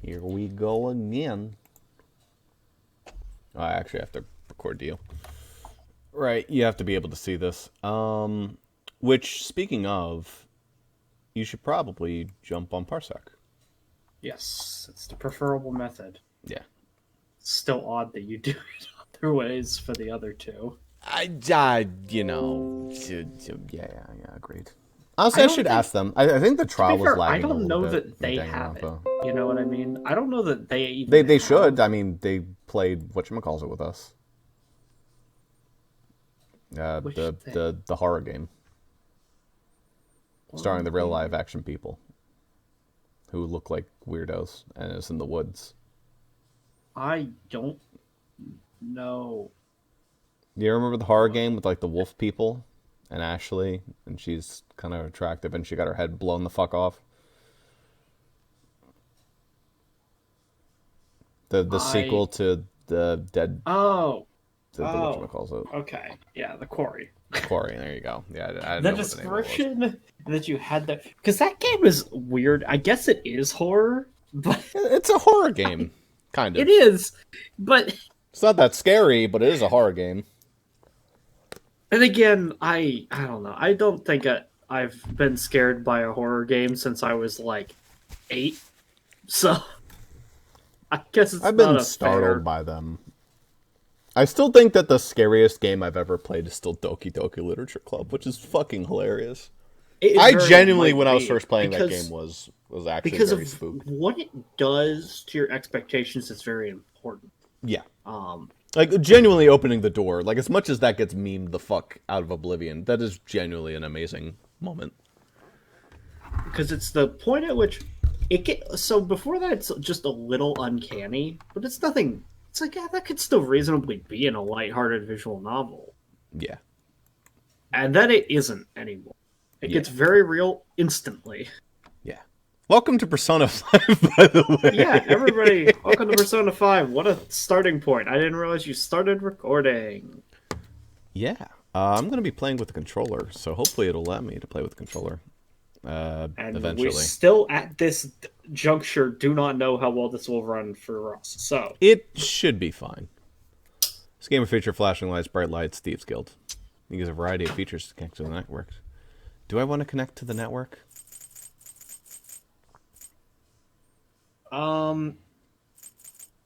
Here we go again. I actually have to record you. Right, you have to be able to see this. Which, speaking of, you should probably jump on Parsec. Yes, it's the preferable method. Yeah. It's still odd that you do it other ways for the other two. Yeah, agreed. Honestly, I should ask them. I think the trial was lagging a little bit. I don't know that they have it. You know what I mean? I don't know that they even They should. I mean, they played whatchamacallit with us. The horror game. Starring the real live action people. Who look like weirdos, and it's in the woods. I don't know. You remember the horror game with like the wolf people and Ashley, and she's kind of attractive, and she got her head blown the fuck off. The sequel to the Dead. Oh. The whatchamacallit. Okay. Yeah, the Quarry. Quarry. There you go. Yeah, I the description that you had there, because that game is weird. I guess it is horror, but it's a horror game, kind of. It is, but it's not that scary. But it is a horror game. And again, I don't know. I don't think I've been scared by a horror game since I was like 8. So I guess I've been startled by them. I still think that the scariest game I've ever played is still Doki Doki Literature Club, which is fucking hilarious. I genuinely, when I was first playing that game, was actually because very of spooked. What it does to your expectations is very important. Yeah. Like, genuinely opening the door. Like, as much as that gets memed the fuck out of oblivion, that is genuinely an amazing moment. Because it's the point at which it gets... So before that, it's just a little uncanny, but it's nothing... It's like, yeah, that could still reasonably be in a lighthearted visual novel. Yeah. And then it isn't anymore. It gets very real instantly. Yeah. Welcome to Persona 5, by the way. Yeah, everybody, welcome to Persona 5. What a starting point. I didn't realize you started recording. Yeah. I'm going to be playing with the controller, so hopefully it'll let me to play with the controller. And eventually. We still, at this juncture, do not know how well this will run for us. So it should be fine. This game will feature flashing lights, bright lights, Thieves Guild. You use a variety of features to connect to the network. Do I want to connect to the network?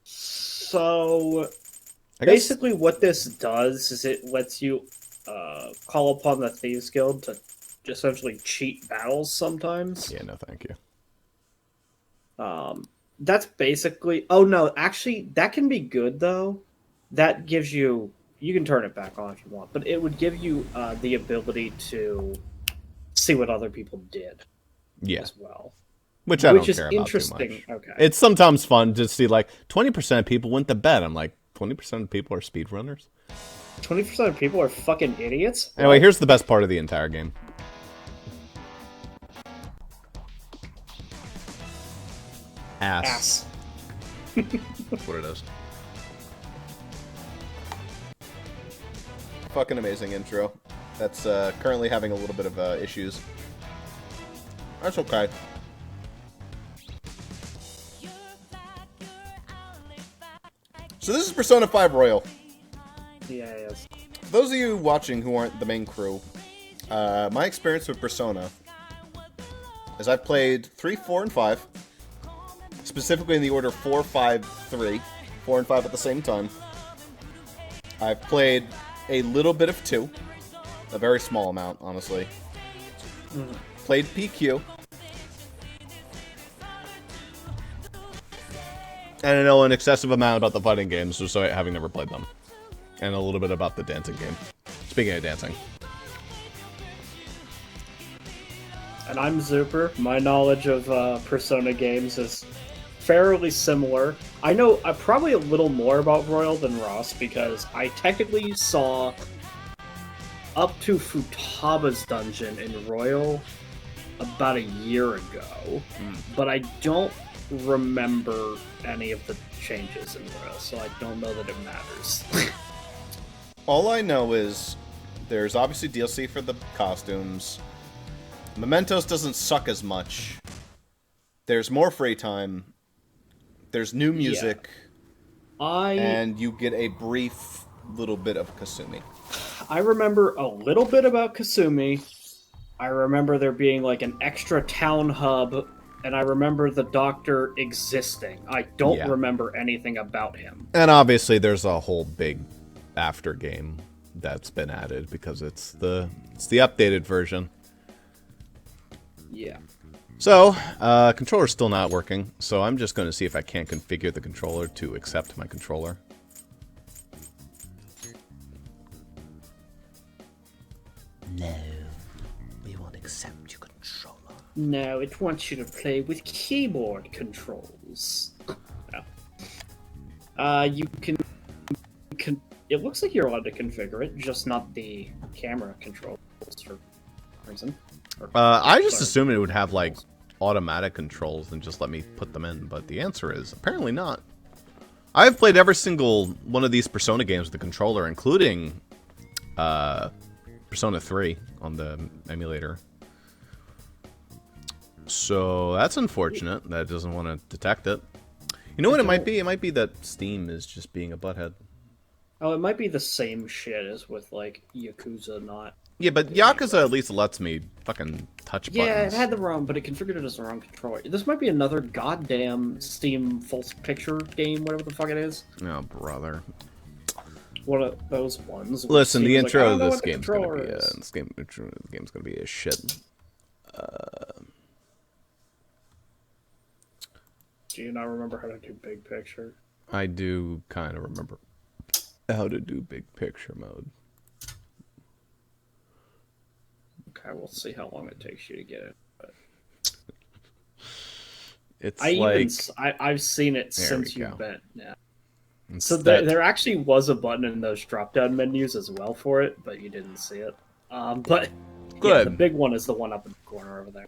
So basically what this does is it lets you call upon the Thieves Guild to essentially cheat battles sometimes. Yeah, no thank you. That's basically... Oh, no, actually, that can be good, though. That gives you... You can turn it back on if you want, but it would give you the ability to see what other people did as well. Which I don't care about too much. Okay. It's sometimes fun to see, like, 20% of people went to bed. I'm like, 20% of people are speedrunners? 20% of people are fucking idiots? Anyway, here's the best part of the entire game. Ass. That's what it is. Fucking amazing intro. That's currently having a little bit of issues. That's okay. So this is Persona 5 Royal. Yeah, yes. For those of you watching who aren't the main crew, my experience with Persona is I've played 3, 4, and 5. Specifically in the order 4, 5, 3. 4 and 5 at the same time. I've played a little bit of 2. A very small amount, honestly. Played PQ. And I know an excessive amount about the fighting games, so having never played them. And a little bit about the dancing game. Speaking of dancing. And I'm Zuper. My knowledge of Persona games is fairly similar. I know probably a little more about Royal than Ross, because I technically saw up to Futaba's dungeon in Royal about a year ago, but I don't remember any of the changes in Royal, so I don't know that it matters. All I know is there's obviously DLC for the costumes. Mementos doesn't suck as much. There's more free time. there's new music, I and you get a brief little bit of Kasumi. I remember a little bit about Kasumi. I remember there being like an extra town hub, and I remember the doctor existing. I don't remember anything about him. And obviously there's a whole big after game that's been added because it's the updated version. Yeah. So, controller's still not working, so I'm just going to see if I can't configure the controller to accept my controller. No, we won't accept your controller. No, it wants you to play with keyboard controls. No. You can... It looks like you're allowed to configure it, just not the camera controls for some reason. I just assumed it would have, like, automatic controls and just let me put them in, but the answer is apparently not. I've played every single one of these Persona games with the controller, including Persona 3 on the emulator. So that's unfortunate that it doesn't want to detect it. You know what it might be? It might be that Steam is just being a butthead. Oh, it might be the same shit as with, like, Yakuza not... Yeah, but Yakuza at least lets me fucking touch buttons. Yeah, it had the wrong, but it configured it as the wrong controller. This might be another goddamn Steam full picture game, whatever the fuck it is. Oh, brother. One of those ones. Listen, the intro like, of this game's gonna be game's gonna be a shit. Do you not remember how to do big picture? I do kind of remember how to do big picture mode. Okay, we'll see how long it takes you to get it. But... It's I've seen it there since you've been. Yeah. It's So there actually was a button in those drop-down menus as well for it, but you didn't see it. But good. Yeah, the big one is the one up in the corner over there.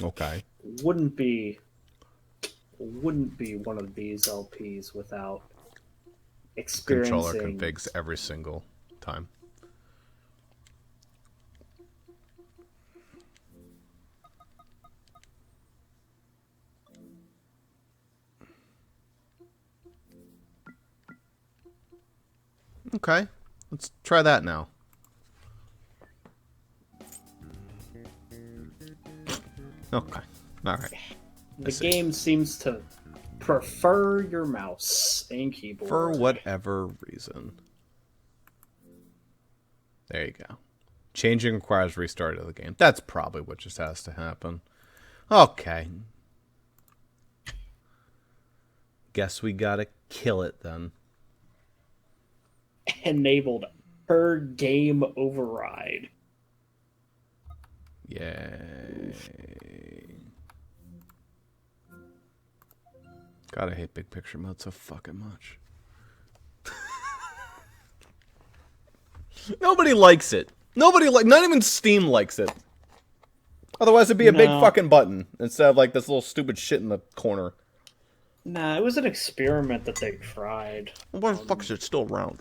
Okay. Wouldn't be one of these LPs without experiencing... Controller configs every single time. Okay, let's try that now. Okay, alright. The game seems to prefer your mouse and keyboard. For whatever reason. There you go. Changing requires restart of the game. That's probably what just has to happen. Okay. Guess we gotta kill it then. Enabled per game override. Yay. God, I hate big picture mode so fucking much. Nobody likes it. Not even Steam likes it. Otherwise it'd be a big fucking button instead of like this little stupid shit in the corner. Nah, it was an experiment that they tried. Why the fuck is it still around?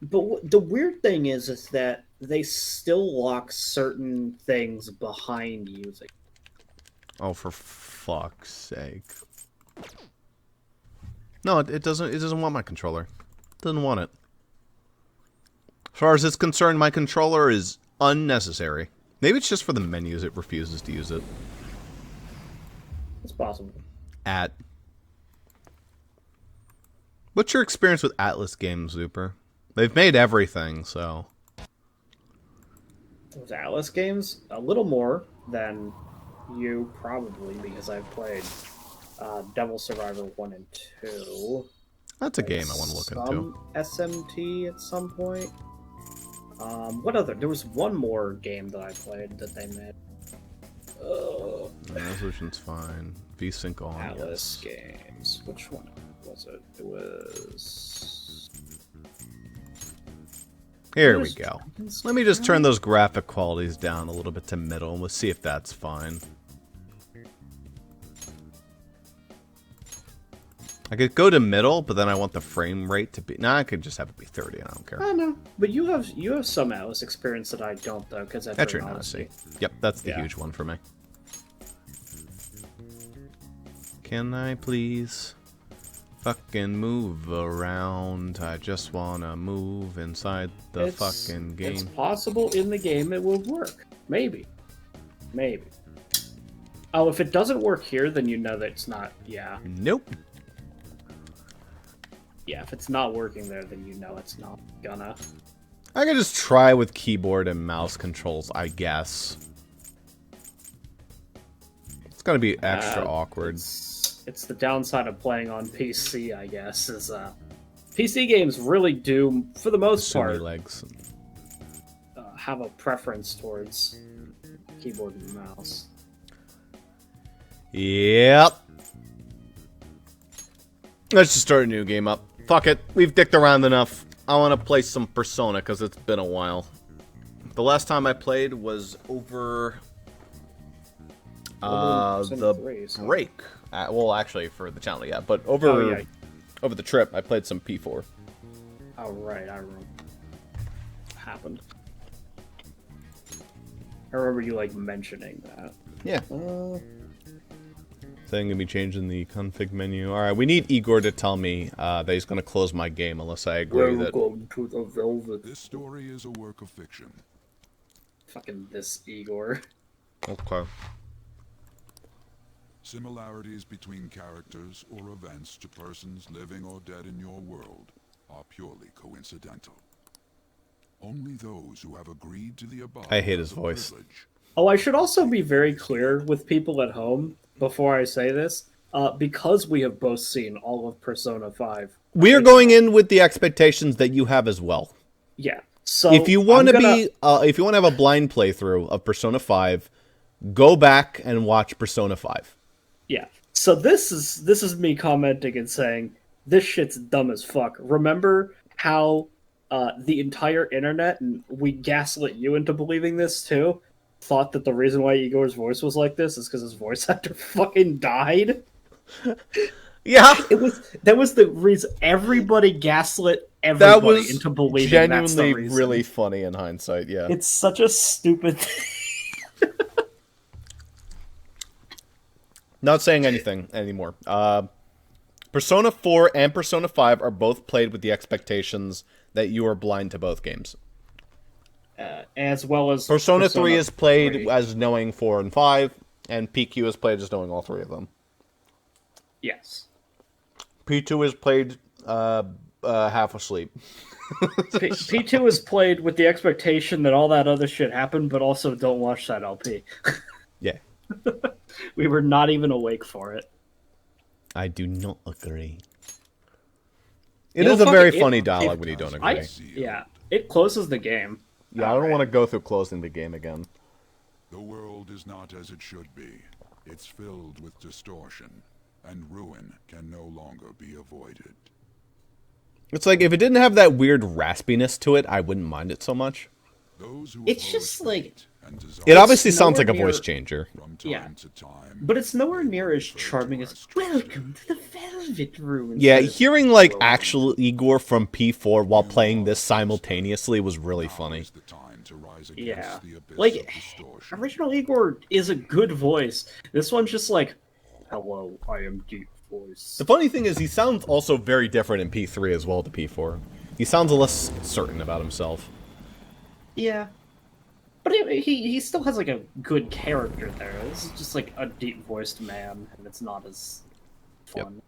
But the weird thing is that they still lock certain things behind using. Oh, for fuck's sake! No, it doesn't. It doesn't want my controller. It doesn't want it. As far as it's concerned, my controller is unnecessary. Maybe it's just for the menus. It refuses to use it. It's possible. What's your experience with Atlas games, Zuper? They've made everything, so... Those Atlas games? A little more than you, probably, because I've played Devil Survivor 1 and 2. That's a game I want to look into. SMT at some point. What other? There was one more game that I played that they made. Resolution's fine. VSync on, Atlas yes. games. Which one was it? It was... Here we go. Let me just turn those graphic qualities down a little bit to middle, and we'll see if that's fine. I could go to middle, but then I want the frame rate to be... Nah, I could just have it be 30. I don't care. I know, but you have some Atlas experience that I don't, though, because that's Veteran Odyssey. Yep, that's the huge one for me. Can I please fucking move around? I just wanna move inside the fucking game. It's possible in the game it will work. Maybe. Maybe. Oh, if it doesn't work here, then you know that it's not... Yeah. Nope. Yeah, if it's not working there, then you know it's not gonna. I could just try with keyboard and mouse controls, I guess. It's gonna be extra awkward. It's the downside of playing on PC, I guess, is PC games really do, for the most part, legs. have a preference towards keyboard and mouse. Yep. Let's just start a new game up. Fuck it. We've dicked around enough. I want to play some Persona because it's been a while. The last time I played was over the 3, so. break. Well, actually, for the channel, yeah. But over the trip, I played some P4. Oh, right. I remember. Happened. I remember you, like, mentioning that. Yeah. So I'm going to be changing the config menu. Alright, we need Igor to tell me that he's going to close my game unless I agree that... Welcome to the Velvet. This story is a work of fiction. Fucking this Igor. Okay. Similarities between characters or events to persons living or dead in your world are purely coincidental. Only those who have agreed to the above... I hate his voice. Oh, I should also be very clear with people at home before I say this, because we have both seen all of Persona 5. We are going in with the expectations that you have as well. Yeah. So if you want to if you want to have a blind playthrough of Persona 5, go back and watch Persona 5. Yeah. So this is me commenting and saying this shit's dumb as fuck. Remember how the entire internet, and we gaslit you into believing this too, thought that the reason why Igor's voice was like this is because his voice actor fucking died? Yeah. That was the reason. Everybody gaslit everybody into believing that's the reason. Genuinely really funny in hindsight, yeah. It's such a stupid thing. Not saying anything anymore. Persona 4 and Persona 5 are both played with the expectations that you are blind to both games. As well as Persona 3 is played as knowing 4 and 5, and PQ is played as knowing all 3 of them. Yes. P2 is played half asleep. P2 is played with the expectation that all that other shit happened, but also don't watch that LP. Yeah. We were not even awake for it. I do not agree. It is a very funny dialogue when you don't agree. Yeah, it closes the game. Yeah, I don't want to go through closing the game again. The world is not as it should be. It's filled with distortion, and ruin can no longer be avoided. It's like, if it didn't have that weird raspiness to it, I wouldn't mind it so much. It's just like... It obviously sounds like a voice changer. Yeah, but it's nowhere near as charming as "Welcome to the Velvet Room." Yeah, hearing like actual Igor from P4 while playing this simultaneously was really funny. Yeah, like original Igor is a good voice. This one's just like, "Hello, I am Deep Voice." The funny thing is, he sounds also very different in P3 as well to P4. He sounds less certain about himself. Yeah. But he still has, like, a good character there. This is just, like, a deep-voiced man, and it's not as fun. Yep.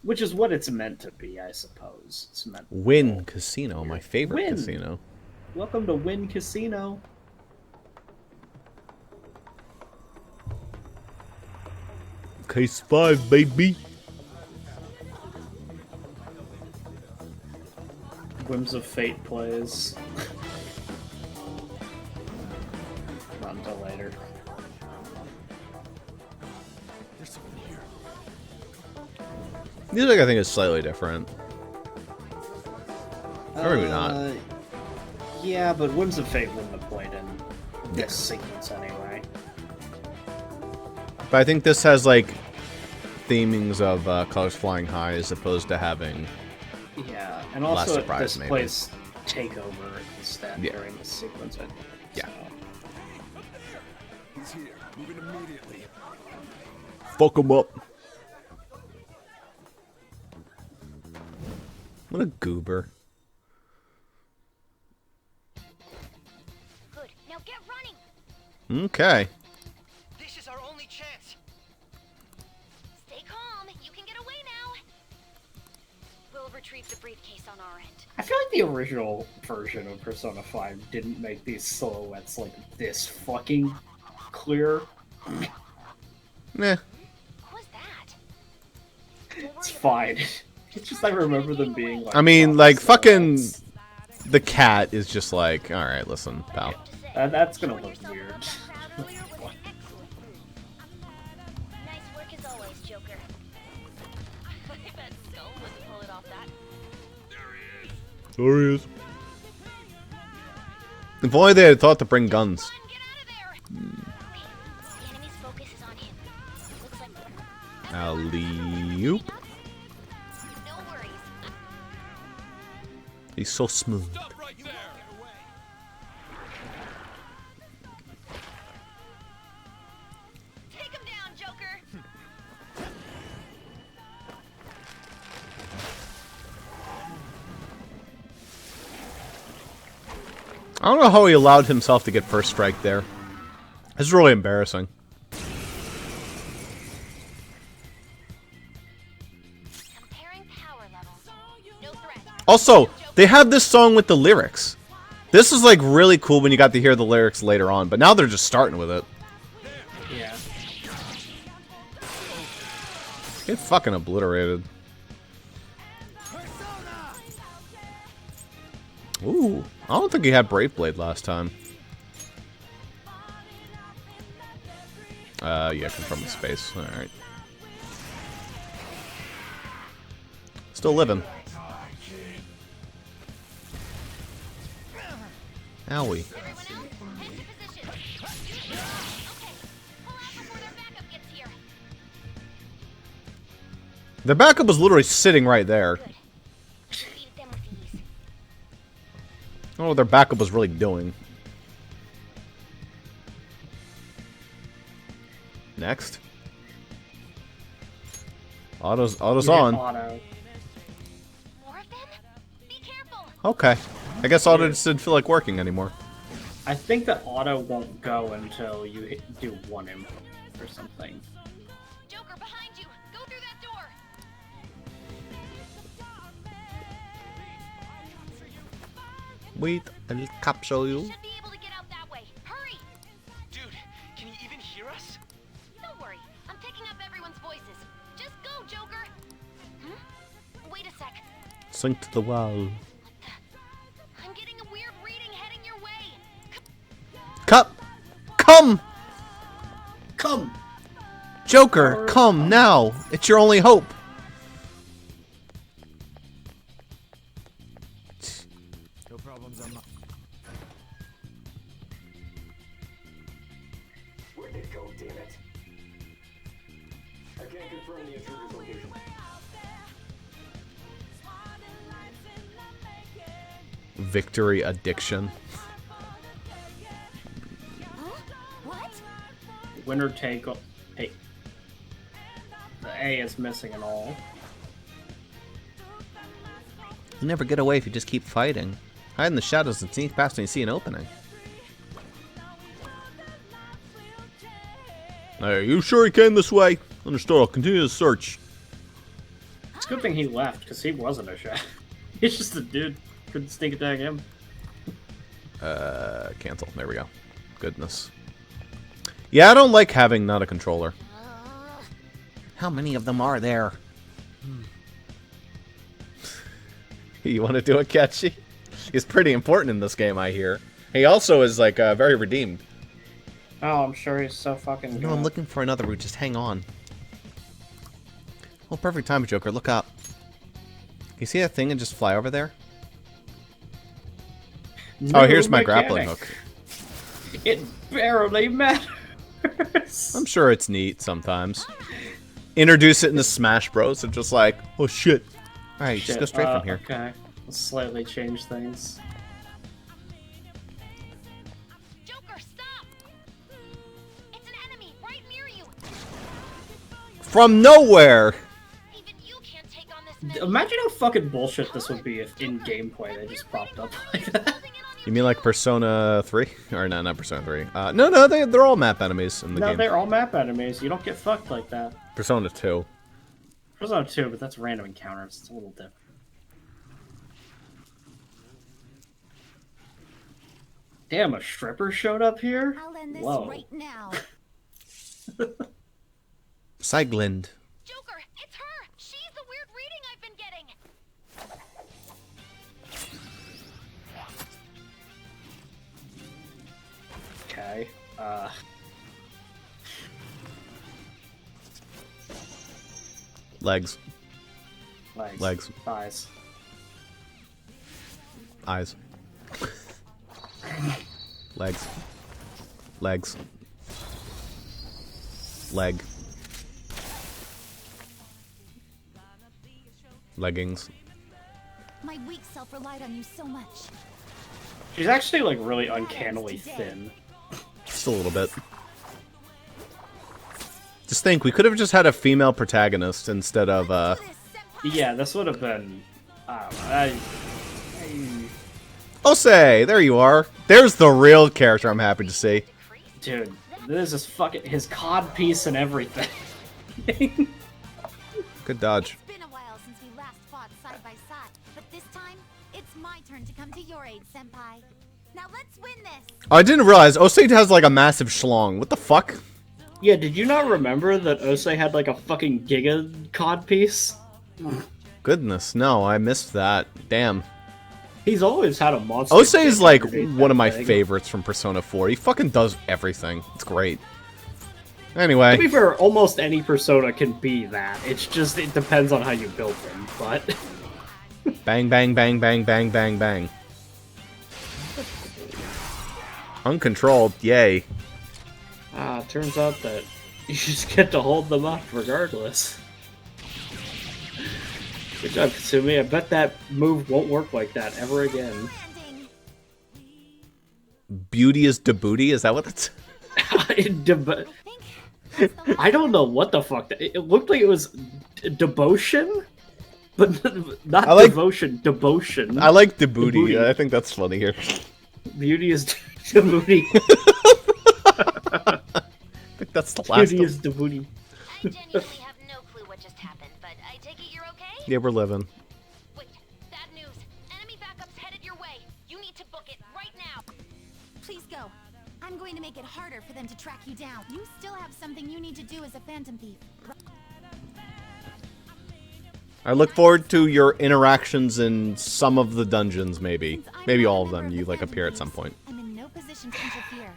Which is what it's meant to be, I suppose. It's meant to Wynn Casino, my favorite casino. Welcome to Wynn Casino. Case 5, baby. Whims of Fate plays. Not until later. There's something here. Music, I think, is slightly different. Or maybe not. Yeah, but Whims of Fate wouldn't have played in this sequence anyway. But I think this has, like, themings of colors flying high as opposed to having. Yeah, and Less also it surprise, maybe. displays takeover instead Yeah. during the sequence. Yeah. He's here. Moving immediately. Fuck him up. What a goober. Good. Now get running. Okay. This is our only chance. Stay calm. You can get away now. We'll retrieve the briefcase on our end. I feel like the original version of Persona 5 didn't make these silhouettes like this fucking clear. Meh. What was that? It's fine. It's just I remember them being like. I mean, soft like, fucking. silhouettes. The cat is just like, alright, listen, pal. That's gonna look weird. Excellent. Nice work as always, Joker. I bet Skull wouldn't pull it off that. There he is. If only they had thought to bring guns. Come on, get out of there! Okay, the enemy's focus is on him. Looks like Alley-oop. no worries. He's so smooth. Right there. Take him down, Joker! I don't know how he allowed himself to get first strike there. It's really embarrassing. Comparing power levels. No threat. Also, they have this song with the lyrics. This is like really cool when you got to hear the lyrics later on, but now they're just starting with it. Yeah. Get fucking obliterated. Ooh, I don't think he had Brave Blade last time. Yeah, confirm the space. Alright. Still living. Owie. Everyone else, head to position. Okay, pull out before their backup gets here. The backup was literally sitting right there. Good. Beat them with ease. I don't know what their backup was really doing. Next. Auto's You hit on. Auto. More of them? Be careful. Okay. I guess Auto just didn't feel like working anymore. I think that auto won't go until you do one input or something. Joker, behind you. Go through that door. Wait, I'll capture you. Should be able to get out that way. Hurry! Dude, can you even hear us? Don't worry. I'm picking up everyone's voices. Just go, Joker. Wait a sec. Sink to the wall. I'm getting a weird reading heading your way. Come! Come! Joker, come now! It's your only hope! No problems on my... Where'd it go, damn it? I can't confirm the intruder's location. Victory addiction. Huh? What? Winner take all. Hey. The A is missing and all. You never get away if you just keep fighting. Hide in the shadows and sneak past when you see an opening. Hey, you sure he came this way? Understood, I'll continue the search. It's a good thing he left, because he wasn't a shadow. He's just a dude. Couldn't sneak attack him. Cancel. There we go. Goodness. Yeah, I don't like having not a controller. How many of them are there? You want to do it, Catchy? He's pretty important in this game, I hear. He also is, like, very redeemed. Oh, I'm sure he's so fucking No, good. I'm looking for another route. Just hang on. Oh, perfect time, Joker. Look up. Can you see that thing and just fly over there? No Oh, here's my mechanic. grappling hook. It barely matters. I'm sure it's neat sometimes. introduce it into Smash Bros. And just like, oh shit. Alright, just go straight from here. Okay, let's slightly change things. Joker, stop! It's an enemy right near you. From nowhere! Even you can't take on this. Imagine how fucking bullshit this would be if in gameplay they just popped up like that. You mean like Persona 3? Or no, not Persona 3. No, they're all map enemies in the No, game. they're all map enemies. You don't get fucked like that. Persona 2. Persona 2, but that's random encounters. It's a little different. Damn, a stripper showed up here? I'll end this Whoa. right now. Sieglind. Joker, it's her! She's the weird reading I've been getting! Okay, Legs. legs. Thighs. Eyes. Legs. Legs. Leg. Leggings. My weak self relied on you so much. She's actually, like, really uncannily thin. Just a little bit. Just think, we could have just had a female protagonist instead of, Yeah, this would have been... I don't know. Osei! There you are! There's the real character I'm happy to see. Dude, this is fucking... his cod piece and everything. Good dodge. It's been a while since we last fought side by side, but this time, it's my turn to come to your aid, Senpai. Now let's win this! Oh, I didn't realize Osei has like a massive schlong. What the fuck? Yeah, did you not remember that Osei had, like, a fucking giga cod piece? Goodness, no, I missed that. Damn. He's always had a monster. Osei is dick like underneath one of that my thing. favorites from Persona 4. He fucking does everything. It's great. To be Anyway, fair, almost any persona can be that. It's just, it depends on how you build them, but... bang, bang, bang, bang, bang, bang, bang. Uncontrolled, yay. Turns out that you just get to hold them up regardless. Good job, Kasumi. I bet that move won't work like that ever again. Landing! Beauty is the booty? Is that what that's... I don't know what the fuck. It looked like it was devotion, but not I like- devotion. Devotion. I like the booty. booty. I think that's funny here. Beauty is the booty. I think that's the last Beauty one. is the booty. I genuinely have no clue what just happened, but I take it you're okay? Yeah, we're living. Wait, bad news. Enemy backup's headed your way. You need to book it right now. Please go. I'm going to make it harder for them to track you down. You still have something you need to do as a phantom thief. I look forward to your interactions in some of the dungeons, maybe. Since I'm Maybe not a all of member them the you, like, Phantom appear at Thieves, some point. I'm in no position to interfere.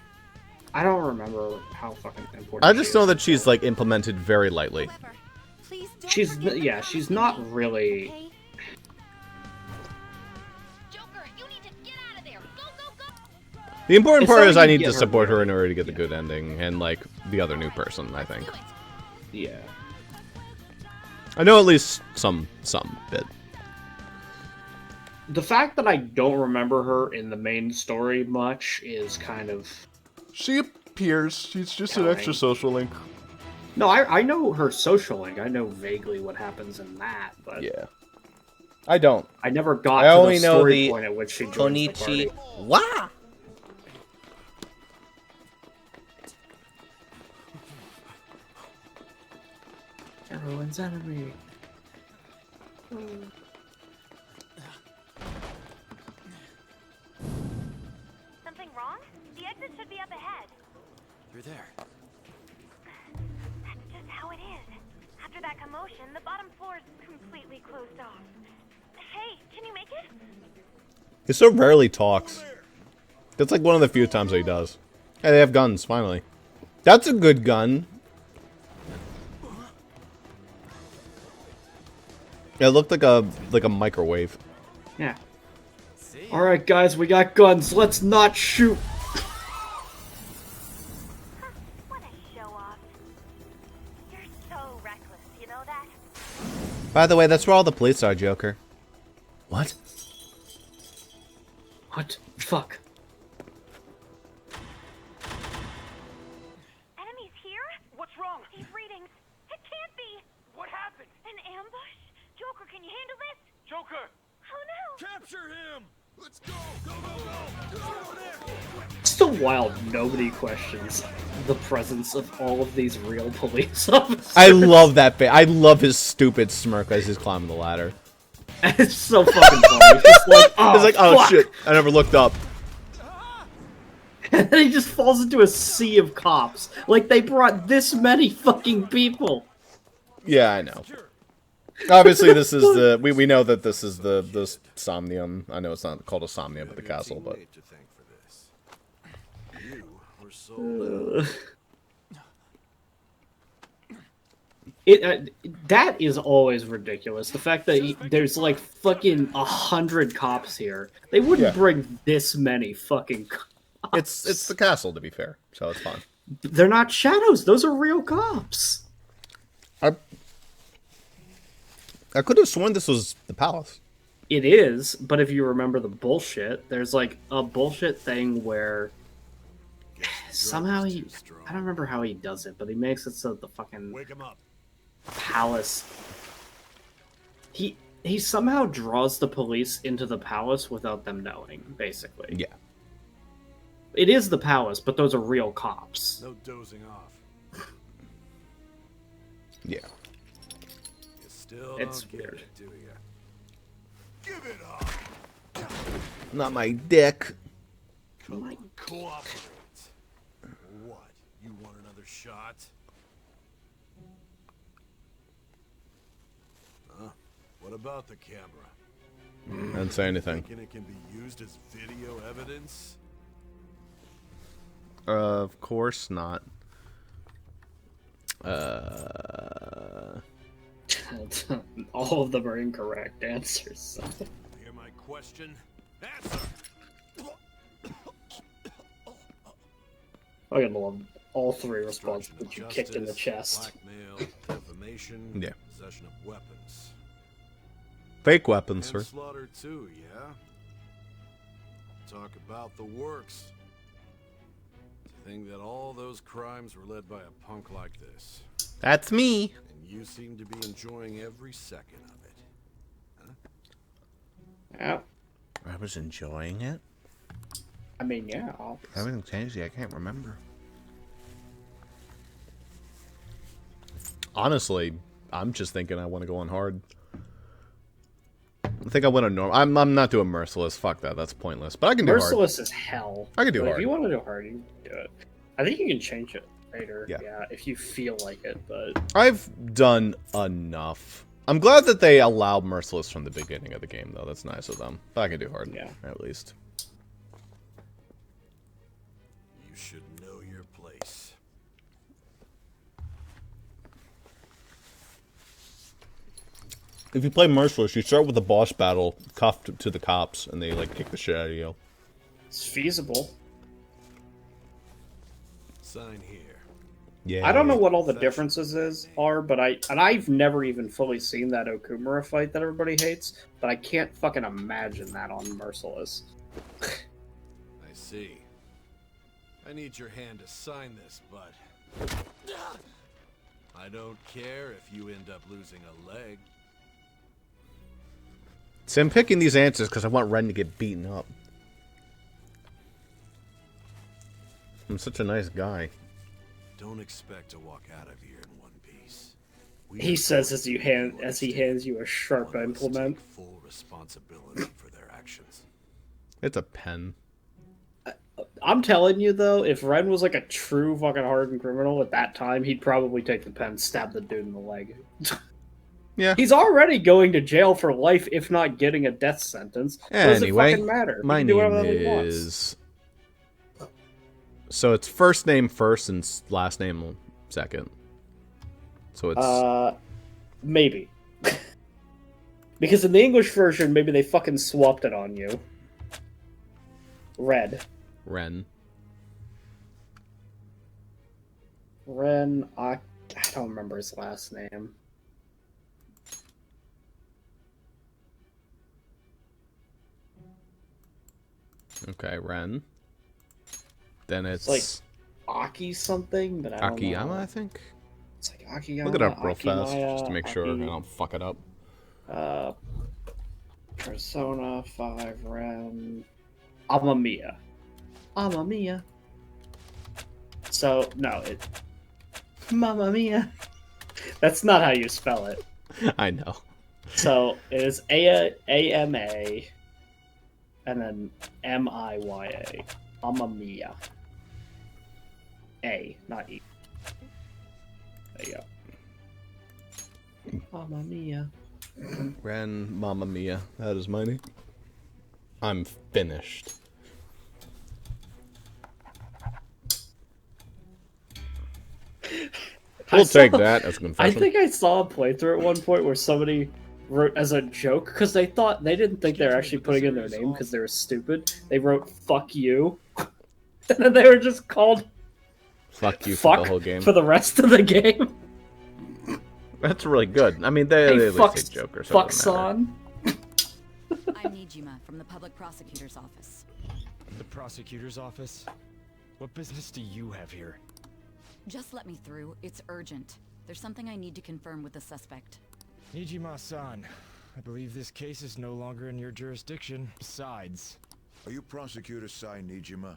I don't remember how fucking important. I just she know is. that she's, like, implemented very lightly. However, please don't She's forget yeah, what she's happened not to me, really. okay? Joker, you need to get out of there. Go, go, go. The important It's part not is I even need get to her support her really. in order to get the good ending, and, like, the other new person, I think. Do it. Yeah. I know at least some bit. The fact that I don't remember her in the main story much is kind of... She appears. She's just an extra social link. No, I know her social link. I know vaguely what happens in that, but Yeah. I don't. I never got I to only the know story the point at which she joins the party. Wah! Everyone's enemy. Something wrong? The exit should be up ahead. You're there. That's just how it is. After that commotion, the bottom floor is completely closed off. Hey, can you make it? He so rarely talks. That's like one of the few times that he does. Hey, they have guns, finally. That's a good gun. Yeah, it looked like a microwave. Yeah. Alright, guys, we got guns. Let's not shoot. What a show off. You're so reckless, By the way, that's where all the police are, Joker. What? What? Fuck. Enemies here? What's wrong? These readings. It can't be. What happened? An ambush? Joker, can you handle this? Joker! Oh no. Capture him! Let's go! Go, go, go! Go over there! Still wild, nobody questions the presence of all of these real police officers. I love that bit. I love his stupid smirk as he's climbing the ladder. It's so fucking funny. It's just like, oh, He's like, oh fuck. shit, I never looked up. And then he just falls into a sea of cops. Like, they brought this many fucking people. Yeah, I know. Obviously, this is the... We know that this is the Somnium. I know it's not called a Somnium, but the castle, but... To thank for this. You were so That is always ridiculous. The fact that there's like fucking 100 cops here. They wouldn't Yeah. bring this many fucking cops. It's the castle, to be fair, so it's fine. They're not shadows. Those are real cops. I could have sworn this was the palace. It is, but if you remember the bullshit, there's like a bullshit thing where somehow he... I don't remember how he does it, but he makes it so that the fucking Wake him up. palace... He somehow draws the police into the palace without them knowing, basically. Yeah. It is the palace, but those are real cops. No dozing off. Yeah. You still It's don't get weird. it, do you? Give it up. Not my dick. Come on, cooperate. What? You want another shot? Huh? What about the camera? I didn't say anything. Thinking it can be used as video evidence? Of course not. All of them are incorrect answers. Hear my question? Answer! I love all three responses Obstruction that you of kicked in the justice, chest. Blackmail, defamation, Yeah. possession of weapons. Fake weapons, sir. Manslaughter too, yeah? Talk about the works. To think that all those crimes were led by a punk like this. That's me. And you seem to be enjoying every second of it. Yeah. I was enjoying it. I mean, yeah. Everything changed. I can't remember. Honestly, I'm just thinking I want to go on hard. I think I went on normal. I'm not doing merciless. Fuck that. That's pointless. But I can do hard. Merciless is hell. I can do But hard. If you want to do hard, you can do it. I think you can change it later. Yeah. If you feel like it, but I've done enough. I'm glad that they allowed merciless from the beginning of the game, though. That's nice of them. But I can do hard. Yeah. At least. You should know your place. If you play merciless, you start with a boss battle, cuffed to the cops, and they like kick the shit out of you. it's feasible. Sign here. Yeah. I don't know what all the differences are, but I've never even fully seen that Okumura fight that everybody hates, but I can't fucking imagine that on Merciless. I see. I need your hand to sign this, but I don't care if you end up losing a leg. See, I'm picking these answers because I want Ren to get beaten up. I'm such a nice guy. Don't expect to walk out of here in one piece. We He are says going as he hands you a sharp one must implement. take full responsibility for their actions. It's a pen. I'm telling you though, if Ren was like a true fucking hardened criminal at that time, he'd probably take the pen, stab the dude in the leg. Yeah. He's already going to jail for life, if not getting a death sentence. Does it Anyway, fucking matter? He my can do name whatever the hell he wants. is... So it's first name first and last name second. So it's... Maybe. Because in the English version, maybe they fucking swapped it on you. Red. Ren. Ren, I don't remember his last name. Okay, Ren. Then it's like Aki something, but I don't Akiyama, know. I think. It's like Akiyama. Look it up real fast, Akimaya, just to make sure I don't fuck it up. Persona 5 Ren. Amamiya. Amamiya. So, no, it... Mamma Mia. That's not how you spell it. I know. So, it is A-M-A, and then M-I-Y-A. Amamiya. A, not E. There you go. Mamma Mia. Ren, Mamma Mia. That is my name. I'm finished. We'll take that as a confession. I think I saw a playthrough at one point where somebody wrote as a joke, because they didn't think they were actually putting in their name because they were stupid. They wrote "fuck you," and then they were just called Fuck you "fuck" for the whole game. for the rest of the game. That's really good. I mean, they Hey, at least say joke or fuck something. son. I'm Nijima from the Public Prosecutor's Office. The prosecutor's office? What business do you have here? Just let me through. It's urgent. There's something I need to confirm with the suspect. Nijima-san, I believe this case is no longer in your jurisdiction. Besides... Are you Prosecutor Sai Nijima?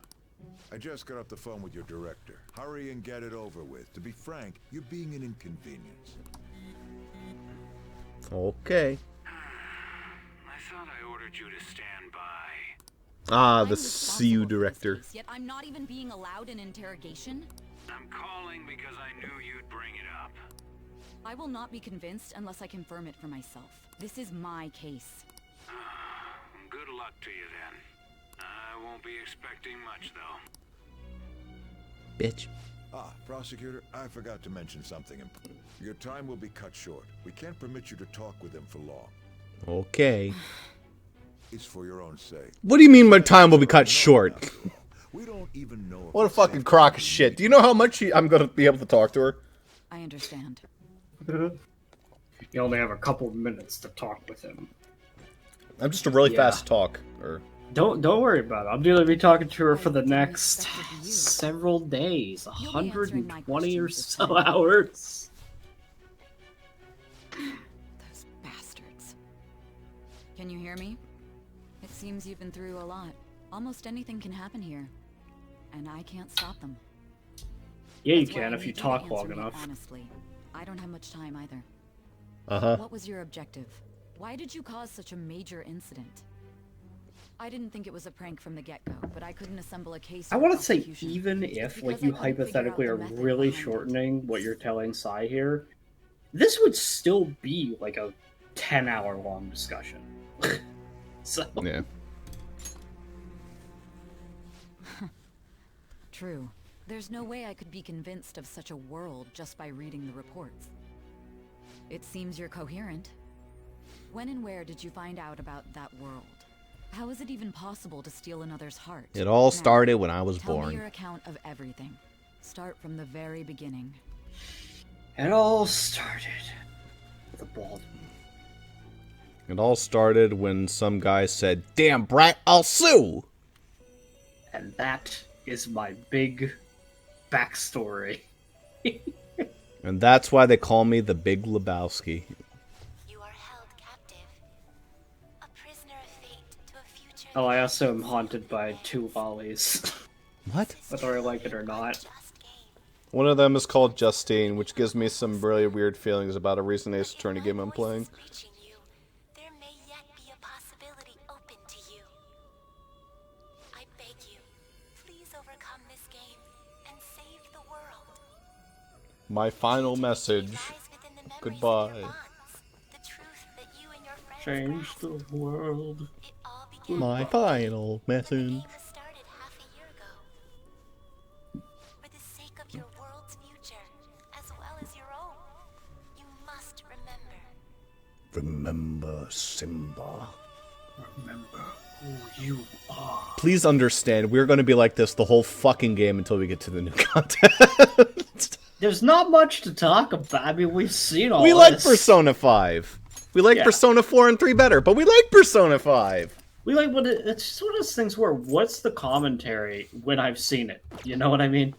I just got off the phone with your director. Hurry and get it over with. To be frank, you're being an inconvenience. Okay. I thought I ordered you to stand by. Ah, I'm the responsible CU for this director. case, yet I'm not even being allowed an interrogation. I'm calling because I knew you'd bring it up. I will not be convinced unless I confirm it for myself. This is my case. Good luck to you then. I won't be expecting much though. Bitch. Ah, Prosecutor, I forgot to mention something important. Your time will be cut short. We can't permit you to talk with him for long. Okay. It's for your own sake. What do you mean my time will be cut short? We don't even know if What a it's fucking safe crock to of shit. Do you know how much I'm going to be able to talk to her? I understand. You only have a couple of minutes to talk with him. I'm just a really Yeah. fast talk. Or Don't worry about it. I'm going to be talking to her for the next several days, You'll be answering my 120 or questions so this time. hours. Those bastards. Can you hear me? It seems you've been through a lot. Almost anything can happen here. And I can't stop them. Yeah, you That's why can I if you need to talk answer long me enough. Honestly, I don't have much time either. Uh-huh. What was your objective? Why did you cause such a major incident? I didn't think it was a prank from the get-go, but I couldn't assemble a case. I for want to say, prosecution. even It's if, because like, I you couldn't figure out hypothetically the are method really behind it. shortening what you're telling Sai here, this would still be, like, a 10-hour long discussion. So, Yeah. True. There's no way I could be convinced of such a world just by reading the reports. It seems you're coherent. When and where did you find out about that world? How is it even possible to steal another's heart? It all Now, started when I was tell me born. your account of everything. Start from the very beginning. it all started with a bald. It all started when some guy said, "Damn, brat, I'll sue!" And that is my big backstory. And that's why they call me the Big Lebowski. You are held captive. A prisoner of fate to a future. Oh, I also am haunted by 2 lollies, What? whether I like it or not. Just game. One of them is called Justine, which gives me some really weird feelings about a recent Ace Attorney game I'm playing. Reaching you, there may yet be a possibility open to you. I beg you, please overcome this game and save the world. My final message. Lies within the memories of Goodbye. your bonds. The truth that you and your friends Change grasped. the world. It all began My when final the message. game was started half a year ago. For the sake of your world's future, as well as your own, you must remember. Remember Simba. Remember who you are. Please understand, we're going to be like this the whole fucking game until we get to the new content. There's not much to talk about. I mean, we've seen all We this. like Persona 5. We like Yeah. Persona 4 and 3 better, but we like Persona 5. We like what it's just one of those things where what's the commentary when I've seen it? You know what I mean?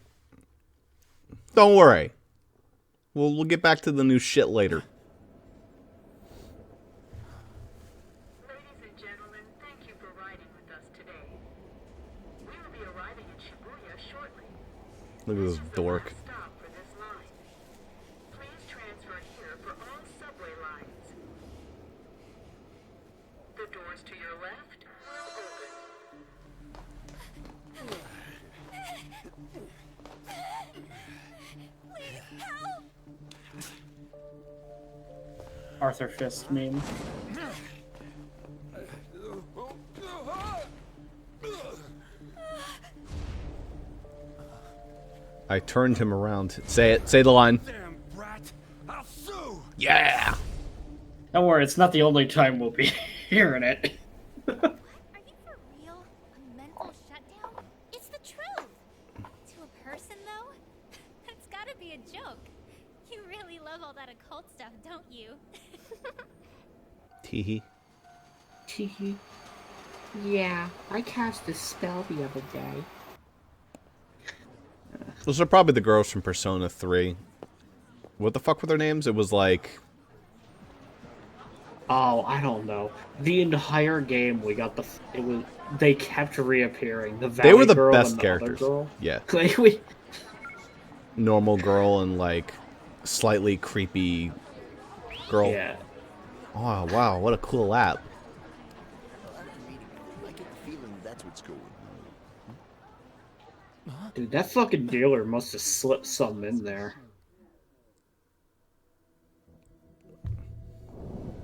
Don't worry. We'll get back to the new shit later. Ladies and gentlemen, thank you for riding with us today. We will be arriving in Shibuya shortly. Look at this dork. Stop for this line. Please transfer here for all subway lines. The doors to your left will open. Arthur Fist meme. I turned him around. Say it. Say the line. Damn brat! I'll sue! Yeah! Don't worry, it's not the only time we'll be hearing it. Are you for real? A mental shutdown? It's the truth. To a person, though, that's gotta be a joke. You really love all that occult stuff, don't you? Teehee. Teehee. Yeah, I cast a spell the other day. Those are probably the girls from Persona 3. What the fuck were their names? It was like... Oh, I don't know. The entire game, they kept reappearing. The Valley They were the girl best and the characters. Other girl. Yeah. Like, we... Normal girl and, like, slightly creepy girl. Yeah. Oh, wow. What a cool app. I get the feeling that's what's going on. Dude, that fucking dealer must have slipped something in there.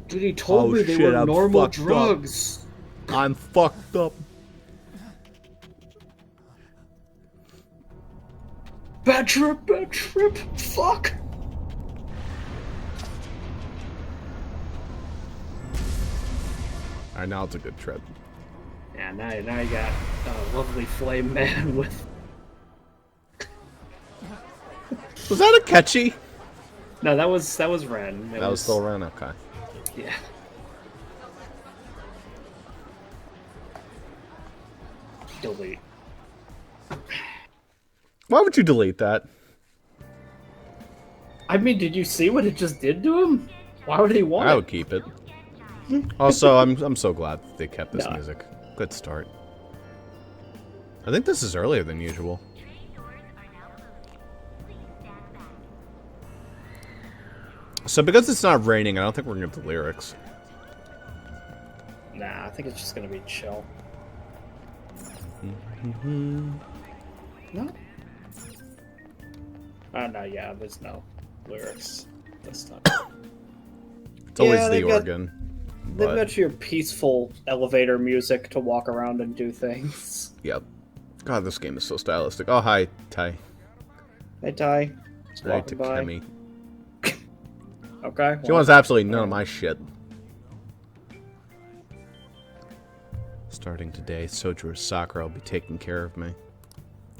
Dude, he told me they were I'm normal fucked drugs. Up. I'm fucked up. Bad trip, fuck. Alright, now it's a good trip. Yeah, now you got a lovely flame man with... Was that a catchy? No, that was Ren. That was still Ren, okay. Yeah. Delete. Why would you delete that? I mean, did you see what it just did to him? Why would he want I it? would keep it. Also, I'm so glad they kept this music. Good start. I think this is earlier than usual. So because it's not raining, I don't think we're gonna get the lyrics. Nah, I think it's just gonna be chill. No? No, yeah, there's no lyrics this time. It's always the organ. They've got your peaceful elevator music to walk around and do things. Yep. God, this game is so stylistic. Oh, hi, Ty. Hey, Ty. Just Hi to walking by. Kemi. Okay. She wants absolutely none of my shit. Starting today, Sojiro Sakura will be taking care of me.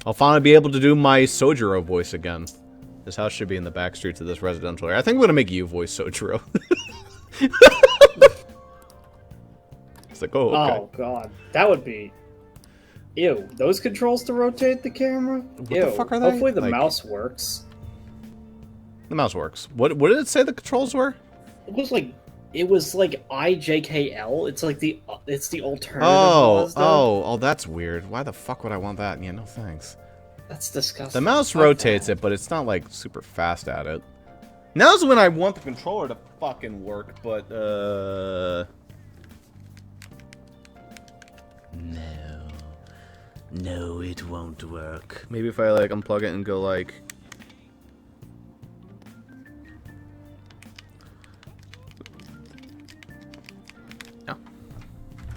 I'll finally be able to do my Sojiro voice again. This house should be in the back streets of this residential area. I think I'm gonna make you voice Sojiro. It's like, oh, okay. Oh, God. That would be... Ew. Those controls to rotate the camera? What Ew. the fuck are they? Hopefully the Like- mouse works. The mouse works. What did it say the controls were? It was like IJKL. It's like the alternative. Oh, that's weird. Why the fuck would I want that? Yeah, no thanks. That's disgusting. The mouse rotates it, but it's not like super fast at it. Now's when I want the controller to fucking work, but No, it won't work. Maybe if I like unplug it and go like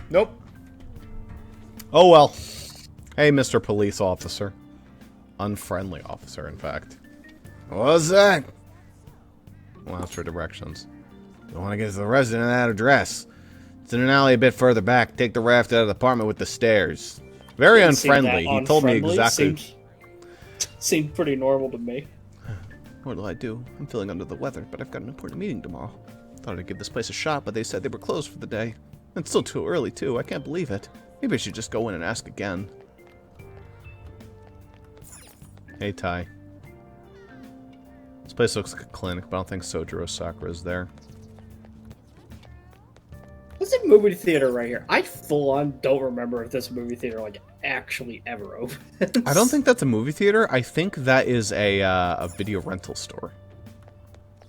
Nope. Oh well. Hey, Mr. Police Officer. Unfriendly officer, in fact. What's that? Well, ask for directions. You want to get to the resident at that address. It's in an alley a bit further back. Take the raft out of the apartment with the stairs. Very unfriendly. He told me exactly. Seemed pretty normal to me. What do I do? I'm feeling under the weather, but I've got an important meeting tomorrow. Thought I'd give this place a shot, but they said they were closed for the day. It's still too early, too. I can't believe it. Maybe I should just go in and ask again. Hey, Ty. This place looks like a clinic, but I don't think Sojiro Sakura is there. There's a movie theater right here. I full-on don't remember if this movie theater, like, actually ever opens. I don't think that's a movie theater. I think that is a video rental store.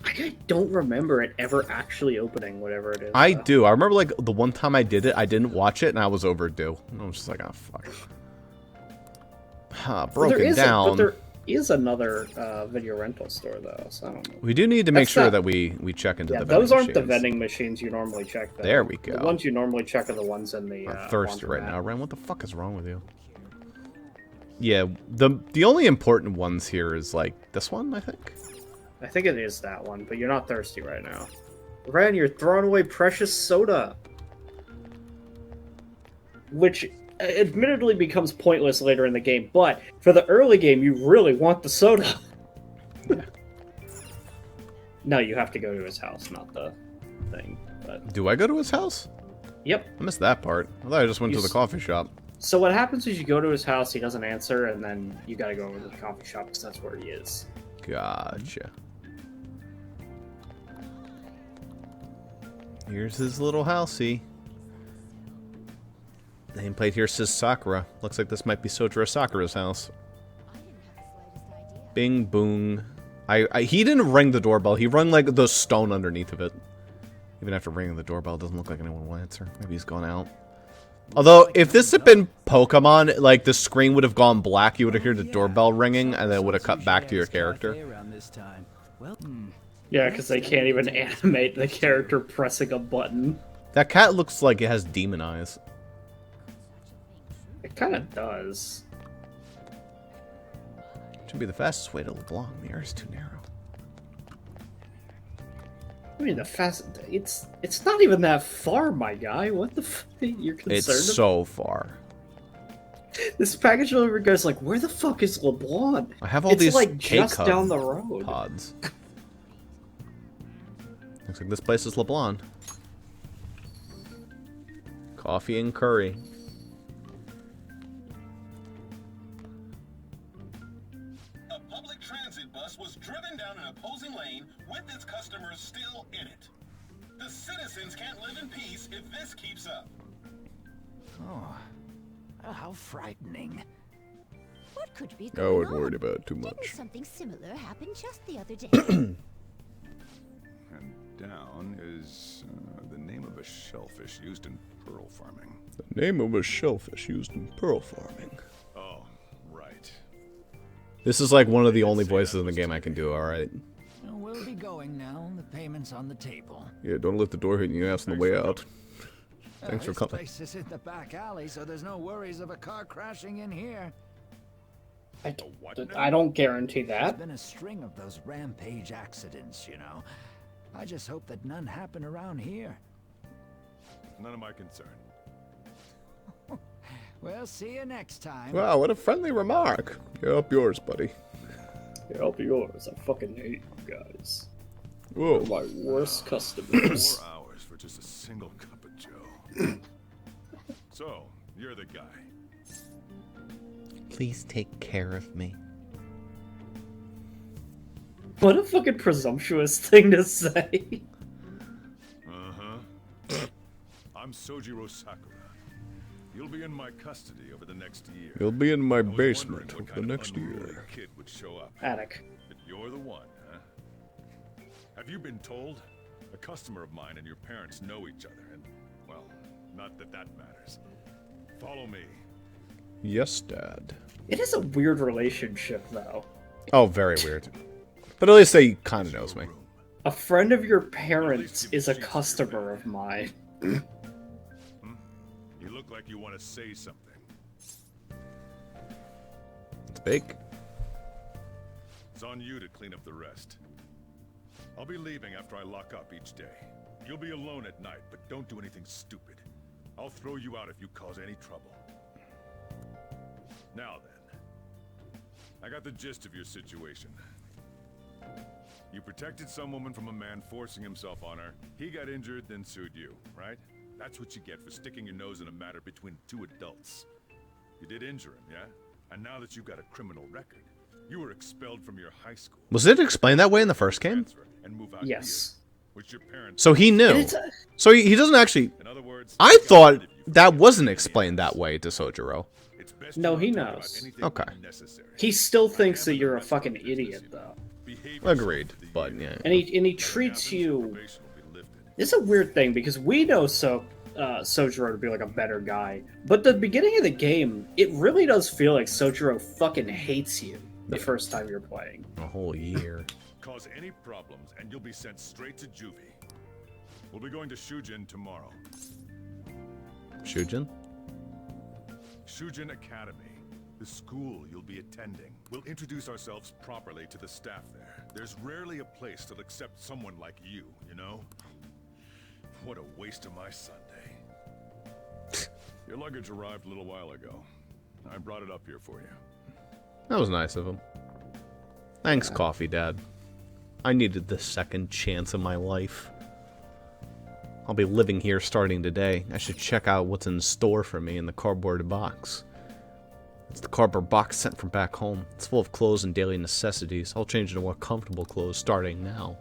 I don't remember it ever actually opening, whatever it is. I do. I remember, like, the one time I did it, I didn't watch it, and I was overdue. And I was just like, oh, fuck. Broken down. But there is another video rental store, though, so I don't know. We do need to make sure that we check into the vending those aren't the machines. vending machines you normally check, though. There we go. The ones you normally check are the ones in the I'm thirsty right laundromat. now, Ren. What the fuck is wrong with you? Yeah, the only important ones here is, like, this one, I think? I think it is that one, but you're not thirsty right now. Ren, you're throwing away precious soda. Which admittedly becomes pointless later in the game, but for the early game, you really want the soda. No, you have to go to his house, not the thing. But Do I go to his house? Yep. I missed that part. I thought I just went to the coffee shop. So what happens is you go to his house, he doesn't answer, and then you gotta go over to the coffee shop because that's where he is. Gotcha. Here's his little housey. Nameplate here says Sakura. Looks like this might be Sojiro Sakura's house. Bing boong. He didn't ring the doorbell. He rung like the stone underneath of it. Even after ringing the doorbell, it doesn't look like anyone will answer. Maybe he's gone out. Although, if this had been Pokemon, like, the screen would have gone black, you would have heard the doorbell ringing, and then it would have cut back to your character. Yeah, because they can't even animate the character pressing a button. That cat looks like it has demon eyes. It kind of does. Should be the fastest way to look long. The air is too narrow. I mean, it's not even that far, my guy. What the f*** you're concerned It's so far. This package delivery guy's like, where the fuck is LeBlanc? I have all these like K-Cub just down the road. pods. Looks like this place is LeBlanc. Coffee and curry. A public transit bus was driven down an opposing lane with its customers still in it. The citizens can't live in peace if this keeps up. Oh, how frightening. What could be I going wasn't on? worried about it too Didn't much. something similar happen just the other day? And down is the name of a shellfish used in pearl farming. The name of a shellfish used in pearl farming. Oh, right. This is like one of the only voices in the game I can do, alright. Well, we'll be going now. The payment's on the table. Yeah, don't let the door hit your ass on the way out. Thanks for coming. This place is in the back alley, so there's no worries of a car crashing in here. I don't guarantee that. There's been a string of those rampage accidents, you know. I just hope that none happen around here. None of my concern. We'll see you next time. Wow, what a friendly remark. You're up yours, buddy. Yeah, I'll be yours. I fucking hate you guys. Whoa. They're my worst customers. 4 hours for just a single cup of joe. So, you're the guy. Please take care of me. What a fucking presumptuous thing to say. Uh-huh. I'm Sojiro Sakura. You'll be in my custody over the next year. You'll be in my I was basement wondering what for the kind of next unruly year. Kid would show up. Attic. But you're the one, huh? Have you been told? A customer of mine and your parents know each other, and, well, not that that matters. Follow me. Yes, Dad. It is a weird relationship, though. Oh, very weird. But at least they kind of knows me. A friend of your parents is a customer of mine. You look like you want to say something. It's big. It's on you to clean up the rest. I'll be leaving after I lock up each day. You'll be alone at night, but don't do anything stupid. I'll throw you out if you cause any trouble. Now then, I got the gist of your situation. You protected some woman from a man forcing himself on her. He got injured, then sued you, right? That's what you get for sticking your nose in a matter between two adults. You did injure him, yeah? And now that you've got a criminal record, you were expelled from your high school. Was it explained that way in the first game? And move out Yes. here, which your parents So he knew. So he doesn't actually... In other words, I thought that wasn't explained that way to Sojiro. No, he knows. Okay. He still thinks that you're a fucking idiot, though. Agreed, but yeah. And he treats you... It's a weird thing, because we know Sojiro to be like a better guy. But the beginning of the game, it really does feel like Sojiro fucking hates you the first time you're playing. A whole year. Cause any problems, and you'll be sent straight to juvie. We'll be going to Shujin tomorrow. Shujin? Shujin Academy, the school you'll be attending. We'll introduce ourselves properly to the staff there. There's rarely a place that'll accept someone like you, you know? What a waste of my Sunday. Your luggage arrived a little while ago. I brought it up here for you. That was nice of him. Thanks, Coffee Dad. I needed this second chance in my life. I'll be living here starting today. I should check out what's in store for me in the cardboard box. It's the cardboard box sent from back home. It's full of clothes and daily necessities. I'll change into more comfortable clothes starting now.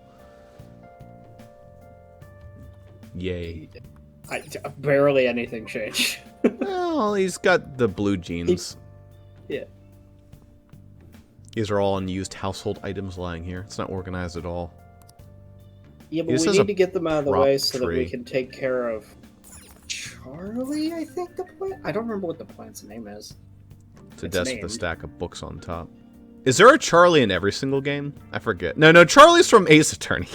Yay. Barely anything changed. Well, he's got the blue jeans. Yeah. These are all unused household items lying here. It's not organized at all. Yeah, but we need to get them out of the way so that we can take care of Charlie, I think the plant? I don't remember what the plant's name is. It's a desk with a stack of books on top. Is there a Charlie in every single game? I forget. No, Charlie's from Ace Attorney.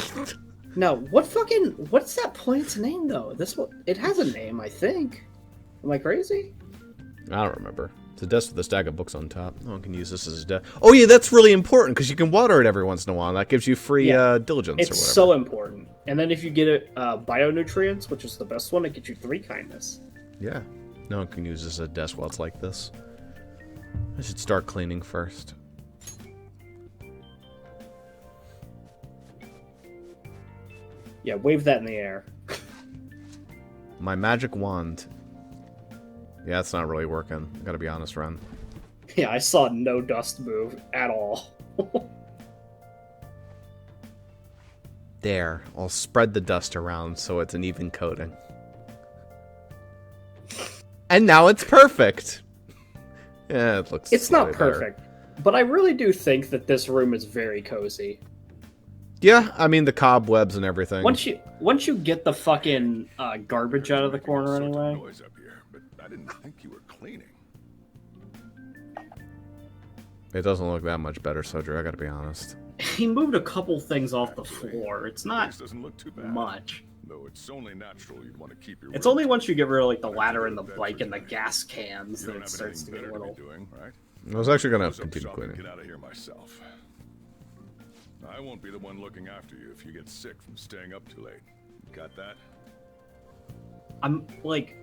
No, what's that plant's name, though? It has a name, I think. Am I crazy? I don't remember. It's a desk with a stack of books on top. No one can use this as a desk. Oh yeah, that's really important, because you can water it every once in a while. That gives you free diligence or whatever. It's so important. And then if you get it bionutrients, which is the best one, it gets you 3 kindness. Yeah. No one can use this as a desk while it's like this. I should start cleaning first. Yeah, wave that in the air. My magic wand. Yeah, it's not really working. I gotta be honest, Ren. Yeah, I saw no dust move at all. There. I'll spread the dust around so it's an even coating. And now it's perfect! Yeah, it looks... It's not better. perfect, but I really do think that this room is very cozy. Yeah, I mean the cobwebs and everything. Once you get the fucking garbage out of the corner anyway. Noise up here, but I didn't think you were cleaning. It doesn't look that much better, Sojiro, I gotta be honest. He moved a couple things off the floor. It's not doesn't look too bad. much. No, it's only natural you'd want to keep your It's only once you get rid of like the ladder and the bike and the gas cans that it starts to get a little. Right? I was actually gonna Close up continue shop and cleaning. Get out of here myself. I won't be the one looking after you if you get sick from staying up too late. Got that? I'm like,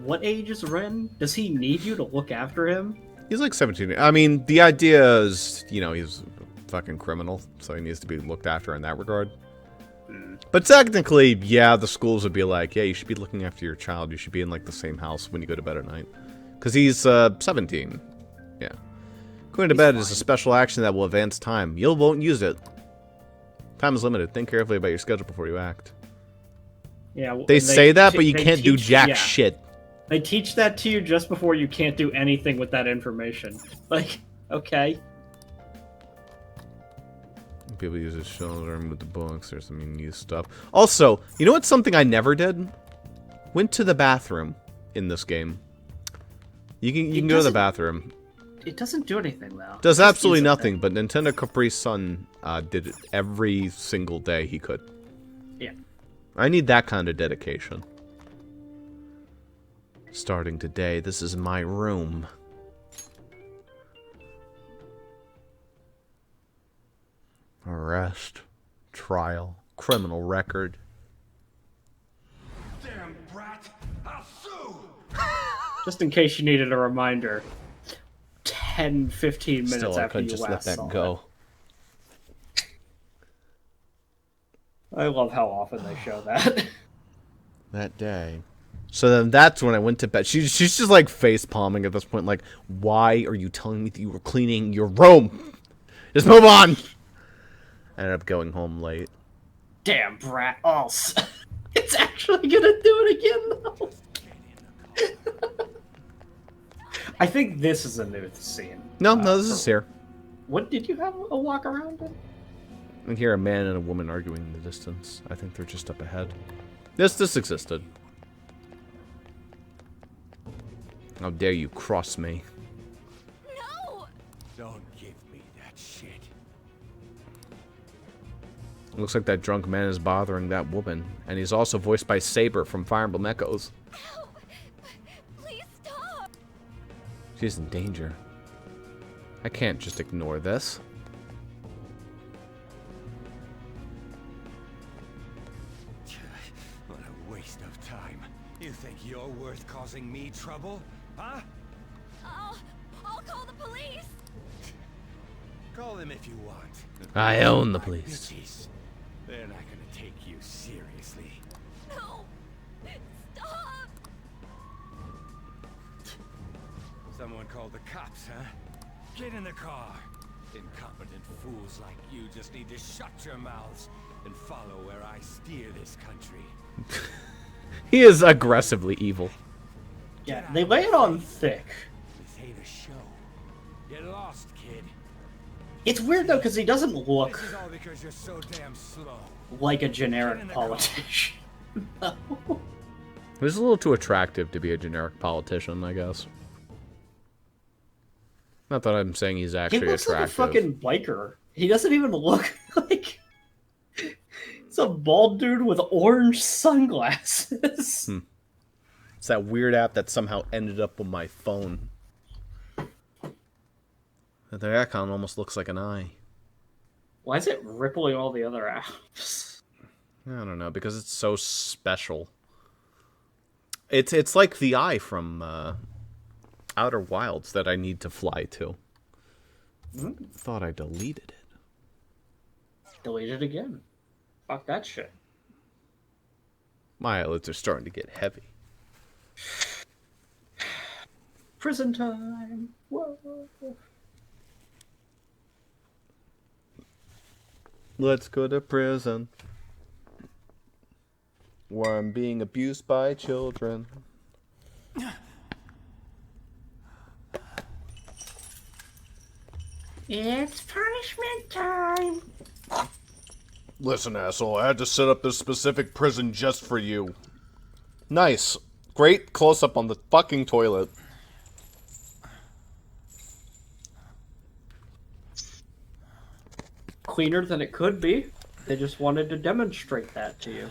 what age is Ren? Does he need you to look after him? He's like 17. I mean, the idea is, you know, he's a fucking criminal, so he needs to be looked after in that regard. But technically, yeah, the schools would be like, yeah, you should be looking after your child. You should be in like the same house when you go to bed at night. Because he's 17. Yeah. Going to bed is a special action that will advance time. You won't use it. Time is limited. Think carefully about your schedule before you act. Yeah, They say that, but you can't do jack shit. They teach that to you just before you can't do anything with that information. Like, okay. People use his shoulder with the books. There's some unused stuff. Also, you know what's something I never did? Went to the bathroom in this game. You can go to the bathroom. It doesn't do anything, though. Does absolutely nothing, but Nintendo Capri Sun did it every single day he could. Yeah. I need that kind of dedication. Starting today, this is my room. Arrest, trial, criminal record. Damn brat! I'll sue! Just in case you needed a reminder. 10, 15 minutes Still, I after could you just let last that saw go. it. I love how often they show that. that day. So then that's when I went to bed. She's just like face palming at this point, like, why are you telling me that you were cleaning your room? Just move on. I ended up going home late. Damn, brat. Oh, it's actually gonna do it again, though. I think this is a new scene. No, this is here. What did you have a walk around in? I hear a man and a woman arguing in the distance. I think they're just up ahead. This existed. How dare you cross me? No! Don't give me that shit. Looks like that drunk man is bothering that woman. And he's also voiced by Saber from Fire Emblem Echoes. Ow! Please stop! She's in danger. I can't just ignore this. What a waste of time. You think you're worth causing me trouble? Huh? I'll call the police! Call them if you want. I own the police. Bitches. They're not gonna take you seriously. No! Stop! Someone called the cops, huh? Get in the car. Incompetent fools like you just need to shut your mouths and follow where I steer this country. He is aggressively evil. Yeah, they lay it on thick. This ain't a show. Get lost, kid. It's weird though, because he doesn't look This is all because you're so damn slow. like a generic politician. He's a little too attractive to be a generic politician, I guess. Not that I'm saying he's He actually looks attractive. like a fucking biker. He doesn't even look like... It's a bald dude with orange sunglasses. It's that weird app that somehow ended up on my phone. The icon almost looks like an eye. Why is it rippling all the other apps? I don't know, because it's so special. It's like the eye from Outer Wilds that I need to fly to. Thought I deleted it. Delete it again. Fuck that shit. My eyelids are starting to get heavy. Prison time. Whoa. Let's go to prison, where I'm being abused by children. It's punishment time. Listen, asshole, I had to set up this specific prison just for you. Nice. Great close-up on the fucking toilet. Cleaner than it could be. They just wanted to demonstrate that to you.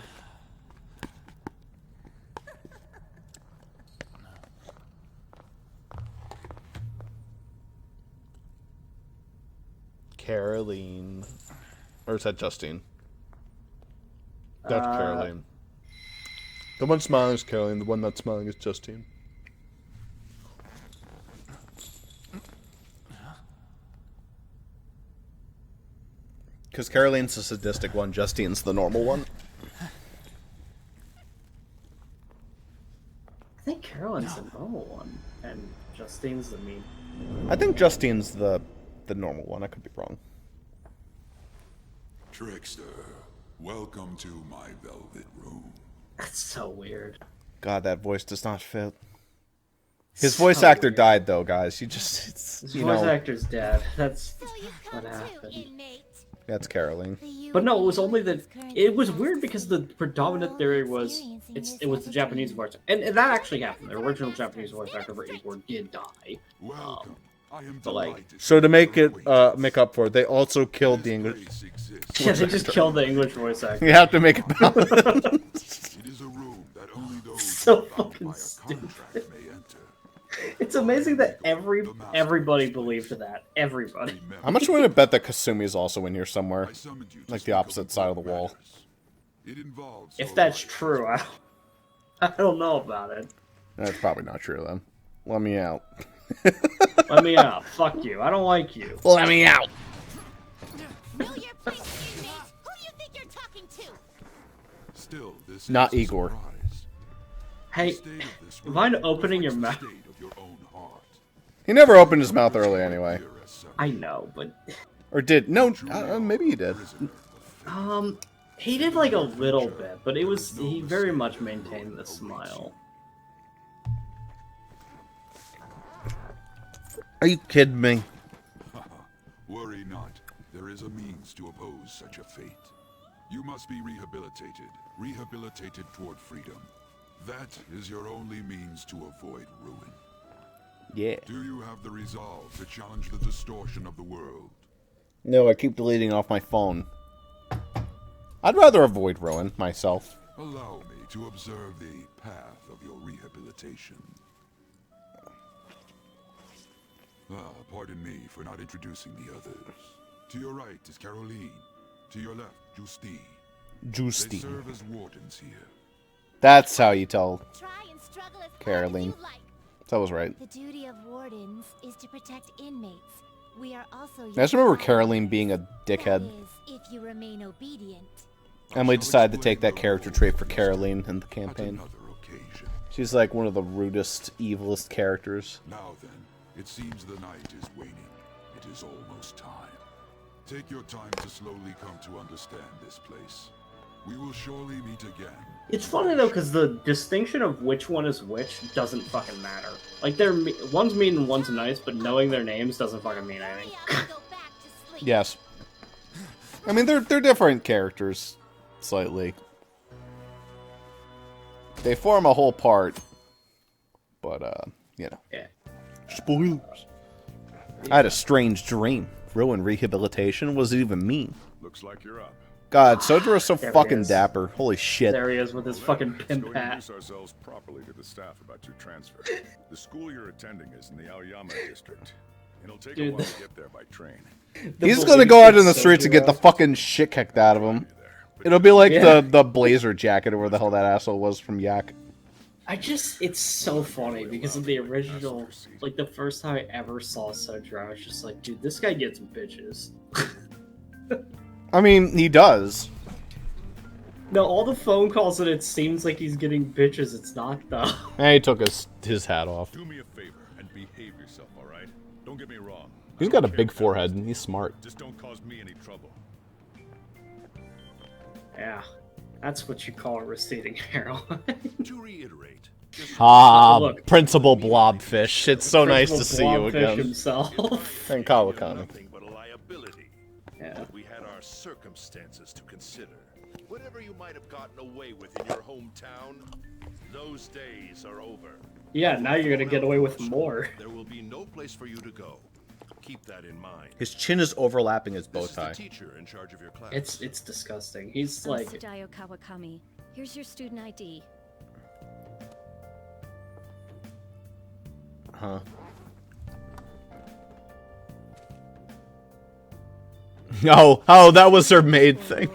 Caroline. Or is that Justine? That's Caroline. The one smiling is Caroline, the one not smiling is Justine. Because Caroline's the sadistic one, Justine's the normal one. I think Caroline's the normal one, and Justine's the mean. I think Justine's the normal one. I could be wrong. Trickster, welcome to my velvet room. That's so weird. God, that voice does not fit. His voice actor died, though, guys. You just, His voice actor's dead. That's what happened. That's Caroline. But no, it was only that. It was weird because the predominant theory was it was the Japanese voice, and that actually happened. The original Japanese voice actor for Igor did die. But like, So to make it make up for it, they also killed the English. yeah, they just killed the English voice actor. You have to make it balance. It is a room that only those So fucking stupid. It's amazing that everybody believed that. Everybody. How much would I bet that Kasumi is also in here somewhere? Like the opposite side of the wall. If that's true, I don't know about it. That's probably not true, then. Let me out. Let me out. Fuck you. I don't like you. Let me out. Know your place, inmate. Who do you think you're talking to? Still, this Not is a Igor. surprise. Hey, mind opening your mouth? He never opened his mouth early anyway. I know, but... Or did. No, maybe he did. He did like a little bit, but it was... He very much maintained the smile. Are you kidding me? Worry not. There is a means to oppose such a fate. You must be rehabilitated. Rehabilitated toward freedom. That is your only means to avoid ruin. Yeah. Do you have the resolve to challenge the distortion of the world? No, I keep deleting off my phone. I'd rather avoid ruin myself. Allow me to observe the path of your rehabilitation. Pardon me for not introducing the others. To your right is Caroline. To your left, Justine. Justine. They serve as wardens here. That's how you tell Caroline. That was right. The duty of wardens is to protect inmates. We are also. I just remember Caroline being a dickhead. If you remain obedient. Emily decided to take that character trait for Caroline in the campaign. She's like one of the rudest, evilest characters. Now then, it seems the night is waning. It is almost time. Take your time to slowly come to understand this place. We will surely meet again. It's funny though, because the distinction of which one is which doesn't fucking matter. Like, one's mean and one's nice, but knowing their names doesn't fucking mean anything. Yes. I mean, they're different characters, slightly. They form a whole part, but, you know. Yeah. Spoilers. I had a strange dream. Ruin rehabilitation? What does it even mean? Looks like you're up. God, Sojiro is so There he fucking is. dapper. Holy shit. There he is with his fucking pimp Let's go hat. introduce ourselves properly to the staff about your transfer. The school you're attending is in the Aoyama district. It'll take a while to get there by train. He's gonna go out in the streets and get the fucking shit kicked out of him. It'll be like the blazer jacket or where the hell that asshole was from Yak. It's so funny because of the original, like the first time I ever saw Sojiro, I was just like, dude, this guy gets bitches. I mean, he does. No, all the phone calls and it seems like he's getting bitches, it's not though. And he took his hat off. Do me a favor and behave yourself, all right? Don't get me wrong. He's got a big forehead and he's smart. Just don't cause me any trouble. Yeah, that's what you call a receding hairline. To reiterate. Ah, Look. Principal Blobfish. It's so nice to Principal see you Blobfish again. himself. And Kawakami. Nothing but a liability. Yeah. We had our circumstances to consider. Whatever you might have gotten away with in your hometown, those days are over. Yeah, now you're gonna get away with more. There will be no place for you to go. Keep that in mind. His chin is overlapping his bow This is the tie. teacher in charge of your class. It's disgusting. He's I'm like, Sadayo Kawakami. Here's your student ID. Huh. Oh, that was her maid thing.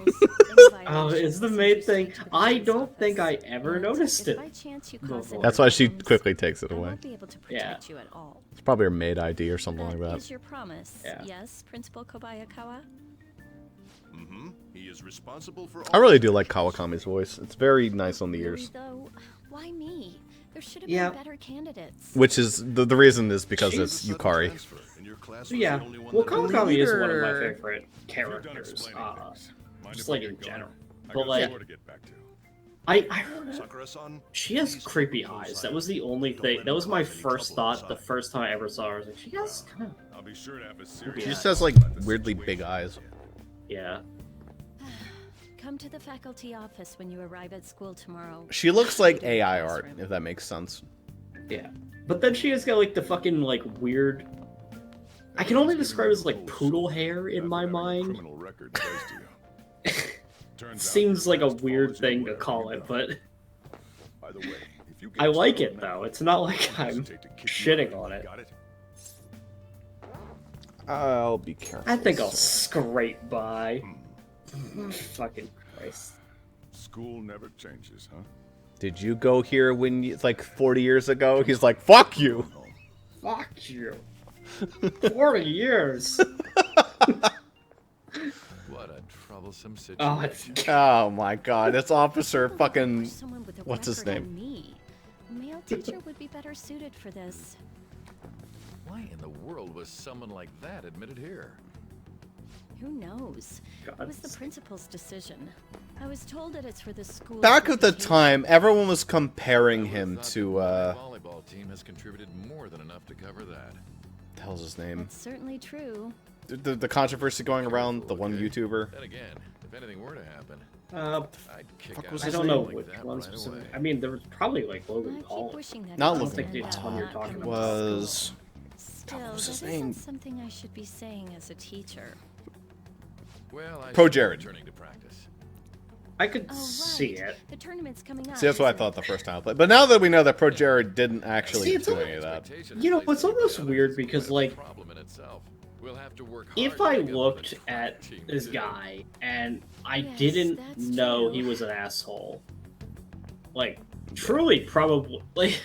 oh, it's the maid thing. I don't think I ever noticed it. before. That's why she quickly takes it I away. won't be able to protect you at all. It's probably her maid ID or something like That that. is your promise. Yeah. Yes, Principal Kobayakawa? Mm-hmm. He is responsible for I really do like Kawakami's voice. It's very nice on the Really, ears. though, why me? There should have Yeah. been better candidates. Which is, the reason is because it's Yukari. Yeah, well, Kawakami is one of my favorite characters. Just like in general. But like, I she has creepy eyes. That was the only thing. That was my first thought the first time I ever saw her. I was like, she has kind I'll be sure to have a She serious just has like weirdly big eyes. yeah. Come to the faculty office when you arrive at school tomorrow. She looks like AI art, if that makes sense. Yeah. But then she has got like the fucking like weird. I can only describe it as like poodle hair in my mind. criminal record does to you. Turns out Seems like a your weird best thing policy to call it, but By the way, if you get I like started it now, though. It's not like don't I'm hesitate to kick me shitting out. on it. Got it? I'll be careful. I think I'll scrape by. Fucking Christ. School never changes, huh? Did you go here when you, like 40 years ago? He's like, fuck you! Fuck you. 40 years. What a troublesome situation. Oh, it's Oh my god, it's Officer fucking... Someone with a What's his record name? on me. teacher would be better suited for this. Why in the world was someone like that admitted here? Who knows? It was the principal's decision. I was told that it's for the school. Back at the time, everyone was comparing him to, The volleyball team has contributed more than enough to cover that. the hell's his name? That's certainly true. The controversy going around, the one YouTuber. Then again, if anything were to happen, I I'd kick fuck out was I his don't know name? which Like that one right specific. away. I mean, there was probably like Logan I keep Paul. wishing that Not it I don't Logan think wasn't it's that one you're bad talking from about. Was Still, what was his that name? isn't something I should be saying as a teacher. Well, I Pro should be Jared. returning to practice. I could Oh, right. see it. The tournament's coming up. See, that's what I isn't thought it? the first time I played. But now that we know that Pro Jared didn't actually See, it's do almost- any of that. You know, it's almost weird because, like, Problem in itself. We'll have to work if hard I to make up looked for the at team this too. guy and I Yes, didn't that's know true. he was an asshole, like, truly, probably, like,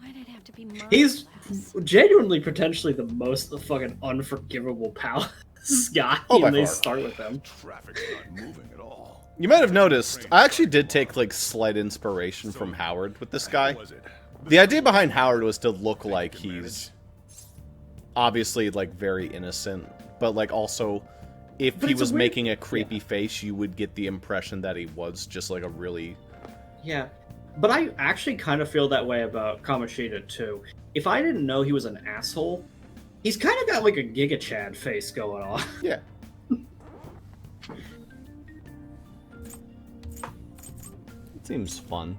Why'd it have to be he's Marvelous? genuinely potentially the most fucking unforgivable palace guy, Oh, by and they far. start with him. Traffic's not moving at all. You might have noticed, I actually did take, like, slight inspiration from Howard with this guy. Was it? The idea behind Howard was to look like he's obviously, like, very innocent, but, like, also, if But he it's a was weird- making a creepy face, you would get the impression that he was just, like, a really... Yeah, but I actually kind of feel that way about Kamoshida too. If I didn't know he was an asshole, he's kind of got like a Giga Chad face going on. Yeah. It seems fun.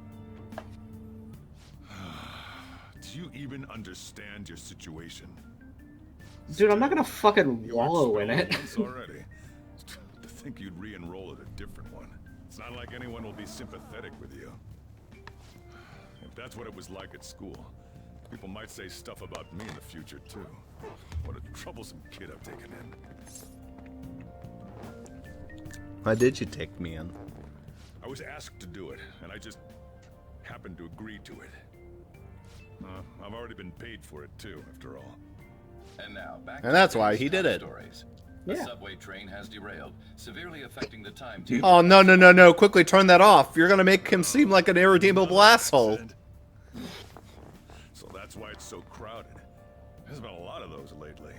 Do you even understand your situation? Dude, I'm not gonna fucking You weren't wallow in expelled it. once already. To think you'd re-enroll at a different one. It's not like anyone will be sympathetic with you. If that's what it was like at school, people might say stuff about me in the future too. What a troublesome kid I've taken in. Why did you take me in? I was asked to do it, and I just happened to agree to it. I've already been paid for it too, after all. And now back And that's to why today's he did top it. Stories. Yeah. A subway train has derailed, severely affecting the timetable. Oh, no, no, no, no. Quickly turn that off. You're gonna make him seem like an irredeemable asshole. So that's why it's so crowded. There's been a lot of those lately.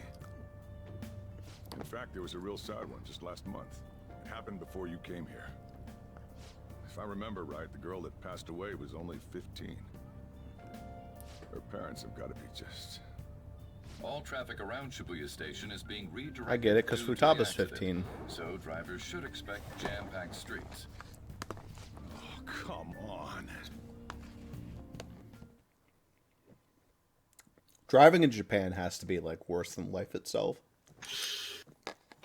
In fact, there was a real sad one just last month. It happened before you came here. If I remember right, the girl that passed away was only 15. Her parents have got to be just... All traffic around Shibuya Station is being redirected. I get it, 'cause due to the Futaba's accident, 15. So drivers should expect jam-packed streets. Oh, come on. Driving in Japan has to be, like, worse than life itself.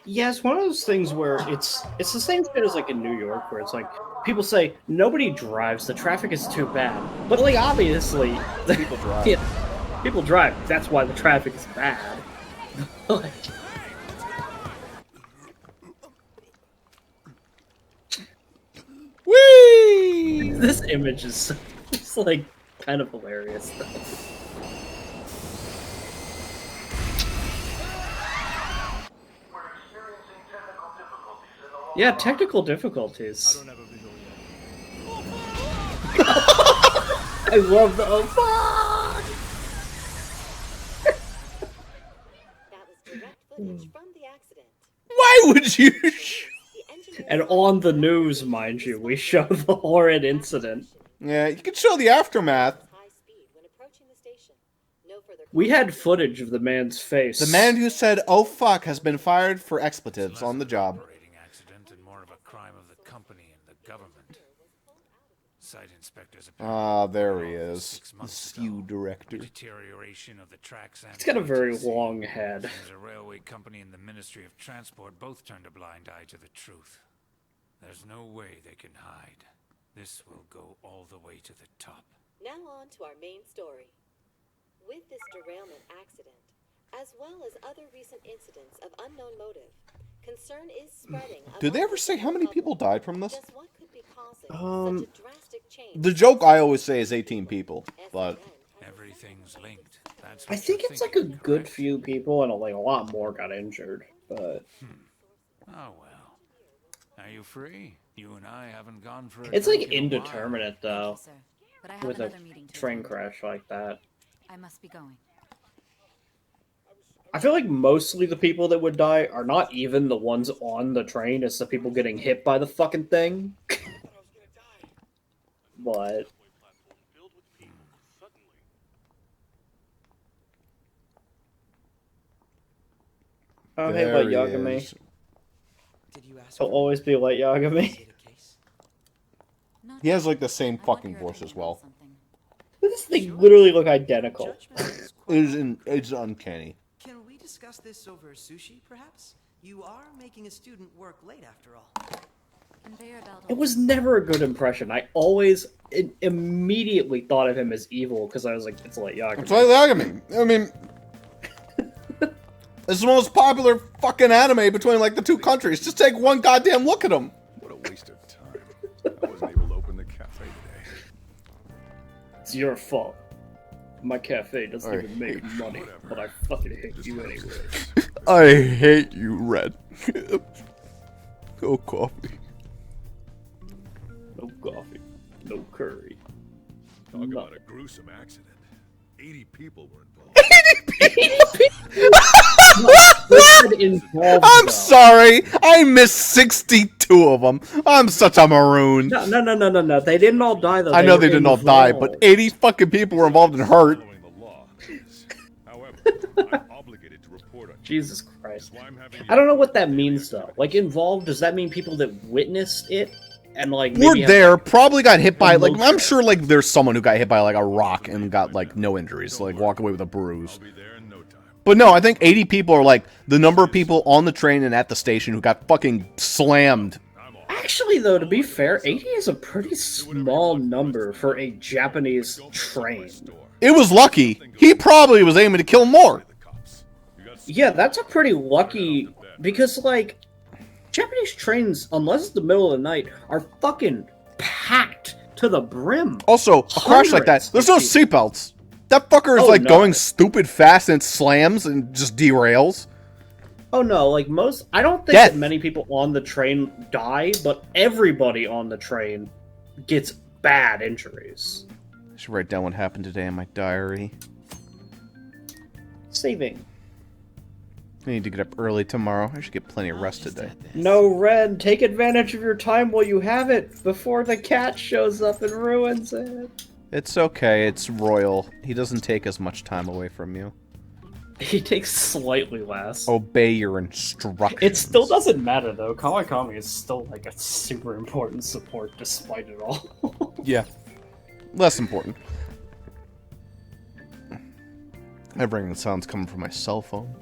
Yeah, it's one of those things where it's the same shit as like in New York, where it's like people say nobody drives, the traffic is too bad, but like obviously People drive. yeah, people drive. That's why the traffic is bad. Like, Whee! this image is it's like kind of hilarious though. Yeah, technical difficulties. I love the oh fuck! Why would you? And on the news, mind you, we show the horrid incident. Yeah, you could show the aftermath. We had footage of the man's face. The man who said, "Oh fuck," has been fired for expletives on the job. Accident and more of a crime of the company and the government. Site inspectors Ah, there he is. The SKU director. deterioration of the tracks and He's got a very long head. As a railway company and the Ministry of Transport both turned a blind eye to the truth. There's no way they can hide. This will go all the way to the top. Now on to our main story. With this derailment accident, as well as other recent incidents of unknown motive, concern is spreading. Did they ever say how many people died from this? Just what could be causing such a drastic change? The joke I always say is 18 people, but Everything's linked. That's I think it's like a good few people, and like a lot more got injured. But Oh well. Are you free? You and I haven't gone for a it's like drink in a while. indeterminate, though. but I have with a another meeting to train attend. crash like that. I must be going. I feel like mostly the people that would die are not even the ones on the train, it's the people getting hit by the fucking thing. But... Oh, hey, There Light he Yagami. is. He'll always be Light Yagami. He has like the same fucking voice as well. They literally look identical. It's uncanny. Can we discuss this over sushi, perhaps? You are making a student work late after all. It was never a good impression. I always immediately thought of him as evil because I was like, it's Light Yagami. It's Light Yagami. I mean, it's the most popular fucking anime between like the two countries. Just take one goddamn look at him. What a waste of time. I wasn't able to open the cafe today. It's your fault. My cafe doesn't even make money, but I fucking hate you anyway. I hate you, Red. No coffee. No coffee. No curry. Talk about a gruesome accident. 80 people were involved. I'm sorry. I missed 62 of them. I'm such a maroon. No. They didn't all die, though. I know they didn't all die, but 80 fucking people were involved and hurt. Jesus Christ. I don't know what that means, though. Like, involved, does that mean people that witnessed it? And, like, maybe Were there, probably got hit by, like, I'm sure, like, there's someone who got hit by, like, a rock and got, like, no injuries. Like, walk away with a bruise. But no, I think 80 people are, like, the number of people on the train and at the station who got fucking slammed. Actually, though, to be fair, 80 is a pretty small number for a Japanese train. It was lucky. He probably was aiming to kill more. Yeah, that's a pretty lucky... Because, like... Japanese trains, unless it's the middle of the night, are fucking packed to the brim. Also, a crash like that, there's no seatbelts. That fucker is going stupid fast and it slams and just derails. Oh no, like most, I don't think that many people on the train die, but everybody on the train gets bad injuries. I should write down what happened today in my diary. Saving. I need to get up early tomorrow. I should get plenty of rest today. No, Red, take advantage of your time while you have it, before the cat shows up and ruins it. It's okay, it's Royal. He doesn't take as much time away from you. He takes slightly less. Obey your instructions. It still doesn't matter, though. Kawakami is still, like, a super important support despite it all. Yeah. Less important. Everything sounds coming from my cell phone.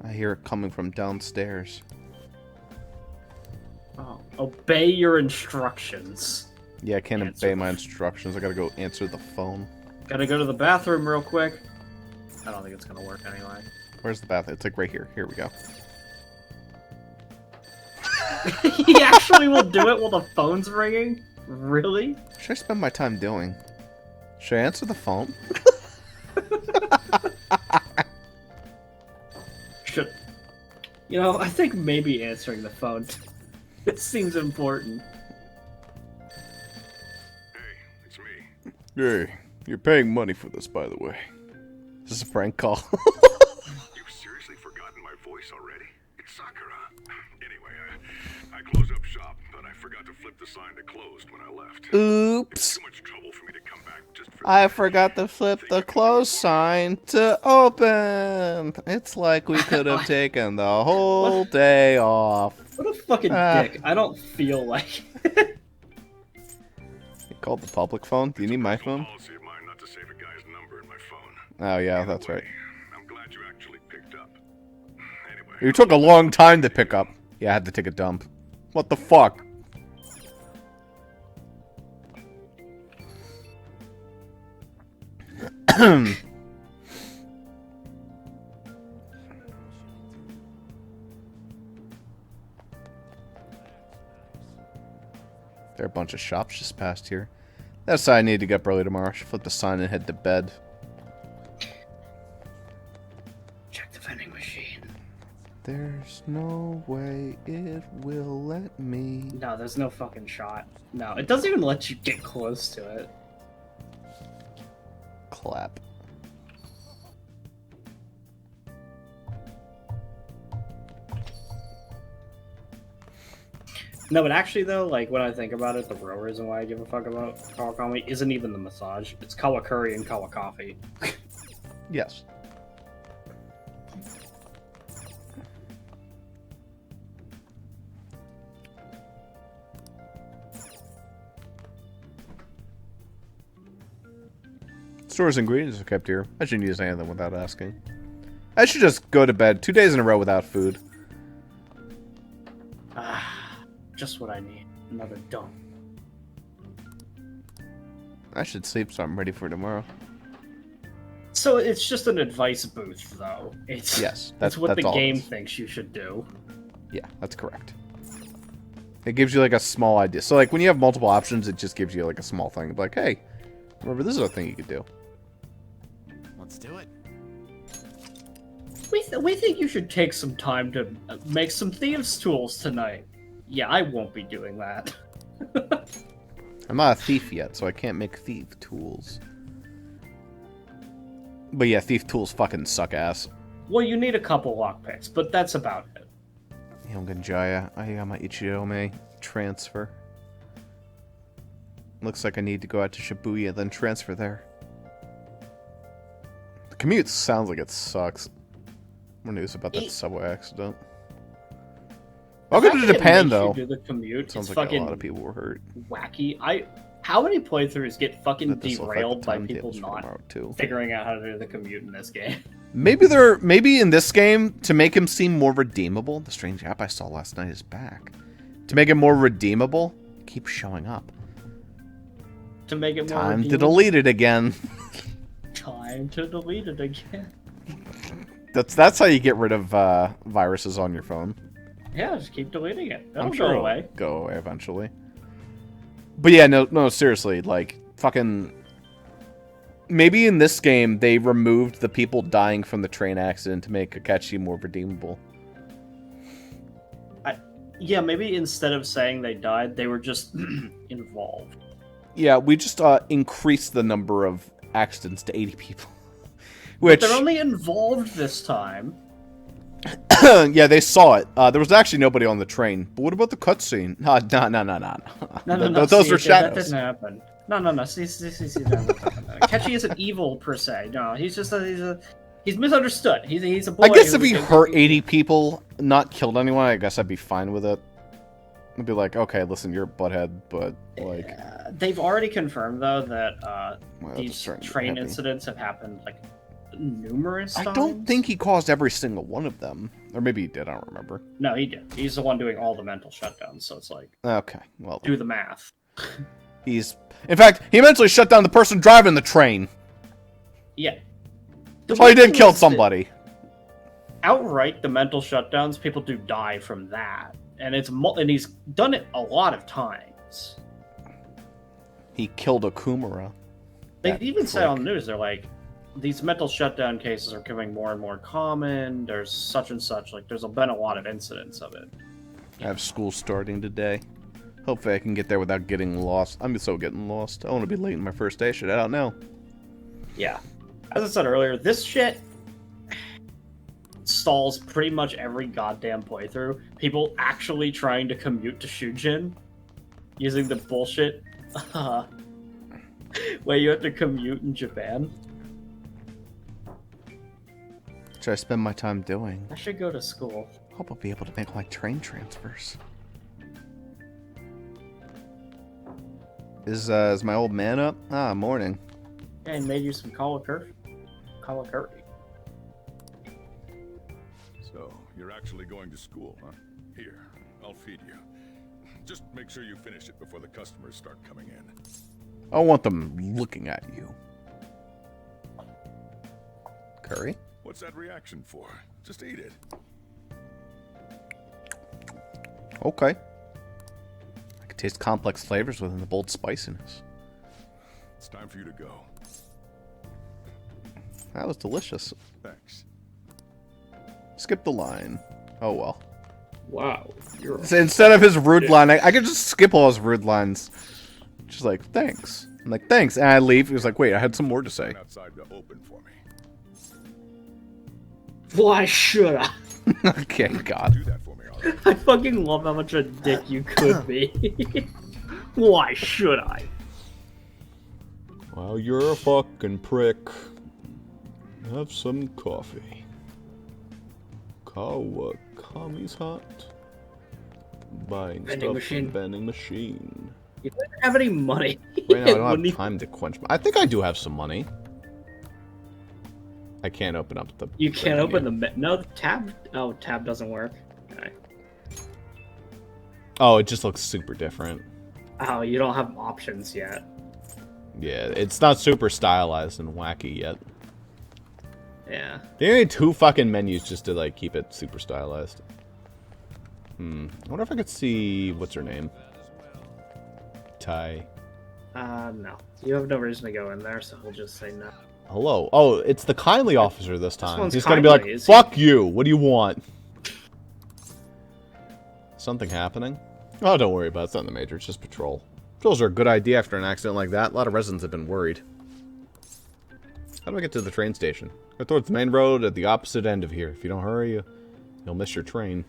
I hear it coming from downstairs. Oh, obey your instructions. Yeah, I can't obey my instructions. I gotta go answer the phone. Gotta go to the bathroom real quick. I don't think it's gonna work anyway. Where's the bathroom? It's like right here. Here we go. He actually will do it while the phone's ringing? Really? What should I spend my time doing? Should I answer the phone? You know, I think maybe answering the phone. It seems important. It's me. Hey, you're paying money for this, by the way. Is this a prank call? You've seriously forgotten my voice already? It's Sakura. Anyway, I closed up shop, but I forgot to flip the sign to closed when I left. Oops. Too much trouble for me to come back just for I forgot to flip the close sign to open. It's like we could have taken the whole day off. What a fucking dick. I don't feel like... You called the public phone? Do you need my phone? Oh yeah, that's right. I'm glad you actually picked up. Anyway, You took a long time to pick up. Yeah, I had to take a dump. What the fuck? There are a bunch of shops just past here. That's why I need to get up early tomorrow. I should flip the sign and head to bed. Check the vending machine. There's There's no way it will let me. No, there's no fucking shot. No, it doesn't even let you get close to it. Clap. No, but actually though, like when I think about it, the real reason why I give a fuck about Kawakami isn't even the massage. It's Kawakuri and Kawakafi. Yes. Store's ingredients are kept here. I shouldn't use any of them without asking. I should just go to bed 2 days in a row without food. Just what I need. Another dump. I should sleep so I'm ready for tomorrow. So it's just an advice booth, though. It's Yes, that's what that's the all it game is. thinks you should do. Yeah, that's correct. It gives you like a small idea. So like when you have multiple options, it just gives you like a small thing. Like, hey, remember this is a thing you could do. Let's do it. We think you should take some time to make some thieves' tools tonight. Yeah, I won't be doing that. I'm not a thief yet, so I can't make thief tools. But yeah, thief tools fucking suck ass. Well, you need a couple lockpicks, but that's about it. Yonganjaya, Ayama Ichirome, transfer. Looks like I need to go out to Shibuya, then transfer there. The commute sounds like it sucks. More news about that subway accident. Welcome to Japan, though. Do the commute. Sounds It's like a fucking lot of people were hurt. wacky. How many playthroughs get fucking But this will affect derailed the by timetables people for not tomorrow, too. figuring out how to do the commute in this game? Maybe in this game, to make him seem more redeemable, the strange app I saw last night is back. To make it more redeemable, it keeps showing up. To make it more Time to redeemable? delete it again. Time to delete it again. That's how you get rid of viruses on your phone. Yeah, just keep deleting it. That'll I'm sure go it'll away. go away eventually. But yeah, no, seriously, like, fucking... Maybe in this game, they removed the people dying from the train accident to make Akechi more redeemable. Yeah, maybe instead of saying they died, they were just involved. Yeah, we just increased the number of accidents to 80 people. Which... But they're only involved this time. Yeah, they saw it. There was actually nobody on the train. But what about the cutscene? No. No. Those See, were shadows. That didn't happen. No. See. Ketchy isn't evil per se. No, he's just he's misunderstood. He's a boy. I guess if who he hurt 80 people, not killed anyone, I guess I'd be fine with it. I'd be like, okay, listen, you're a butthead, but like... They've already confirmed, though, that Well, these that's starting to train get me. incidents have happened, like, numerous times. I don't think he caused every single one of them. Or maybe he did, I don't remember. No, he did. He's the one doing all the mental shutdowns, so it's like... Okay, well... Do the math. In fact, he eventually shut down the person driving the train. Yeah. So he did kill somebody. Outright, the mental shutdowns, people do die from that. And he's done it a lot of times. He killed a Kumara. They even said on the news, they're like, these mental shutdown cases are becoming more and more common. There's such and such. Like, there's been a lot of incidents of it. I have school starting today. Hopefully I can get there without getting lost. I'm so getting lost. I want to be late in my first day. Shit, I don't know. Yeah. As I said earlier, this shit stalls pretty much every goddamn playthrough. People actually trying to commute to Shujin using the bullshit way you have to commute in Japan. What should I spend my time doing? I should go to school. Hope I'll be able to make my train transfers. Is my old man up? Ah, morning. Yeah, I made you some kawakuri. So, you're actually going to school, huh? Here, I'll feed you. Just make sure you finish it before the customers start coming in. I want them looking at you. Curry? What's that reaction for? Just eat it. Okay. I can taste complex flavors within the bold spiciness. It's time for you to go. That was delicious. Thanks. Skip the line. Oh well. Wow. So instead of his rude line, I could just skip all his rude lines. Just like, thanks. I'm like, thanks. And I leave. He was like, wait, I had some more to say. Outside to open for me. Why should I? Okay, God. Do that for me, all right? I fucking love how much of a dick you could be. Why should I? Well, you're a fucking prick. Have some coffee. Kami's hot. Buying Vending stuff machine. from vending machine. You don't have any money. Right now, I don't have time to quench. I think I do have some money. I can't open up the. You can't open the no the tab. Oh, tab doesn't work. Okay. Oh, it just looks super different. Oh, you don't have options yet. Yeah, it's not super stylized and wacky yet. Yeah. They need 2 fucking menus just to like keep it super stylized. I wonder if I could see what's her name. Ty. No. You have no reason to go in there, so we'll just say no. Hello. Oh, it's the kindly officer this time. one's He's gonna be kindly, like, is he? fuck you. What do you want? Something happening? Oh, don't worry about it. It's not the major. It's just patrol. Patrols are a good idea after an accident like that. A lot of residents have been worried. How do I get to the train station? Go towards the main road at the opposite end of here. If you don't hurry, you'll miss your train.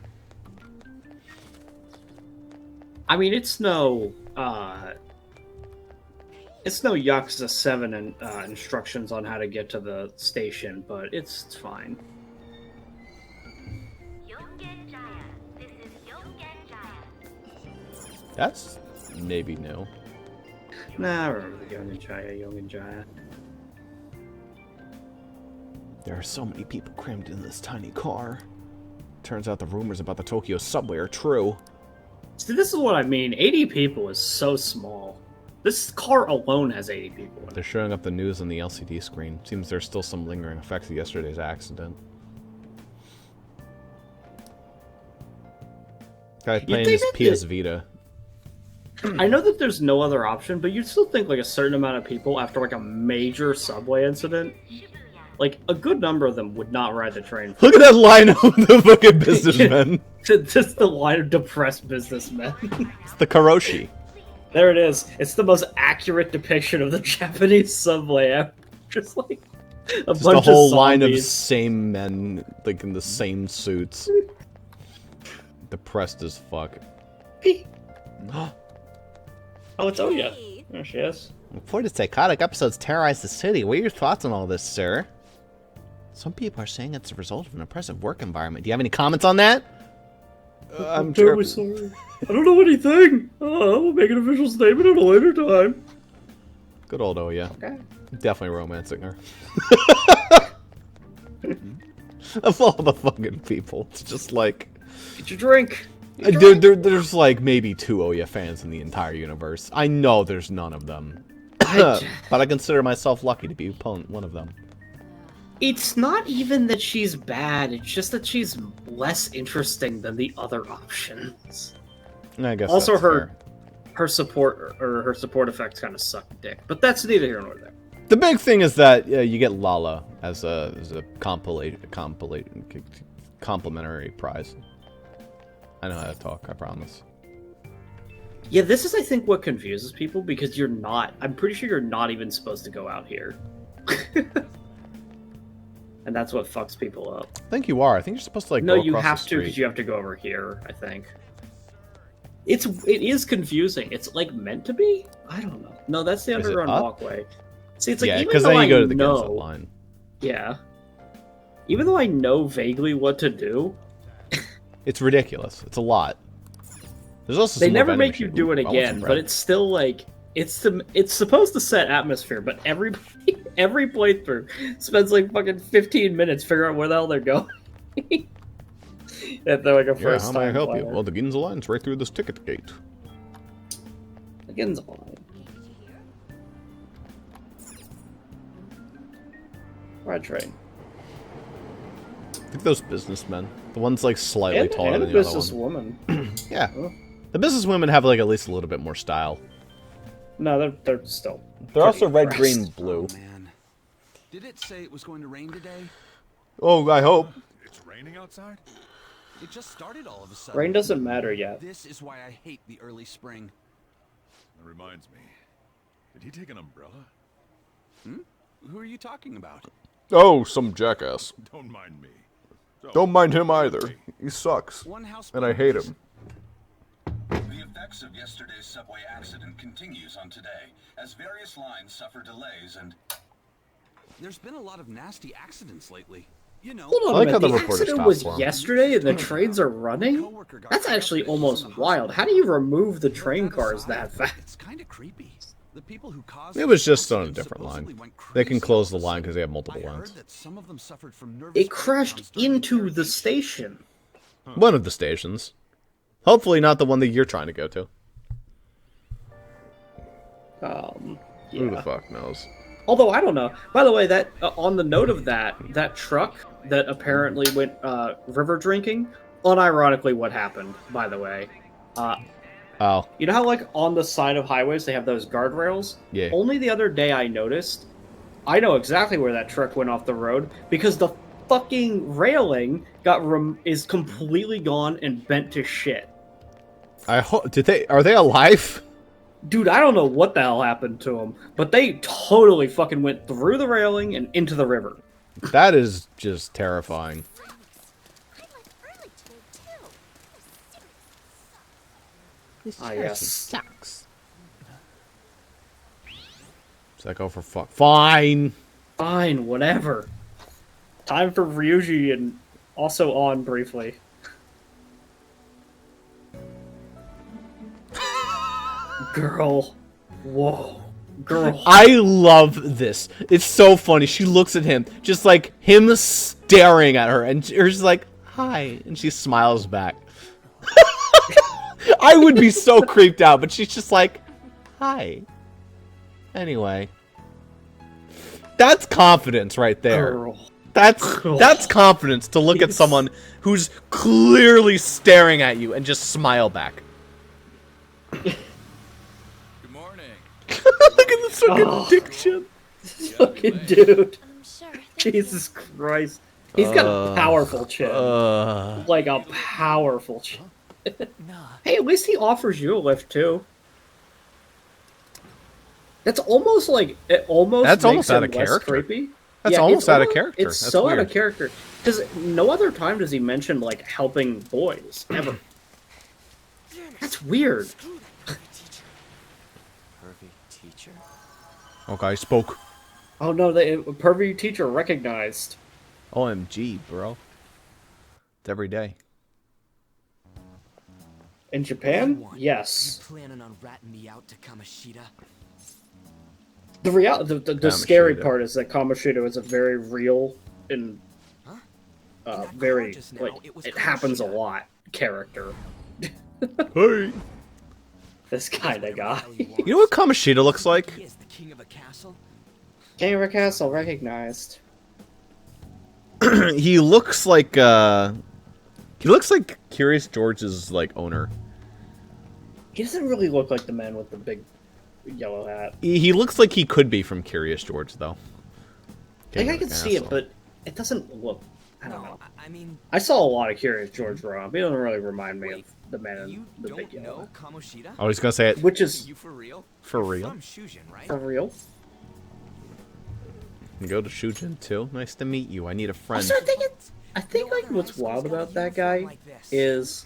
I mean, it's no Yakuza 7 and instructions on how to get to the station, but it's fine. That's maybe new. Nah, I remember the Yogan Jaya. There are so many people crammed in this tiny car. Turns out the rumors about the Tokyo subway are true. See, this is what I mean. 80 people is so small. This car alone has 80 people in it. They're showing up the news on the LCD screen. Seems there's still some lingering effects of yesterday's accident. Guy playing his PS Vita. I know that there's no other option, but you'd still think like a certain amount of people after like a major subway incident, like a good number of them would not ride the train. Look at that line of the fucking businessmen. Just the line of depressed businessmen. It's the Karoshi. There it is. It's the most accurate depiction of the Japanese subway ever. Just like a Just bunch a whole of line of zombies. same men, like in the same suits. Depressed as fuck. Oh, it's Oya. There she is. Reported psychotic episodes terrorize the city. What are your thoughts on all this, sir? Some people are saying it's a result of an oppressive work environment. Do you have any comments on that? I'm terribly sorry. I don't know anything. We'll make an official statement at a later time. Good old Oya. Okay. Definitely romancing her. Of all the fucking people, it's just like... Get your drink. There's like maybe 2 Oya fans in the entire universe. I know there's none of them. But I consider myself lucky to be one of them. It's not even that she's bad, it's just that she's less interesting than the other options. I guess also that's her fair. her support effects kind of suck dick, but that's neither here nor there. The big thing is that you get Lala as a complimentary prize. I know how to talk, I promise. Yeah, this is I think what confuses people because I'm pretty sure you're not even supposed to go out here. And that's what fucks people up. I think you are. I think you're supposed to like No, go you across have the to because street. you have to go over here, I think. It is confusing. It's like meant to be? I don't know. No, that's the Is it underground up? walkway. See, it's like Yeah, even because though then you go I to the know, Ginza line. Yeah. Even though I know vaguely what to do, It's ridiculous. It's a lot. There's also they some more never vending make you machine. do it Ooh, I want again, some but bread. it's still like it's supposed to set atmosphere, but every playthrough spends like fucking 15 minutes figuring out where the hell they're going. If they're like a Yeah, first how may I time help player. you? Well, the Ginza line's right through this ticket gate. The Ginza line. Ride train. I think those businessmen, the ones like slightly And taller a than the other one. businesswoman. Yeah, Oh. the businesswomen have like at least a little bit more style. No, they're still. They're also red, depressed. green, blue. Man, did it say it was going to rain today? Oh, I hope. It's raining outside? It just started all of a sudden. Rain doesn't matter yet. This is why I hate the early spring. That reminds me. Did he take an umbrella? Hmm? Who are you talking about? Oh, some jackass. Don't mind me. So, Don't mind him either. He sucks. One house And I hate him. The effects of yesterday's subway accident continues on today, as various lines suffer delays and... There's been a lot of nasty accidents lately. You know, Hold on I like a how minute, the the reporter accident stopped was for him. yesterday and the trains are running? That's actually almost wild. How do you remove the train cars that fast? It's kind of creepy. The people who caused It was just on a different line. They can close the line because they have multiple lines. that some of them suffered from nervous It crashed into the station. One of the stations. Hopefully not the one that you're trying to go to. Who the fuck knows? Although, I don't know. By the way, that on the note of that truck that apparently went river drinking, unironically what happened, by the way. Oh. You know how, like, on the side of highways they have those guardrails? Yeah. Only the other day I noticed, I know exactly where that truck went off the road, because the fucking railing is completely gone and bent to shit. I hope. Are they alive? Dude, I don't know what the hell happened to them, but they totally fucking went through the railing and into the river. That is just terrifying. This yes. Sucks. Psycho for fuck. Fine. Fine, whatever. Time for Ryuji and also on briefly. Girl. Whoa. Girl. I love this. It's so funny. She looks at him, just like him staring at her, and she's like, hi. And she smiles back. I would be so creeped out, but she's just like, hi. Anyway. That's confidence right there. Girl. That's confidence to look at someone who's clearly staring at you and just smile back. Good morning. Look at this fucking dick shit. This fucking dude. Jesus Christ. He's got a powerful chin. Like a powerful chin. Hey, at least he offers you a lift too. That's almost like That's almost out of less character. creepy. That's almost out of character. It's That's so weird. out of character because no other time does he mention like helping boys ever. That's weird. Pervy teacher? Okay, spoke. Oh no, the pervy teacher recognized. OMG, bro. It's every day. In Japan? Yes. You planning on ratting me out to Kamoshida? The scary part is that Kamoshida is a very real and very like it happens a lot character. Hey. This kind of guy. You know what Kamoshida looks like? He is the king of a castle? King of a castle recognized. He looks like Curious George's like owner. He doesn't really look like the man with the big yellow hat. He looks like he could be from Curious George though. Like I can see it, but it doesn't look. I don't know. I saw a lot of Curious George growing up. He doesn't really remind me of the man in the big yellow. Kamoshida? I was gonna say it. Which is for real? For real. From Shujin, right? For real. You go to Shujin too. Nice to meet you. I need a friend. Also, I think like what's wild about that guy is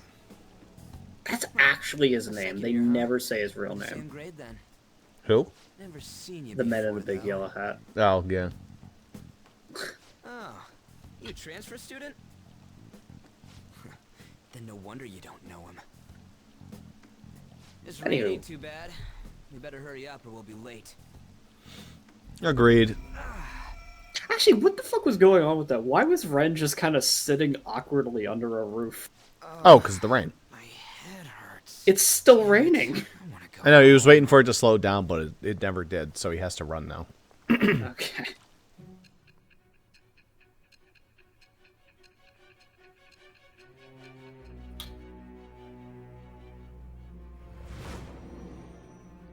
that's actually his name. They never say his real name. Who? Never seen you The man in before, the big though. yellow hat. Oh yeah. Oh, you a transfer student? Then no wonder you don't know him. This rain Anywho. ain't too bad. We better hurry up or we'll be late. Agreed. Actually, what the fuck was going on with that? Why was Ren just kind of sitting awkwardly under a roof? Oh, because of the rain. It's still raining. I know, he was waiting for it to slow down, but it never did, so he has to run now. Okay.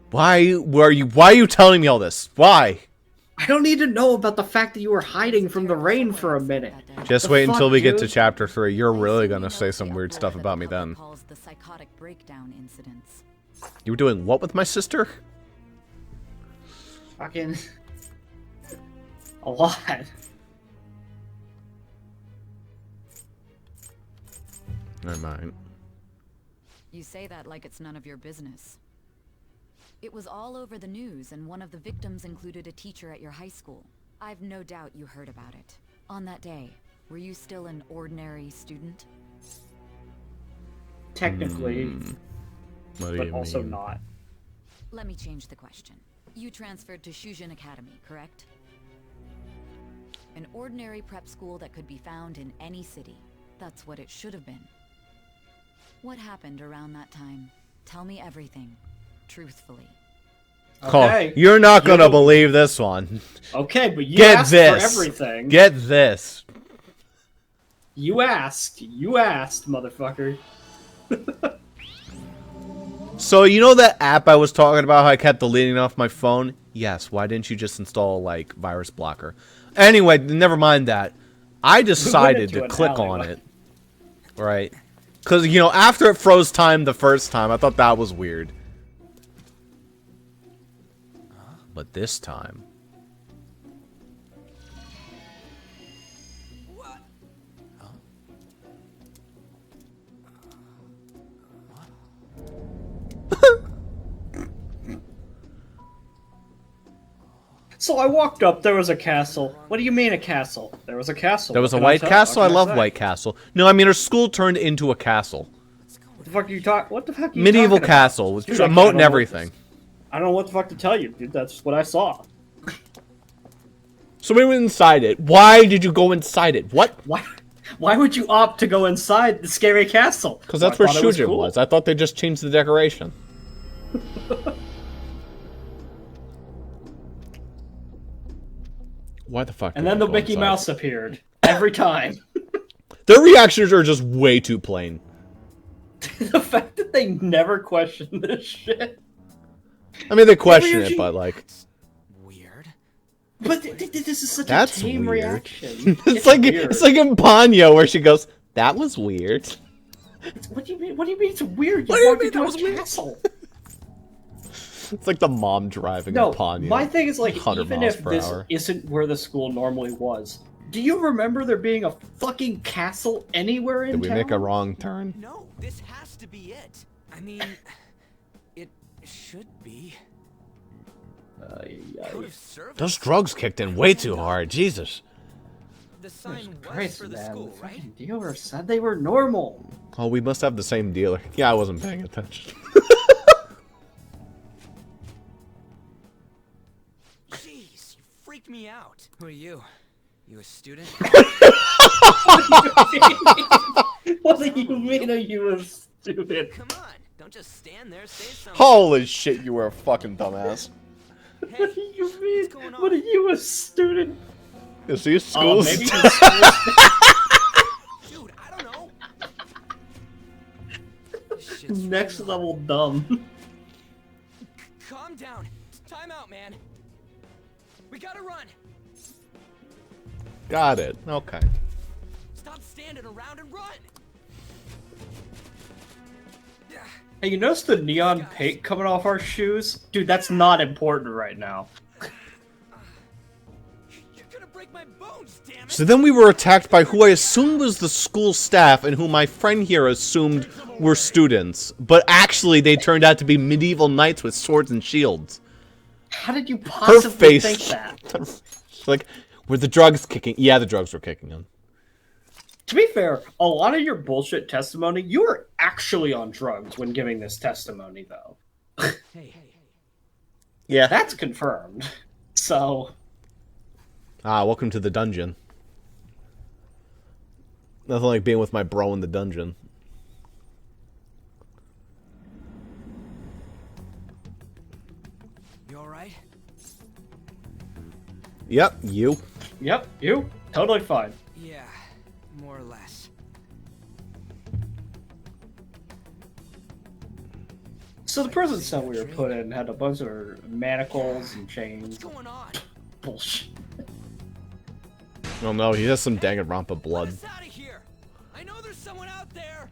Why are you telling me all this? Why? I don't need to know about the fact that you were hiding from the rain for a minute. Just wait until we get to chapter 3. You're really gonna say some weird stuff about me then. Calls the psychotic breakdown incidents. You were doing what with my sister? Fucking a lot. Never mind. You say that like it's none of your business. It was all over the news, and one of the victims included a teacher at your high school. I've no doubt you heard about it. On that day, were you still an ordinary student? Technically, What do but you also mean? not. Let me change the question. You transferred to Shujin Academy, correct? An ordinary prep school that could be found in any city. That's what it should have been. What happened around that time? Tell me everything, truthfully. Okay. Oh, you're not gonna believe this one. Okay, but you Get asked this. for everything. Get this. You asked, motherfucker. So, you know that app I was talking about, how I kept deleting off my phone? Yes, why didn't you just install, like, virus blocker? Anyway, never mind that. I decided to click on it. Right. Because, you know, after it froze time the first time, I thought that was weird. But this time... So I walked up, there was a castle. What do you mean a castle? There was a castle. There was a What can White tell? Castle? I What can love say? White Castle. No, I mean, our school turned into a castle. What the fuck are you talking? What the fuck are you Medieval talking about? castle with Dude, I a moat don't and know everything. I don't know what the fuck to tell you, dude. That's what I saw. So we went inside it. Why did you go inside it? What? Why would you opt to go inside the scary castle? Because that's Well, where I thought it Shujin cool. was. I thought they just changed the decoration. Why the fuck? And did then I the go Mickey inside? Mouse appeared every time. Their reactions are just way too plain. The fact that they never question this shit. I mean, they question Eugene- it, but like, But this is such that's a tame weird. reaction. It's like in Ponyo where she goes, "That was weird." What do you mean? What do you mean it's weird? What do you walked mean into that a was weird? castle. It's like the mom driving No, in Ponyo. my thing is like, 100 even miles if per this hour. isn't where the school normally was, do you remember there being a fucking castle anywhere in Did we town? make a wrong turn? No, this has to be it. I mean, it should be. Could have served. Those drugs kicked in way too hard. Jesus. The sign was Christ, for the man, school, the right? fucking dealer said they were normal. Oh, we must have the same dealer. Yeah, I wasn't paying attention. Jeez, you freaked me out. Who are you? You a student? What do you mean? Are you a student? Come on, don't just stand there. Say something. Holy shit, you were a fucking dumbass. What do you mean? What are you, a student? Is he a school Maybe st- the school Dude, I don't know. next level dumb. Calm down. Time out, man. We gotta run. Got it. Okay. Stop standing around and run. Hey, you notice the neon paint coming off our shoes? Dude, that's not important right now. So then we were attacked by who I assumed was the school staff and who my friend here assumed were students. But actually, they turned out to be medieval knights with swords and shields. How did you Her possibly face. think that? Like, were the drugs kicking? Yeah, the drugs were kicking in. To be fair, a lot of your bullshit testimony, you were actually on drugs when giving this testimony, though. Yeah. That's confirmed. So, Ah, welcome to the dungeon. Nothing like being with my bro in the dungeon. You alright? Yep, you. yep, you. Totally fine. Yeah, more or less. So the prison cell we were put in had a bunch of manacles and chains. What's going on? Bullshit. Oh no, he has some Danganronpa blood. Out of here! I know there's someone out there.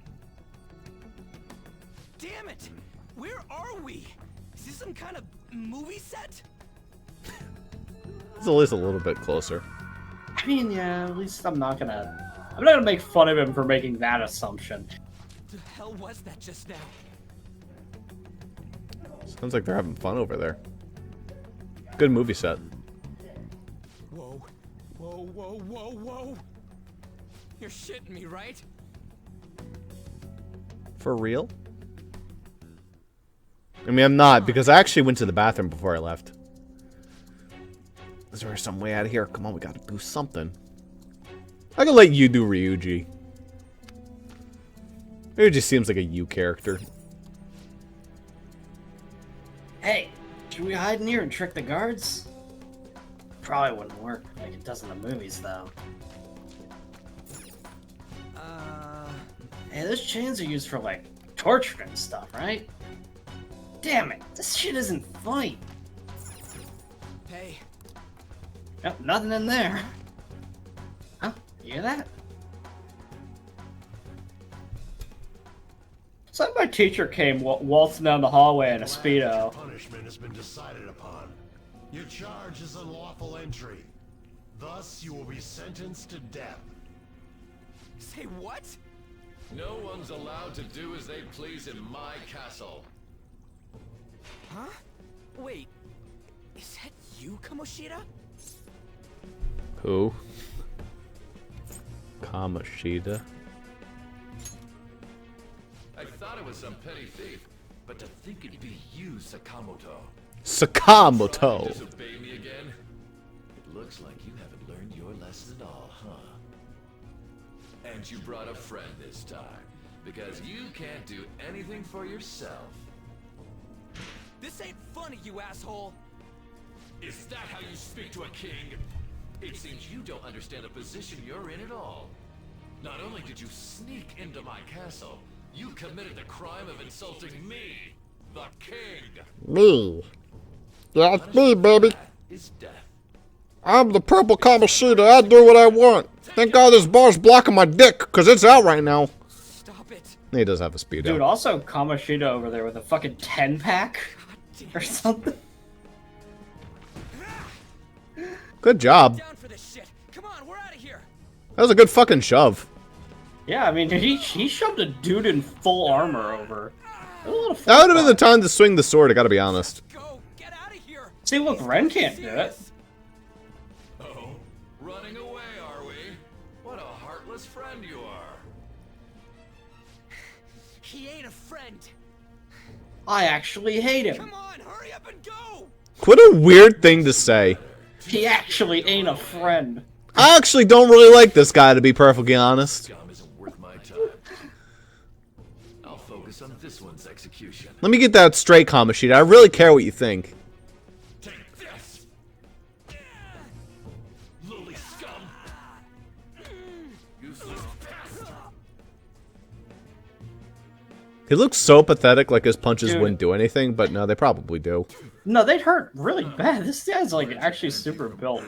Damn it! Where are we? Is this some kind of movie set? It's at least a little bit closer. I mean, yeah, at least I'm not gonna make fun of him for making that assumption. The hell was that just now? Sounds like they're having fun over there. Good movie set. Whoa. Whoa, whoa, whoa, whoa. You're shitting me, right? For real? I mean, I'm not, because I actually went to the bathroom before I left. Is there some way out of here? Come on, we gotta do something. I can let you do Ryuji. Ryuji seems like a you character. Hey, should we hide in here and trick the guards? Probably wouldn't work like it does in the movies, though. Hey, those chains are used for, like, torture and stuff, right? Damn it, this shit isn't funny. Hey. Nope, nothing in there. Huh? You hear that? It's like my teacher came waltzing down the hallway in a Speedo. Punishment has been decided upon. Your charge is unlawful entry. Thus, you will be sentenced to death. Say what? No one's allowed to do as they please in my castle. Huh? Wait. Is that you, Kamoshida? Who? Kamoshida. I thought it was some petty thief, but to think it'd be you, Sakamoto. Sakamoto. Disobey me again? It looks like you haven't learned your lesson at all, huh? And you brought a friend this time, because you can't do anything for yourself. This ain't funny, you asshole! Is that how you speak to a king? It seems you don't understand the position you're in at all. Not only did you sneak into my castle, you committed the crime of insulting me, the king. Me. Yeah, it's me, baby. Is death. I'm the purple Kamoshida. I do what I want. Thank God this bar's blocking my dick, because it's out right now. Stop it. He does have a speedo. Dude, also Kamoshida over there with a fucking 10-pack or something. Good job. Down for this shit. Come on, we're out of here. That was a good fucking shove. Yeah, I mean, he shoved a dude in full armor over. That would have been the time to swing the sword, I gotta be honest. See, look, Ren can't do it. Oh, running away, are we? What a heartless friend you are. He ain't a friend. I actually hate him. Come on, hurry up and go. What a weird thing to say. He actually ain't a friend. I actually don't really like this guy, to be perfectly honest. I'll focus on this one's execution. Let me get that straight, Kamoshida. I really care what you think. Take this, lowly scum. Useless pest. He looks so pathetic, like his punches Dude. wouldn't do anything, but no, they probably do. No, they'd hurt really bad. This guy's like actually super built.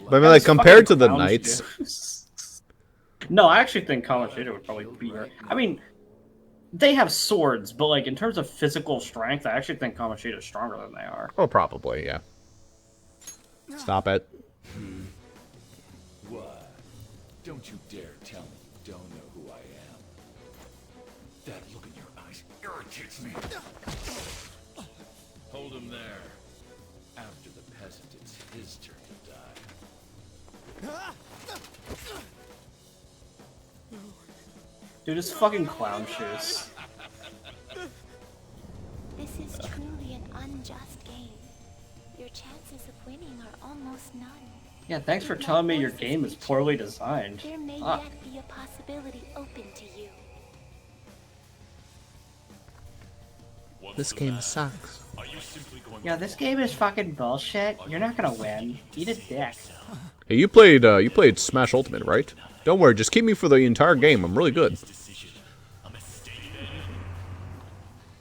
But I mean, like, compared to the Knights, No, I actually think Kamoshida would probably beat her. I mean, they have swords, but like in terms of physical strength, I actually think Kamoshida is stronger than they are. oh, probably, yeah. Stop it. What? Don't you dare tell me you don't know who I am. That look in your eyes irritates me. Hold him there. After the peasant, it's his turn to die. Dude, it's fucking clown shoes. This is truly an unjust game. Your chances of winning are almost none. Yeah, thanks for telling me your game is poorly designed. There may Fuck. yet be a possibility open to you. This game sucks. Yeah, this game is fucking bullshit. You're not gonna win. Eat a dick. Hey, you played Smash Ultimate, right? Don't worry, just keep me for the entire game. I'm really good.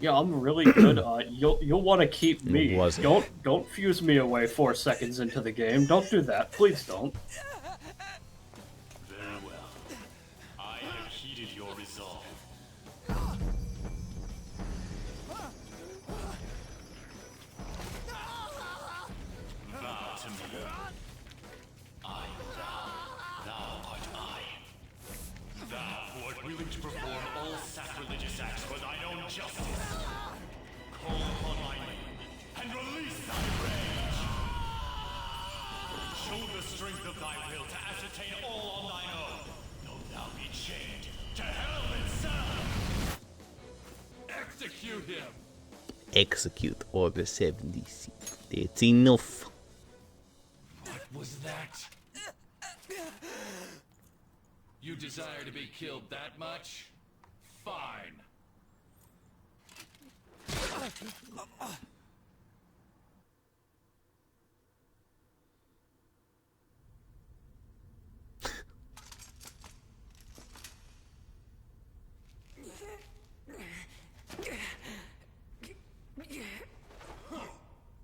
Yeah, I'm really good. You'll want to keep me. Wasn't. Don't fuse me away 4 seconds into the game. Don't do that. Please don't. Very well. I have heeded your resolve. Vow to me. I vow. Thou art I. Thou who art willing to perform all sacrilegious acts for thine own justice. Call upon my name and release thy rage. Show the strength of thy will to ascertain all on thine own. Though thou be chained to hell itself. Execute him. Execute Order 76. It's enough. What was that? You desire to be killed that much? Fine.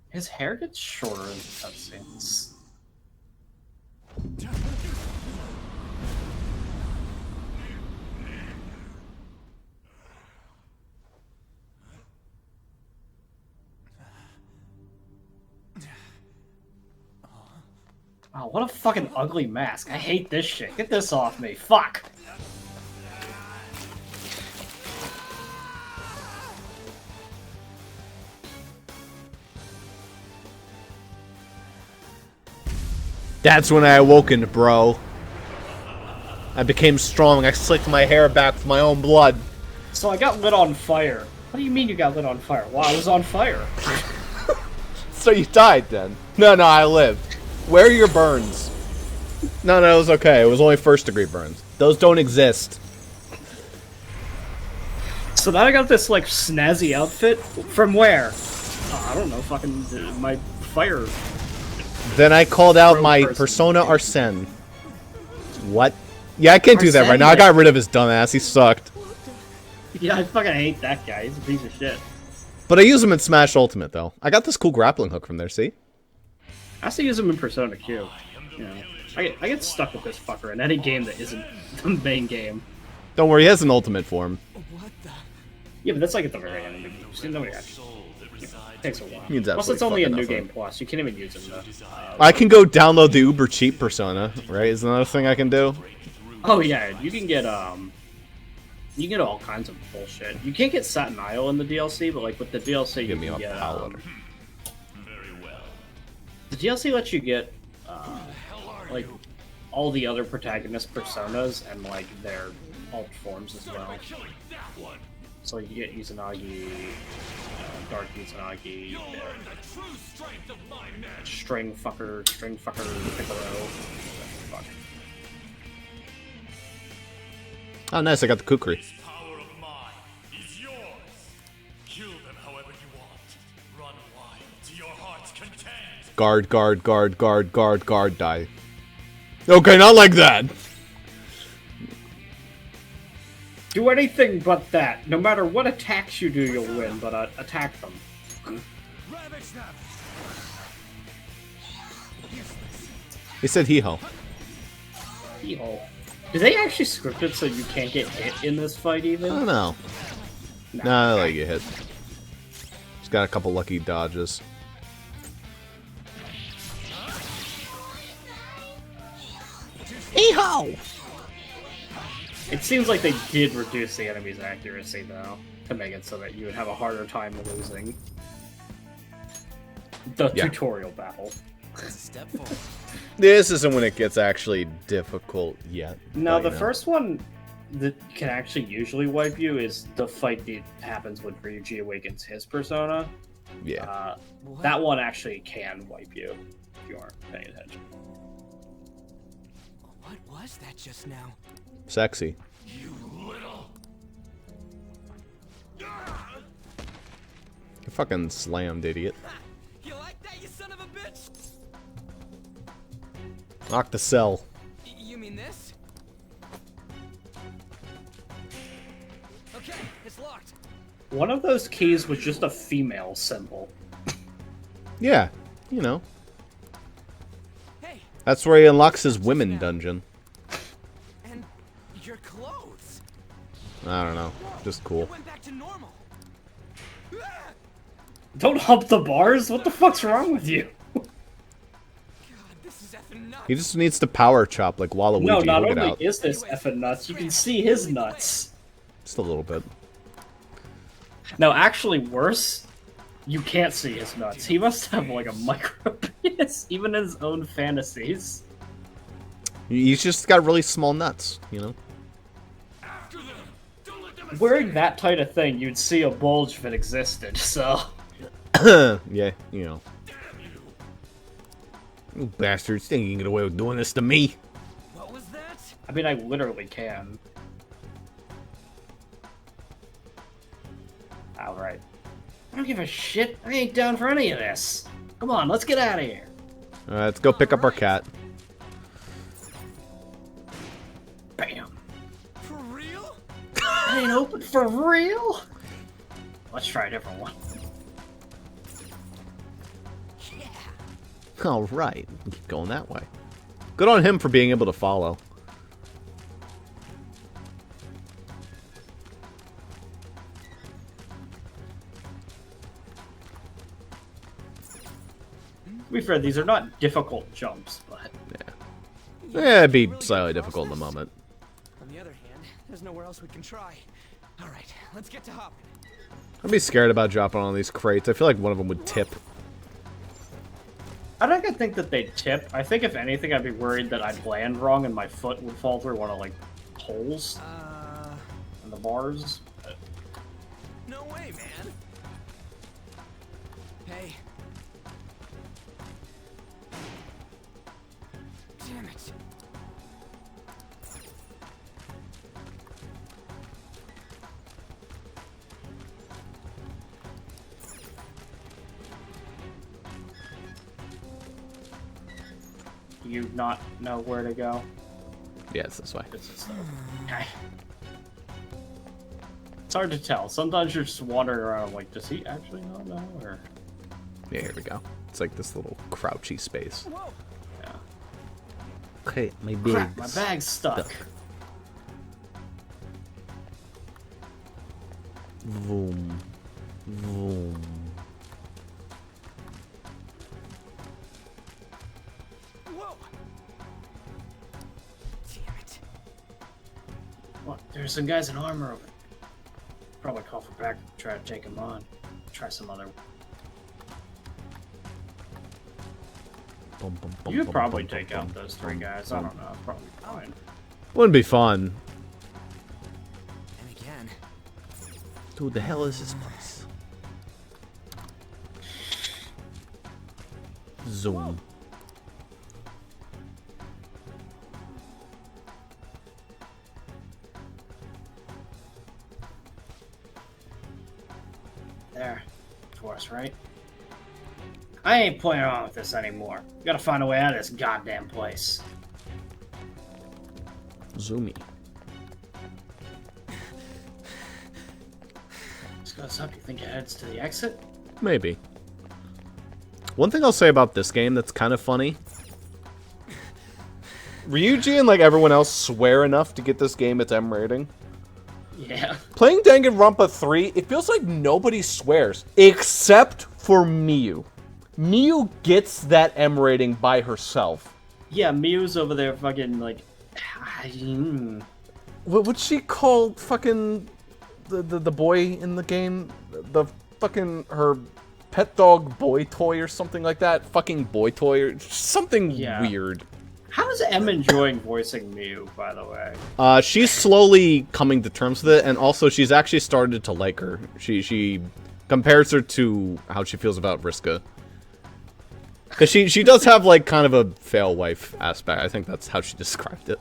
His hair gets shorter in the cutscenes. Oh, what a fucking ugly mask. I hate this shit. Get this off me. Fuck. That's when I awoken, bro. I became strong. I slicked my hair back with my own blood. So I got lit on fire. What do you mean you got lit on fire? Well, I was on fire. So you died then? No, I lived. Where are your burns? No, it was okay. It was only first-degree burns. Those don't exist. So now I got this, like, snazzy outfit. From where? Oh, I don't know. Fucking my fire. Then I called out my persona Arsene. What? Yeah, I can't do that right now. I got rid of his dumbass. He sucked. Yeah, I fucking hate that guy. He's a piece of shit. But I use him in Smash Ultimate, though. I got this cool grappling hook from there, see? I still use him in Persona Q. You know, I get stuck with this fucker in any game that isn't the main game. Don't worry, he has an ultimate form. Yeah, but that's like at the very end of the game. See, nobody actually. It takes a while. Means Plus, it's absolutely only a fucking new nothing. game plus. You can't even use him though. I can go download the uber cheap Persona, right? Is another thing I can do? Oh yeah, you can get all kinds of bullshit. You can't get Satin Isle in the DLC, but like with the DLC, you can get the DLC lets you get like all the other protagonist personas and like their alt forms as well. So you get Izanagi, Dark Izanagi, String Fucker, Piccolo. Fuck. Oh, nice, I got the kukri. Power of mine is yours. Kill them however you want. Run wild to your heart's content. Guard, die. Okay, not like that. Do anything but that. No matter what attacks you do, you'll win, but attack them. He said hee-ho. Hee-ho. Do they actually script it so you can't get hit in this fight even? I don't know. Nah, I let you get hit. He's got a couple lucky dodges. Hee-ho! It seems like they did reduce the enemy's accuracy, though, to make it so that you would have a harder time losing the tutorial battle. Step forward. This isn't when it gets actually difficult yet. No, the first one that can actually usually wipe you is the fight that happens when Ryuji awakens his persona. Yeah. That one actually can wipe you if you aren't paying attention. What was that just now? Sexy. You little. You fucking slammed, idiot. You like that, you son of a bitch? Knock the cell. You mean this? Okay, it's locked. One of those keys was just a female symbol. Yeah, you know. That's where he unlocks his women dungeon. And your clothes. I don't know. Just cool. Went back to normal. Don't hump the bars? What the fuck's wrong with you? He just needs to power chop like Waluigi. No, not He'll get only out. is this effing nuts, you can see his nuts. Just a little bit. No, actually worse, you can't see his nuts. He must have like a micro penis, even in his own fantasies. He's just got really small nuts, you know? Wearing that tight a thing, you'd see a bulge if it existed, so... Yeah, you know. You bastards think you can get away with doing this to me. What was that? I mean, I literally can. Alright. I don't give a shit. I ain't down for any of this. Come on, let's get out of here. Alright, let's go pick up our cat. Bam. For real? It ain't open for real? Let's try a different one. Alright, keep going that way. Good on him for being able to follow. To be fair, these are not difficult jumps, but... Yeah, it'd be slightly difficult in the moment. On the other hand, there's nowhere else we can try. All right, let's get to hopping. I'd be scared about dropping on these crates. I feel like one of them would tip. I don't think that they'd tip. I think, if anything, I'd be worried that I'd land wrong and my foot would fall through one of, like, holes in the bars. But... No way, man. Hey. Damn it. You not know where to go? Yeah, it's this way. Okay. It's hard to tell. Sometimes you're just wandering around like, does he actually not know? Or... Yeah, here we go. It's like this little crouchy space. Yeah. Okay, my Crap, my bag's stuck. Vroom. Vroom. Look, there's some guys in armor over there. Probably call for back and try to take him on. Try some other... You could probably take out those three guys. I don't know. Probably fine. Wouldn't be fun. And again. Who the hell is this place? Zoom. There. For us, right? I ain't playing around with this anymore. We gotta find a way out of this goddamn place. Zoomy. This goes up. You think it heads to the exit? Maybe. One thing I'll say about this game that's kind of funny. Ryuji and like everyone else swear enough to get this game its M rating. Yeah. Playing Danganronpa 3, it feels like nobody swears except for Miyu. Miyu gets that M rating by herself. Yeah, Miyu's over there fucking like... What'd she call fucking the boy in the game? The fucking her pet dog boy toy or something like that? Fucking boy toy or something weird. How's Em enjoying voicing Miyu, by the way? She's slowly coming to terms with it, and also she's actually started to like her. She compares her to how she feels about Vriska. Because she does have, like, kind of a fail wife aspect. I think that's how she described it.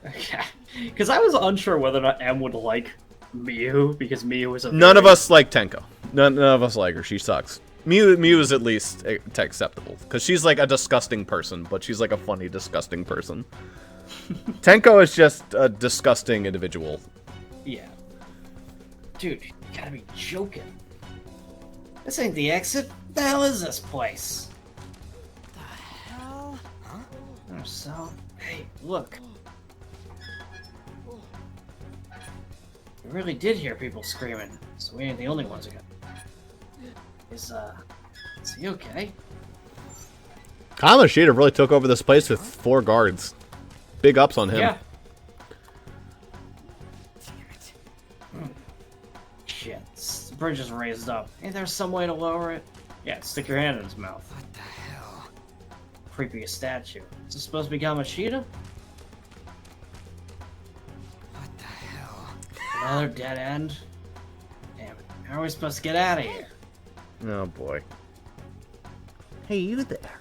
Okay. Because I was unsure whether or not Em would like Miyu, because Miyu was a None of us like Tenko. None of us like her. She sucks. Miyu is at least acceptable. Because she's, like, a disgusting person, but she's, like, a funny, disgusting person. Tenko is just a disgusting individual. Yeah. Dude, you gotta be joking. This ain't the exit. What the hell is this place? The hell? Huh? Oh, so, hey, look. We really did hear people screaming, so we ain't the only ones who got. Is he okay? Kamoshida really took over this place with 4 guards. Big ups on him. Yeah. Shit, the bridge is raised up. Ain't there some way to lower it? Yeah, stick your hand in his mouth. What the hell? Creepy statue. Is this supposed to be Kamoshida? What the hell? Another dead end? Damn it. How are we supposed to get out of here? Oh boy. Hey, you there.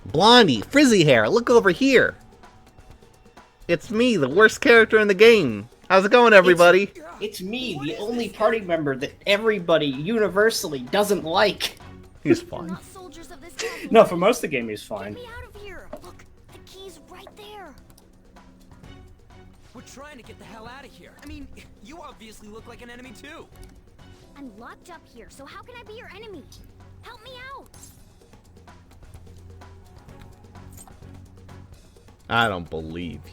Blondie, frizzy hair, look over here. It's me, the worst character in the game. How's it going, everybody? It's me, the only party member that everybody universally doesn't like. He's fine. No, for most of the game he's fine. Get me out of here. Look, the key's right there. We're trying to get the hell out of here. I mean, you obviously look like an enemy too. I'm locked up here, so how can I be your enemy? Help me out. I don't believe you.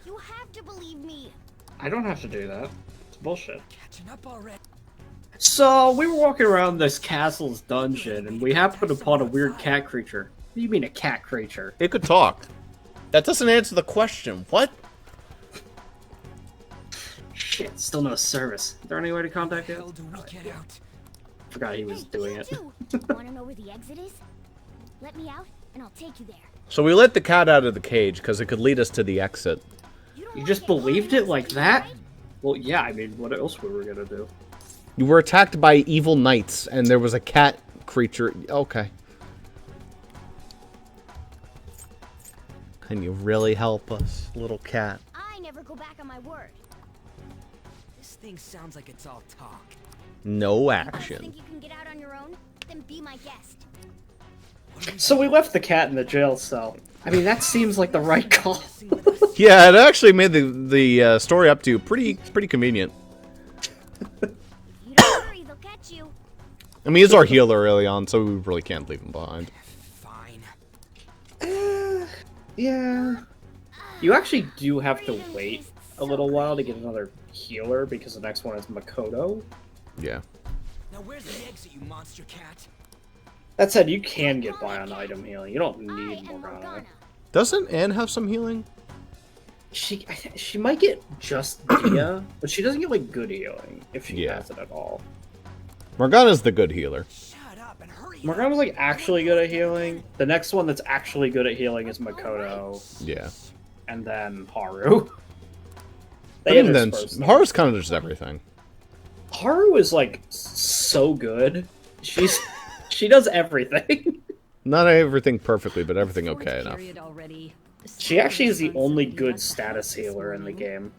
You have to believe me. I don't have to do that. It's bullshit. Catching up already. So, we were walking around this castle's dungeon, and we happened upon a weird cat creature. What do you mean a cat creature? It could talk. That doesn't answer the question. What? Shit, still no service. Is there any way to contact it? How do we get out? Forgot he was doing it. Wanna know where the exit is? Let me out, and I'll take you there. So we let the cat out of the cage because it could lead us to the exit. You just believed it like that? Well, yeah, I mean, what else were we gonna do? You were attacked by evil knights, and there was a cat creature. Okay. Can you really help us, little cat? I never go back on my word. This thing sounds like it's all talk. No You action. think you can get out on your own? Then be my guest. So we left the cat in the jail cell. I mean, that seems like the right call. Yeah, it actually made the story up to you pretty convenient. You don't worry, they'll catch you. I mean, he's our healer early on, so we really can't leave him behind. Fine. Yeah. You actually do have to wait a little while to get another healer because the next one is Makoto. Yeah. Now where's the exit, you monster cat? That said, you can get by on item healing. You don't need Morgana. Doesn't Anne have some healing? She might get just Dia, but she doesn't get like good healing if she has it at all. Morgana's the good healer. Morgana's like actually good at healing. The next one that's actually good at healing is Makoto. Yeah. And then Haru. But even then, Haru's kind of just everything. Haru is like so good. She does everything. Not everything perfectly, but everything okay enough. She actually is the only good status healer in the game.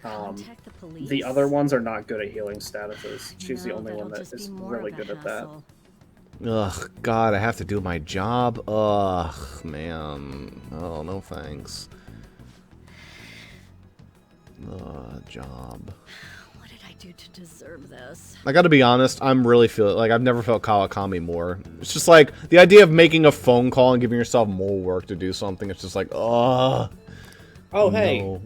The other ones are not good at healing statuses. She's the only one that is really good at that. Ugh, God, I have to do my job? Ugh, man. Oh, no thanks. Job. What did I do to deserve this? I gotta be honest, I'm really feeling like I've never felt Kawakami more. It's just like, the idea of making a phone call and giving yourself more work to do something, it's just like, ugh. Oh, hey. No.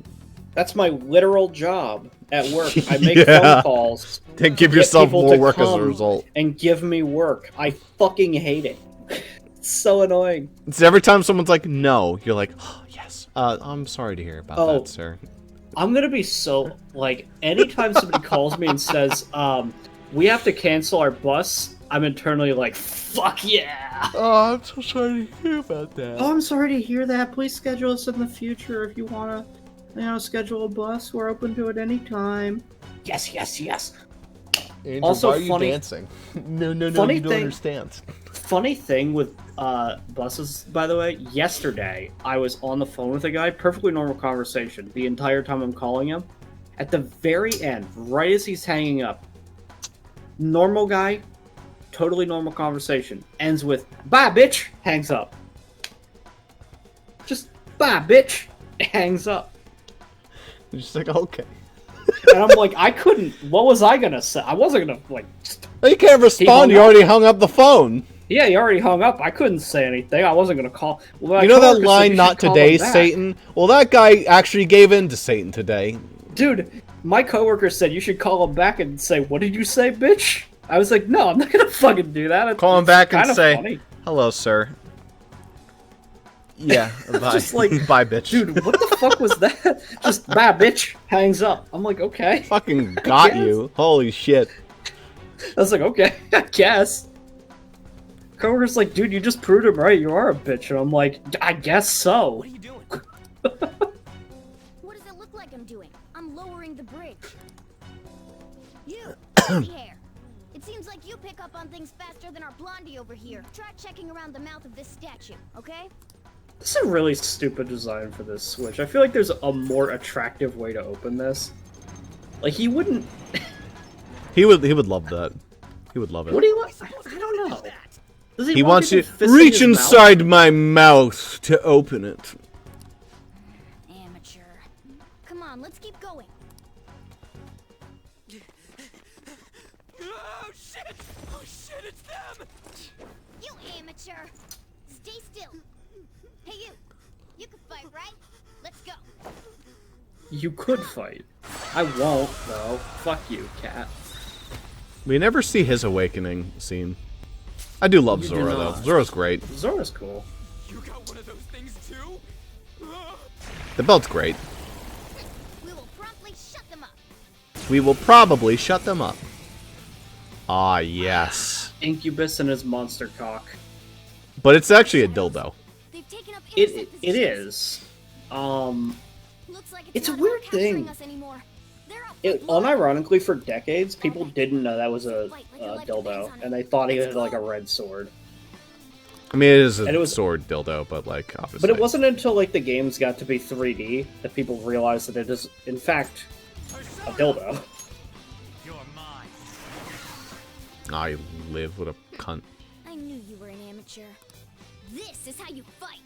That's my literal job at work. I make phone calls. To give yourself more work as a result. And give me work. I fucking hate it. It's so annoying. It's every time someone's like, no, you're like, oh, yes. I'm sorry to hear about that, sir. I'm gonna be so, like, anytime somebody calls me and says, we have to cancel our bus, I'm internally like, fuck yeah! Oh, I'm so sorry to hear about that. Oh, I'm sorry to hear that. Please schedule us in the future if you wanna, schedule a bus. We're open to it anytime. Yes, yes, yes! Andrew, also, why are you funny, dancing? No, funny you don't thing, understand. Funny thing with buses, by the way, yesterday I was on the phone with a guy, perfectly normal conversation, the entire time I'm calling him. At the very end, right as he's hanging up, normal guy, totally normal conversation, ends with, bye bitch, hangs up. Just, bye bitch, hangs up. You're just like, okay. And I'm like, I couldn't. What was I gonna say? I wasn't gonna like. You can't respond. You already hung up the phone. Yeah, he already hung up. I couldn't say anything. I wasn't gonna call. Well, You know that line, "Not today, Satan"? Well, that guy actually gave in to Satan today. Dude, my coworker said you should call him back and say, "What did you say, bitch?" I was like, "No, I'm not gonna fucking do that." Call him back and kinda say, funny. "Hello, sir." Yeah, bye. Just like, bye, bitch. Dude, what the fuck was that? Just bye, bitch. Hangs up. I'm like, okay. Fucking got you. Holy shit. I was like, okay, I guess. Coworker's like, dude, you just proved him right. You are a bitch. And I'm like, I guess so. What are you doing? What does it look like I'm doing? I'm lowering the bridge. You, curly hair. It seems like you pick up on things faster than our blondie over here. Try checking around the mouth of this statue, okay? This is a really stupid design for this Switch. I feel like there's a more attractive way to open this. Like, he wouldn't... He would love that. He would love it. What do you want? I don't know. Does He want wants you people fisting reach his inside mouth? my mouth to open it. Amateur. Come on, let's keep going. Oh shit! Oh shit, it's them! You amateur. Stay still. Hey, you. You can fight, right? Let's go. You could fight. I won't, though. Fuck you, cat. We never see his awakening scene. I do love You do Zora, though. not. Zora's great. Zora's cool. You got one of those things too? The belt's great. We will promptly shut them up. We will probably shut them up. Ah, yes. Incubus and his monster cock. But it's actually a dildo. They've taken up It is. Looks like It's a not weird all capturing thing. us anymore. They're out Unironically, for decades, people didn't know that was a dildo, and they thought he had like a red sword. I mean, it is And it a was- sword dildo, but like, obviously. But it wasn't until like the games got to be 3D that people realized that it is, in fact, a dildo. I live with a cunt. I knew you were an amateur. This is how you fight.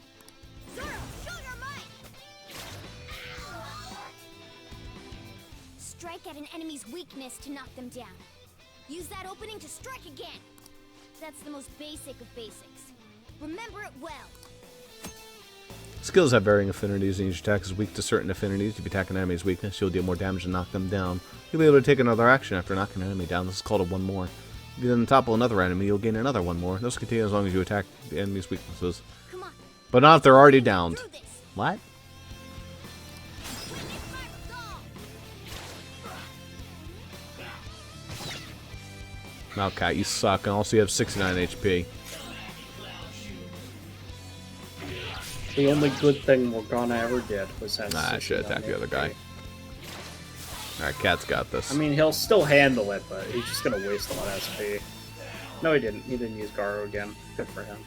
Zoro, show your might. Strike at an enemy's weakness to knock them down. Use that opening to strike again. That's the most basic of basics. Remember it well. Skills have varying affinities, and each attack is weak to certain affinities. If you attack an enemy's weakness, you'll deal more damage and knock them down. You'll be able to take another action after knocking an enemy down. This is called a one more. If you then topple another enemy, you'll gain another one more. This will continue as long as you attack the enemy's weaknesses. Come on. But not if they're already downed. What? Malcat, you suck, and also you have 69 HP. The only good thing Morgana ever did was have. Nah, I should attack the other guy. Alright, Cat's got this. I mean, he'll still handle it, but he's just gonna waste a lot of SP. No, he didn't. He didn't use Garo again. Good for him.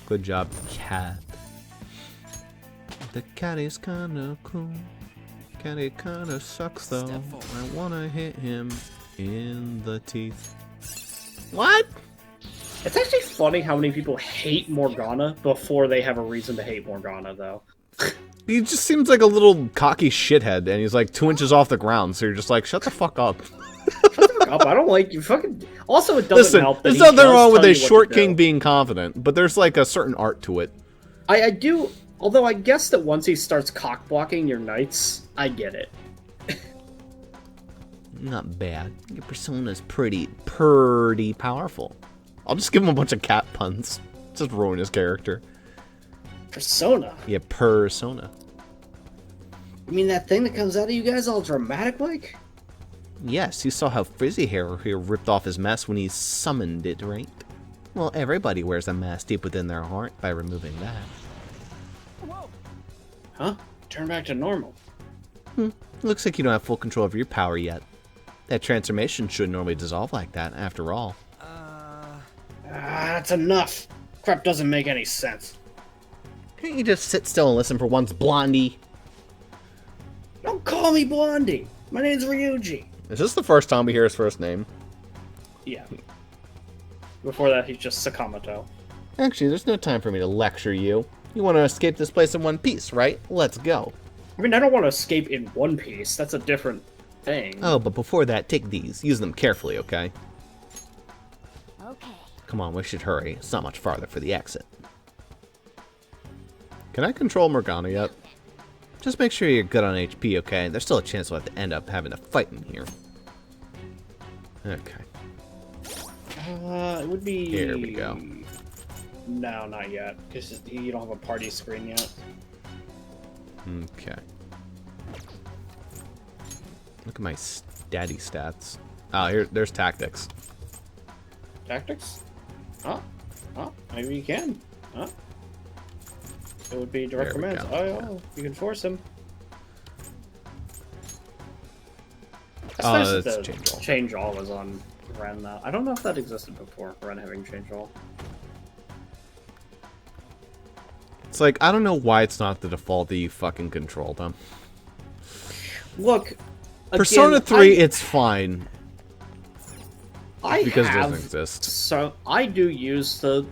Good job, Cat. The cat is kinda cool. Catty kinda sucks though. I wanna hit him in the teeth. What? It's actually funny how many people hate Morgana before they have a reason to hate Morgana, though. He just seems like a little cocky shithead, and he's like 2 inches off the ground, so you're just like, shut the fuck up. Up, I don't like you fucking. Also, it doesn't Listen, help that there's he nothing does wrong with tell a you what short to do. king being confident, but there's like a certain art to it. I do, although I guess that once he starts cock blocking your knights, I get it. Not bad. Your persona's pretty powerful. I'll just give him a bunch of cat puns. Just ruin his character. Persona? Yeah, persona. You mean that thing that comes out of you guys all dramatic like? Yes, you saw how Frizzy Hair here ripped off his mask when he summoned it, right? Well, everybody wears a mask deep within their heart by removing that. Huh? Turn back to normal. Looks like you don't have full control over your power yet. That transformation shouldn't normally dissolve like that, after all. That's enough. Crap doesn't make any sense. Can't you just sit still and listen for once, Blondie? Don't call me Blondie. My name's Ryuji. Is this the first time we hear his first name? Yeah. Before that, he's just Sakamoto. Actually, there's no time for me to lecture you. You want to escape this place in one piece, right? Let's go. I mean, I don't want to escape in one piece. That's a different thing. Oh, but before that, take these. Use them carefully, okay? Okay. Come on, we should hurry. It's not much farther for the exit. Can I control Morgana yet? Just make sure you're good on HP, okay? There's still a chance we'll have to end up having a fight in here. Okay. It would be... Here we go. No, not yet. Because you don't have a party screen yet. Okay. Look at my daddy stats. Oh, there's tactics. Tactics? Huh? Huh? Maybe you can. Huh? It would be direct There we commands. go. Oh, yeah. You can force him. That's Oh, nice that that's the change all. Change all was on Ren now. I don't know if that existed before, Ren having change all. It's like, I don't know why it's not the default that you fucking control them. Look, Persona 3, it's fine. Because it have, doesn't exist. So I do use the,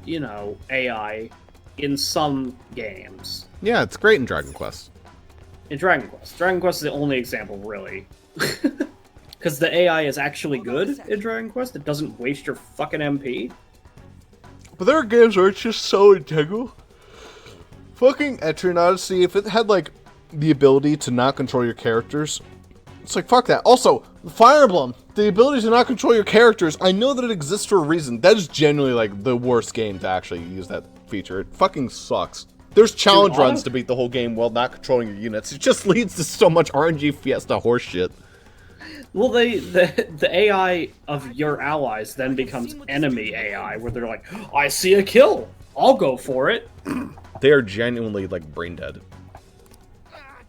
AI in some games. Yeah, it's great in Dragon Quest. In Dragon Quest. Dragon Quest is the only example, really. Because the AI is actually good in Dragon Quest. It doesn't waste your fucking MP. But there are games where it's just so integral. Fucking Etrian Odyssey, if it had, like, the ability to not control your characters, it's like, fuck that. Also, Fire Emblem, the ability to not control your characters, I know that it exists for a reason. That is genuinely, like, the worst game to actually use that feature. It fucking sucks. There's challenge runs to beat the whole game while not controlling your units. It just leads to so much RNG Fiesta horseshit. Well, the AI of your allies then becomes enemy AI, where they're like, I see a kill, I'll go for it. They are genuinely, like, brain dead.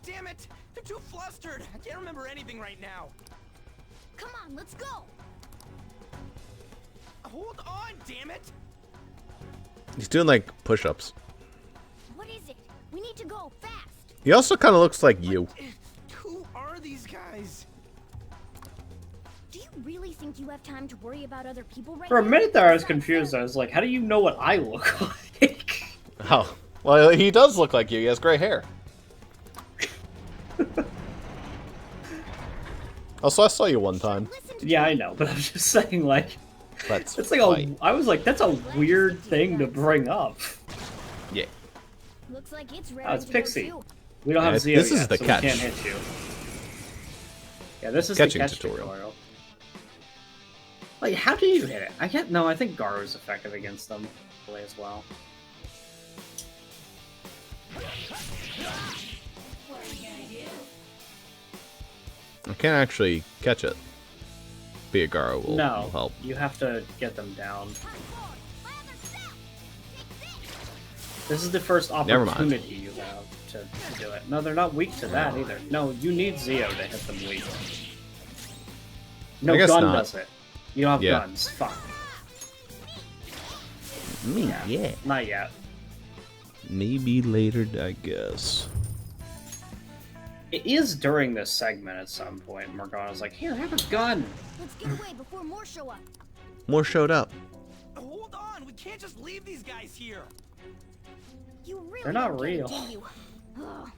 Damn it! I'm too flustered. I can't remember anything right now. Come on, let's go. Hold on, damn it! He's doing, like, push-ups. What is it? We need to go fast. He also kind of looks like you. Who are these guys? Do you really think you have time to worry about other people right For a now? minute there, I was confused. I was like, how do you know what I look like? Oh, well, he does look like you. He has gray hair. Also, I saw you one time. Yeah, I know, but I'm just saying, like, Let's it's like fight. I was like, that's a weird thing to bring up. Yeah. Looks like it's ready Oh, it's to Pixie. go too. We don't have Zio this yet, is the so catch. we can't hit you. Yeah, this is Catching the catch tutorial. Like, how do you hit it? I can't. No, I think Garu's effective against them as well. I can't actually catch it. Biagaro will No, help. you have to get them down. This is the first Never mind. opportunity you have to do it. No, they're not weak to that either. No, you need Zio to hit them weak. No I guess gun not. does it. You don't have Yeah. guns. Fuck. Me, yeah. Not yet. Maybe later, I guess. It is during this segment at some point. Morgana's like, here, have a gun. Let's get away before more show up. More showed up. Hold on, we can't just leave these guys here. You really They're not don't get it, real. do you? Ugh.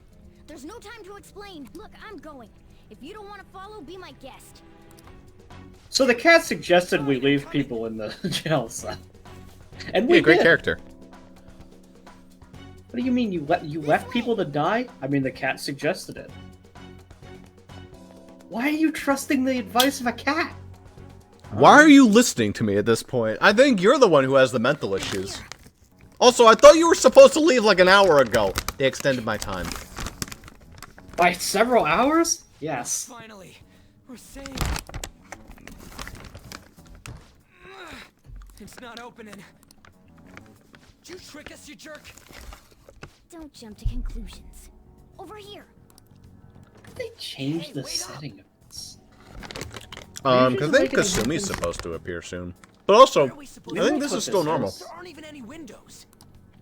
There's no time to explain. Look, I'm going. If you don't want to follow, be my guest. So the cat suggested we leave people in the jail cell. And we Yeah, great did. character. What do you mean you left people to die? I mean, the cat suggested it. Why are you trusting the advice of a cat? Why are you listening to me at this point? I think you're the one who has the mental issues. Also, I thought you were supposed to leave like an hour ago. They extended my time. By several hours? Yes. Finally, we're safe. It's not opening. Did you trick us, you jerk? Don't jump to conclusions. Over here. They changed the setting of this. Because I think Kasumi's supposed to appear soon. But also, I think this is still normal. There aren't even any windows.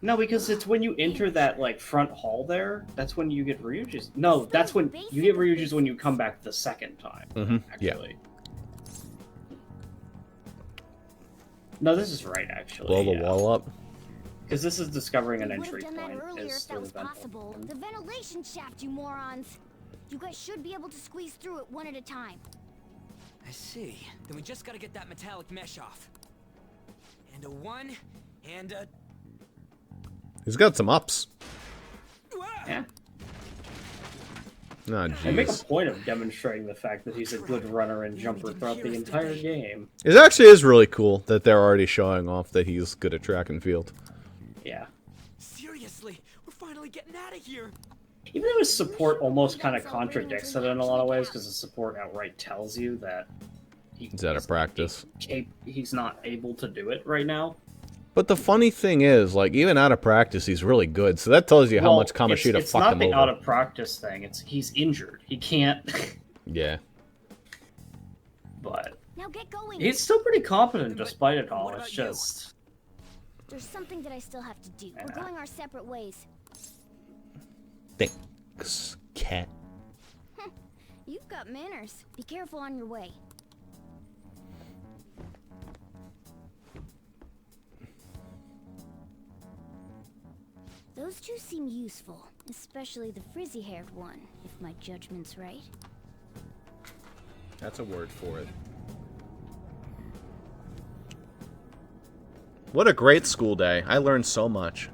No, because it's when you enter that like front hall there. That's when you get Ryuji's. No, that's when you get Ryuji's when you come back the second time. Yeah. Actually. No, this is right. Actually. Blow the yeah. wall up. Because this is discovering an We would entry have done that point. earlier Is if that through was the vent possible. hole. The ventilation shaft, you morons. You guys should be able to squeeze through it one at a time. I see. Then we just gotta get that metallic mesh off. And a 1, and a... He's got some ups. Yeah. Oh, I make a jeez. point of demonstrating the fact that he's a good runner and jumper throughout the entire game. It actually is really cool that they're already showing off that he's good at track and field. Yeah. Seriously, we're finally getting out of here. Even though his support almost kind of contradicts it in a lot of ways, because the support outright tells you that He's out of practice. he's not able to do it right now. But the funny thing is, like, even out of practice, he's really good. So that tells you how much Kamoshida it's fucked not him the over. out of practice thing. It's he's injured. He can't. Yeah. But Now get going. he's still pretty competent despite it all. It's just There's something that I still have to do. We're going our separate ways. Thanks, cat. You've got manners. Be careful on your way. Those two seem useful, especially the frizzy-haired one, if my judgment's right. That's a word for it. What a great school day. I learned so much.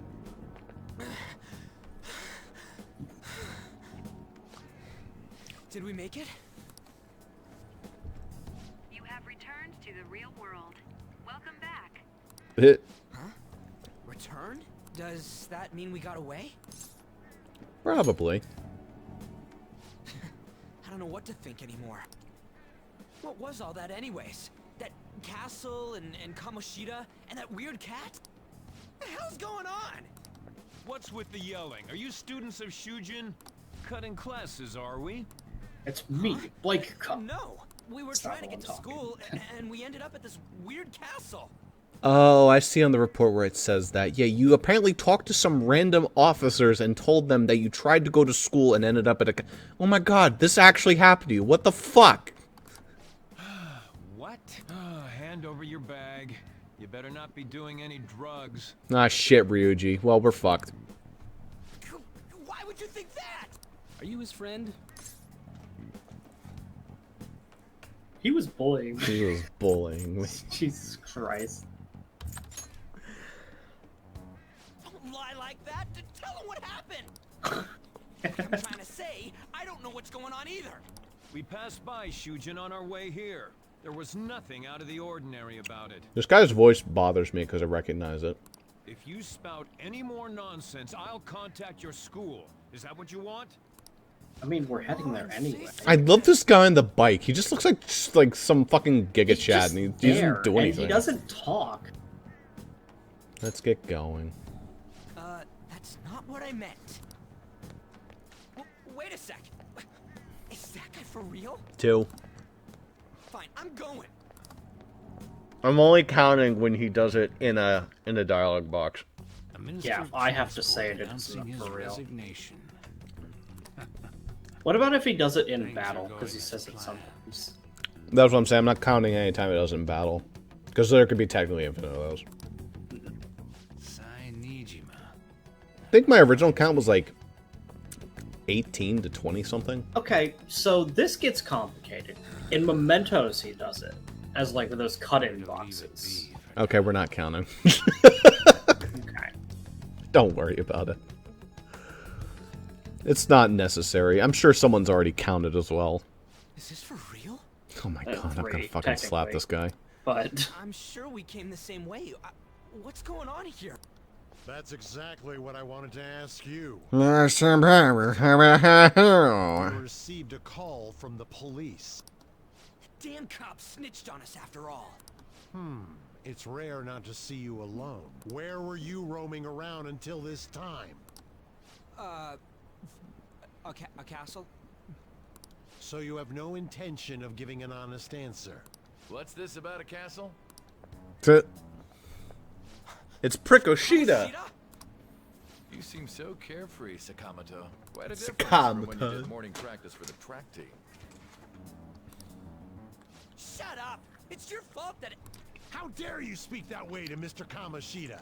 Did we make it? You have returned to the real world. Welcome back. Huh? Returned? Does that mean we got away? Probably. I don't know what to think anymore. What was all that anyways? That castle and Kamoshida and that weird cat? What the hell's going on? What's with the yelling? Are you students of Shujin? Cutting classes, are we? it's me, Blake. No, we were Stop trying to while get I'm to school and we ended up at this weird castle. Oh, I see on the report where it says that. Yeah, you apparently talked to some random officers and told them that you tried to go to school and ended up at a... Oh my god, this actually happened to you. What the fuck? What? Hand over your bag. You better not be doing any drugs. Ah, shit, Ryuji. Well, we're fucked. Why would you think that? Are you his friend? He was bullying. He was bullying me. Jesus Christ. Don't lie like that. Tell him what happened. I'm trying to say, I don't know what's going on either. We passed by Shujin on our way here. There was nothing out of the ordinary about it. This guy's voice bothers me because I recognize it. If you spout any more nonsense, I'll contact your school. Is that what you want? I mean, we're heading there anyway. I love this guy on the bike. He just looks like some fucking Giga He's Chad, just and he there, doesn't do and anything. he doesn't talk. Let's get going. That's not what I meant. Wait a sec. Is that guy for real? 2. Fine, I'm going. I'm only counting when he does it in a dialogue box. Yeah, I have to say it isn't for real. What about if he does it in battle? Because he says it sometimes. That's what I'm saying. I'm not counting any time it does in battle. Because there could be technically infinite of those. I think my original count was like 18 to 20 something. Okay, so this gets complicated. In Mementos, he does it as like those cut-in boxes. Okay, we're not counting. Okay. Don't worry about it. It's not necessary. I'm sure someone's already counted as well. Is this for real? Oh my god, I'm gonna 3, fucking slap technically. this guy. But I'm sure we came the same way. What's going on here? That's exactly what I wanted to ask you. You You received a call from the police. The damn cop snitched on us after all. It's rare not to see you alone. Where were you roaming around until this time? A castle? So you have no intention of giving an honest answer. What's this about a castle? It's Prikoshida! You seem so carefree, Sakamoto. Quite a difference from when you did morning practice for the track team. Shut up! It's your fault that How dare you speak that way to Mr. Kamoshida?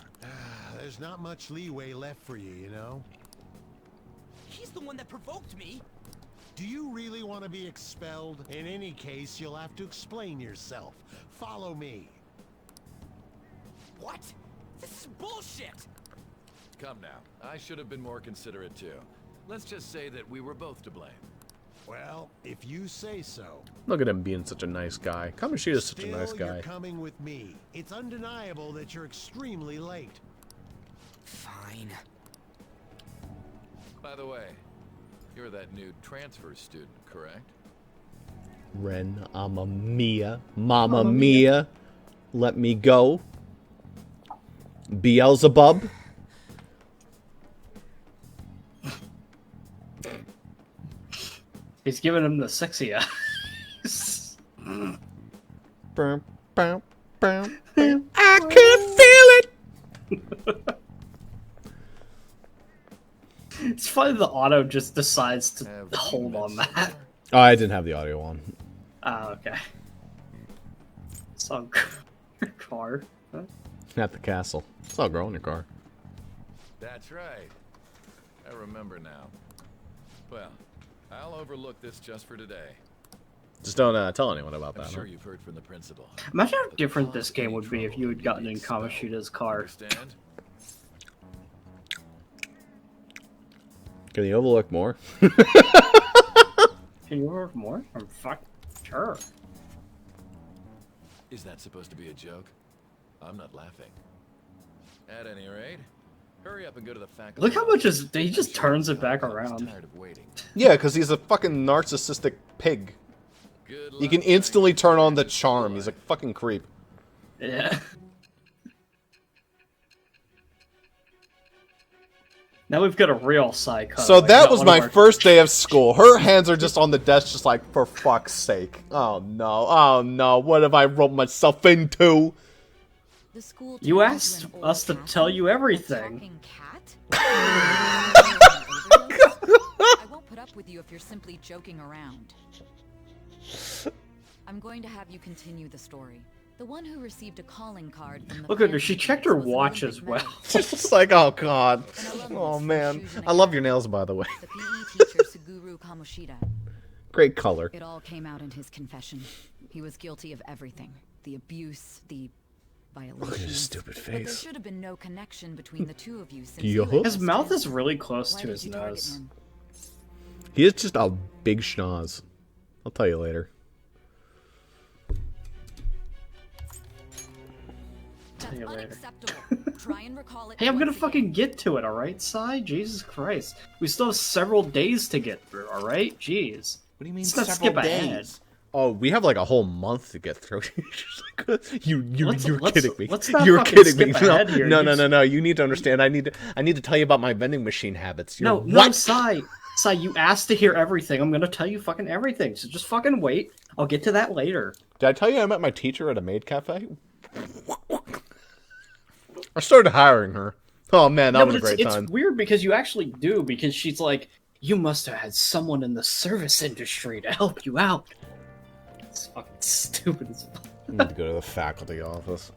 There's not much leeway left for you, you know? He's the one that provoked me. Do you really want to be expelled? In any case, you'll have to explain yourself. Follow me. What? This is bullshit! Come now. I should have been more considerate too. Let's just say that we were both to blame. Well, if you say so. Look at him being such a nice guy. Kamoshida's such a nice guy. You're coming with me. It's undeniable that you're extremely late. Fine. By the way, you're that new transfer student, correct? Ren, Mamma Mia, Mamma Mia, let me go. Beelzebub. He's giving him the sexy eyes. I can feel it. It's funny the auto just decides to hold on that. Oh, I didn't have the audio on. Oh, okay. Saw your car. Huh? At the castle. Saw a girl in your car. That's right. I remember now. Well, I'll overlook this just for today. Just don't tell anyone about that. I'm sure you've heard from the principal. Imagine how different this game would be if you had gotten in Kamoshida's car. Understand? Can you overlook more? Can you overlook more? I'm sure. Is that supposed to be a joke? I'm not laughing. At any rate, hurry up and go to the faculty. Look how much he just turns it back around. Yeah, because he's a fucking narcissistic pig. You can instantly turn on the charm. He's a fucking creep. Yeah. Now we've got a real psycho. So that was my first day of school. Her hands are just on the desk, just like, for fuck's sake. Oh no, what have I roped myself into? You asked us to tell you everything. I won't put up with you if you're simply joking around. I'm going to have you continue the story. The one who received a calling card from the Look at her, she checked her watch as well. She's just like, oh god. Oh man. I love your nails, by the way. The PE teacher Suguru Kamoshida. Great color. It all came out in his confession. He was guilty of everything. The abuse, the violation. Look at his stupid But there face. should have been no connection between the two of you since His mouth is really close to his nose. He is just a big schnoz. I'll tell you later. Tell you later. Try and recall it. Hey, I'm gonna fucking get to it, alright, Sai? Jesus Christ. We still have several days to get through, alright? Jeez. What do you mean Let's not several skip days? ahead. Oh, we have like a whole month to get through. You're kidding me. Let's not You're fucking kidding me. skip ahead here. No. You need to understand. I need to tell you about my vending machine habits. No, Sai, you asked to hear everything. I'm gonna tell you fucking everything. So just fucking wait. I'll get to that later. Did I tell you I met my teacher at a maid cafe? I started hiring her. Oh man, that was a great time. It's weird because you actually do, because she's like, you must have had someone in the service industry to help you out. It's fucking stupid as fuck. I need to go to the faculty office.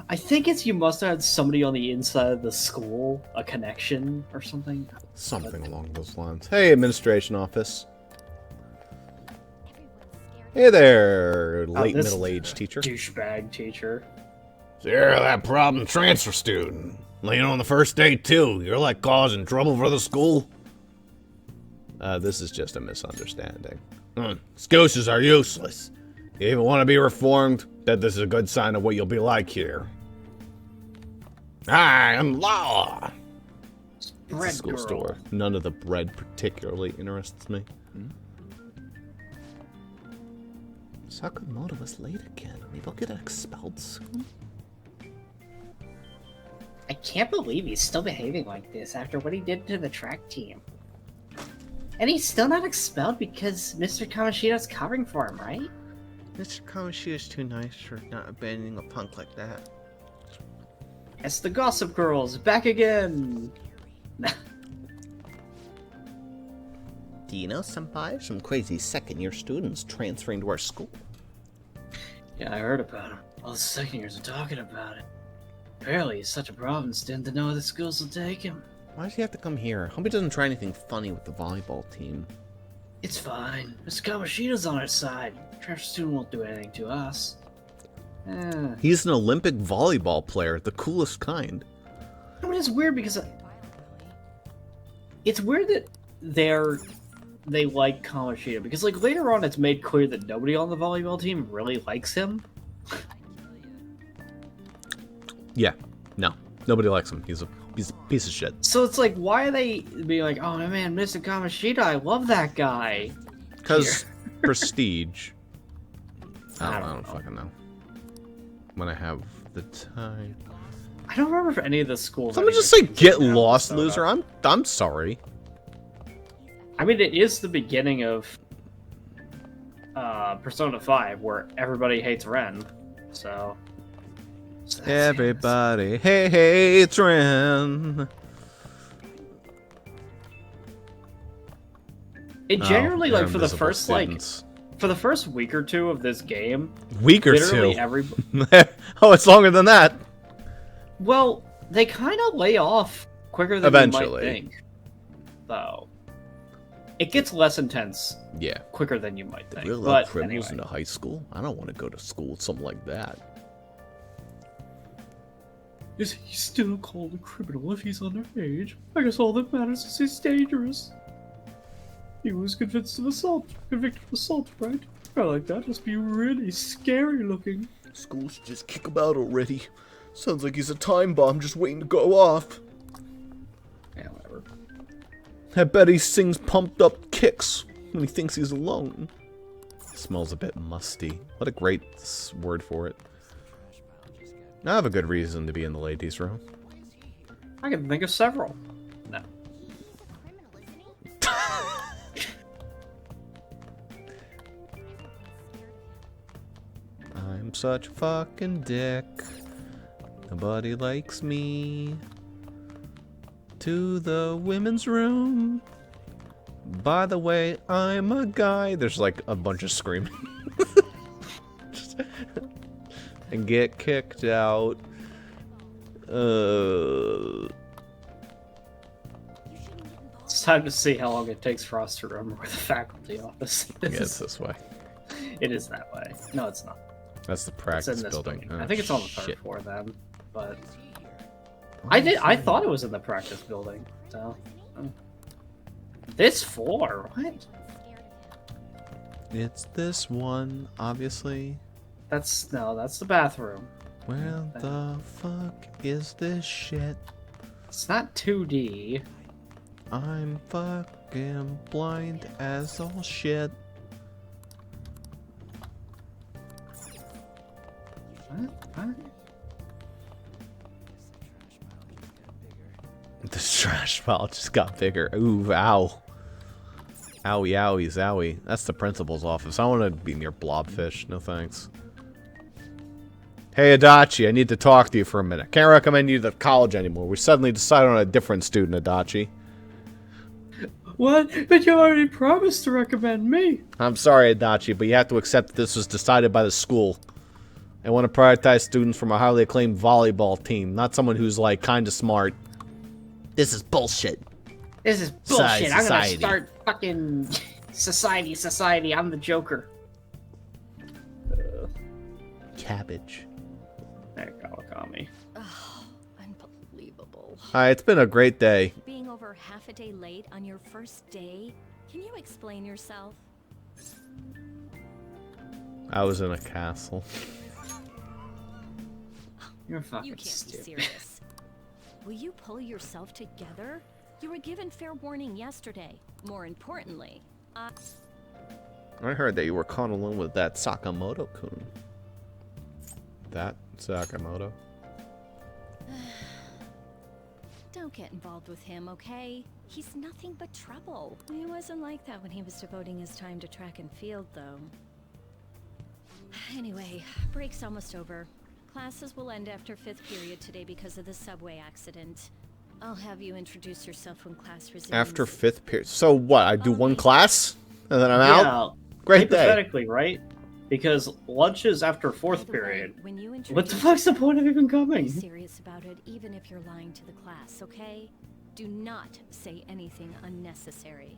I think it's you must have had somebody on the inside of the school, a connection or something. Something along those lines. Hey, administration office. Hey there, late middle-aged teacher. Douchebag teacher. So you're that problem transfer student. Late on the first day, too. You're like causing trouble for the school. This is just a misunderstanding. Excuses are useless. You even want to be reformed, that this is a good sign of what you'll be like here. I am law. It's a school store. None of the bread particularly interests me. Sakamoto was late again. Maybe I'll get expelled soon. I can't believe he's still behaving like this after what he did to the track team. And he's still not expelled because Mr. Kamoshida's covering for him, right? Mr. Kamoshida's too nice for not abandoning a punk like that. It's the Gossip Girls, back again! Do you know, Senpai? Some crazy second-year students transferring to our school. Yeah, I heard about him. All the second years are talking about it. Apparently, it's such a problem, Stin, to know the schools will take him. Why does he have to come here? Hope he doesn't try anything funny with the volleyball team. It's fine. Mr. Kamoshida's on our side. Transfer student won't do anything to us. He's an Olympic volleyball player, the coolest kind. I mean, it's weird because it's weird that they like Kamoshida because like later on it's made clear that nobody on the volleyball team really likes him. Yeah, no, nobody likes him. He's a piece of shit. So it's like, why are they being like, oh man, Mr. Kamoshida, I love that guy? Because prestige. I don't fucking know. When I have the time. I don't remember if any of the schools. Someone just say "get lost, loser." I'm sorry. I mean, it is the beginning of Persona 5, where everybody hates Ren. So everybody hates Ren. It generally, like, for the first for the first week or two of this game, literally everybody. Oh, it's longer than that. Well, they kind of lay off quicker than you might think, though. It gets less intense, quicker than you might think. They really love criminals into high school? I don't want to go to school with something like that. Is he still called a criminal if he's underage? I guess all that matters is he's dangerous. He was convicted of assault, right? I like that. Must be really scary looking. School should just kick him out already. Sounds like he's a time bomb just waiting to go off. Yeah, whatever. I bet he sings pumped up kicks when he thinks he's alone. Smells a bit musty. What a great word for it. I have a good reason to be in the ladies' room. I can think of several. No. I'm such a fucking dick. Nobody likes me. To the women's room. By the way, I'm a guy. There's like a bunch of screaming. And get kicked out. It's time to see how long it takes for us to remember where the faculty office is. Yeah, it's this way. It is that way. No, it's not. That's the practice building. Oh, I think it's on the third floor then, but I thought it was in the practice building. So this floor, what? It's this one, obviously. That's the bathroom. Where the fuck is this shit? It's not 2D. I'm fucking blind as all shit. What? The trash pile just got bigger. Ooh, ow. Owie, owie, zowie. That's the principal's office. I want to be near blobfish. No thanks. Hey, Adachi, I need to talk to you for a minute. Can't recommend you to college anymore. We suddenly decided on a different student, Adachi. What? But you already promised to recommend me. I'm sorry, Adachi, but you have to accept that this was decided by the school. I want to prioritize students from a highly acclaimed volleyball team, not someone who's, like, kind of smart. This is bullshit. This is bullshit. I'm gonna start fucking society. I'm the Joker. Cabbage. There, Kawakami. Oh, unbelievable. Hi, it's been a great day. Being over half a day late on your first day? Can you explain yourself? I was in a castle. You're fucking You can't stupid. be serious. Will you pull yourself together? You were given fair warning yesterday. More importantly, I heard that you were caught alone with that Sakamoto-kun. That Sakamoto? don't get involved with him, okay? He's nothing but trouble. He wasn't like that when he was devoting his time to track and field, though. Anyway, break's almost over. Classes will end after 5th period today because of the subway accident. I'll have you introduce yourself when class resumes. After 5th period. So what? I do one class? And then I'm out? Great day. Hypothetically, right? Because lunch is after fourth period. When you What the fuck's the point of even coming? Be serious about it, even if you're lying to the class, okay? Do not say anything unnecessary.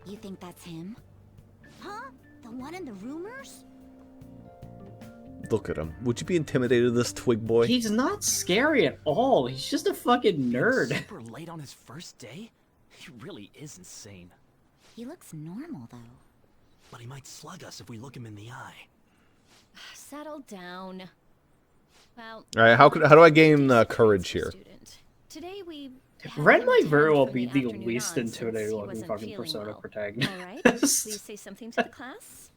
You think that's him? Huh? The one in the rumors? Look at him. Would you be intimidated of this twig boy? He's not scary at all. He's just a fucking nerd. Super late on his first day? He really is insane. He looks normal, though. But he might slug us if we look him in the eye. Settle down. Well, Alright, how do I gain courage here? today we Ren might very well be the least intimidating looking fucking Persona protagonist. All right, please say something to the class.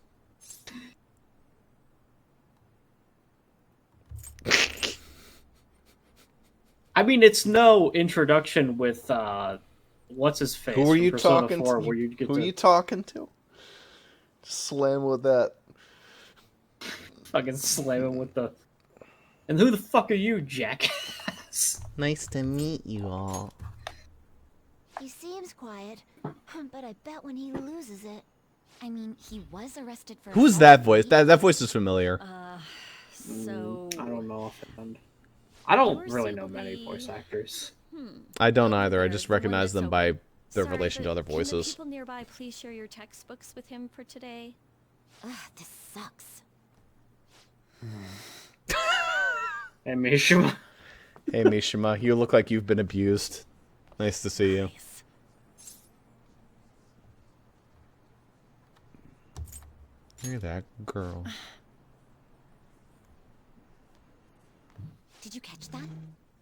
I mean, it's no introduction with what's his face? Who are you Persona talking 4, to? where you get Who to are you talking to? Just slam with that. fucking slam him with the. And who the fuck are you, jackass? Nice to meet you all. He seems quiet, but I bet when he loses it. I mean, he was arrested for. Who's that voice? That voice is familiar. So I don't know offhand. I don't really know many voice actors. I don't either. I just recognize them by their Sorry, relation to but other can the voices. people nearby please share your textbooks with him for today? Ugh, this sucks. Hey, Mishima. Hey, Mishima, you look like you've been abused. Nice to see you. Look at that girl. Did you catch that?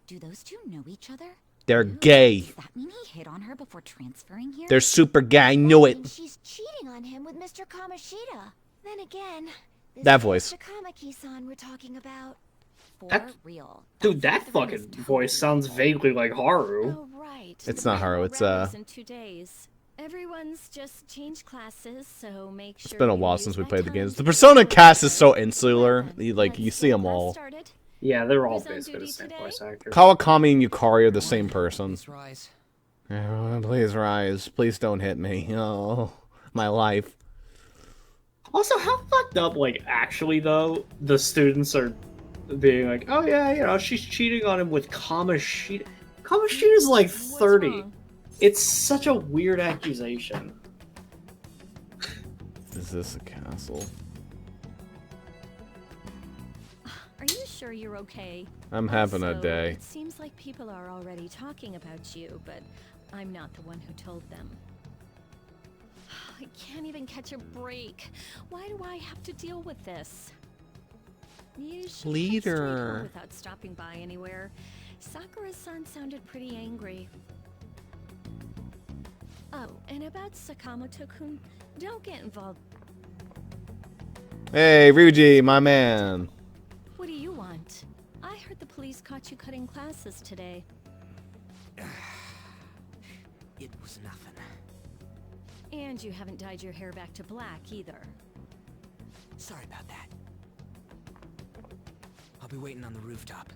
Do those two know each other? They're gay. Does that mean he hit on her before transferring here? They're super gay. I knew And it. she's cheating on him with Mr. Kamoshida. Then again, this That is voice. Mr. Kamaki-san we're talking about. For That- real. Dude, that fucking voice sounds vaguely like Haru. Oh, right. It's not Haru. It's Rallies in 2 days. Everyone's just changed classes, so make sure. It's been a you while use since we my played the time games. to The Persona cast is so insular. You see them class all. started. Yeah, they're all Who's on basically the duty same today? voice actors. Kawakami and Yukari are the same person. Rise. Oh, please rise. Please don't hit me. Oh, my life. Also, how fucked up, like, actually, though, the students are being like, oh yeah, you know, she's cheating on him with Kamoshida. Kamoshida's like 30. It's such a weird accusation. Is this a castle? Are you sure you're okay? I'm having a Also, day. It seems like people are already talking about you, but I'm not the one who told them. I can't even catch a break. Why do I have to deal with this? You should head straight Leader. home without stopping by anywhere. Sakura-san sounded pretty angry. Oh, and about Sakamoto-kun, don't get involved. Hey, Ryuji, my man. What do you want? I heard the police caught you cutting classes today. It was nothing. And you haven't dyed your hair back to black either. Sorry about that. I'll be waiting on the rooftop.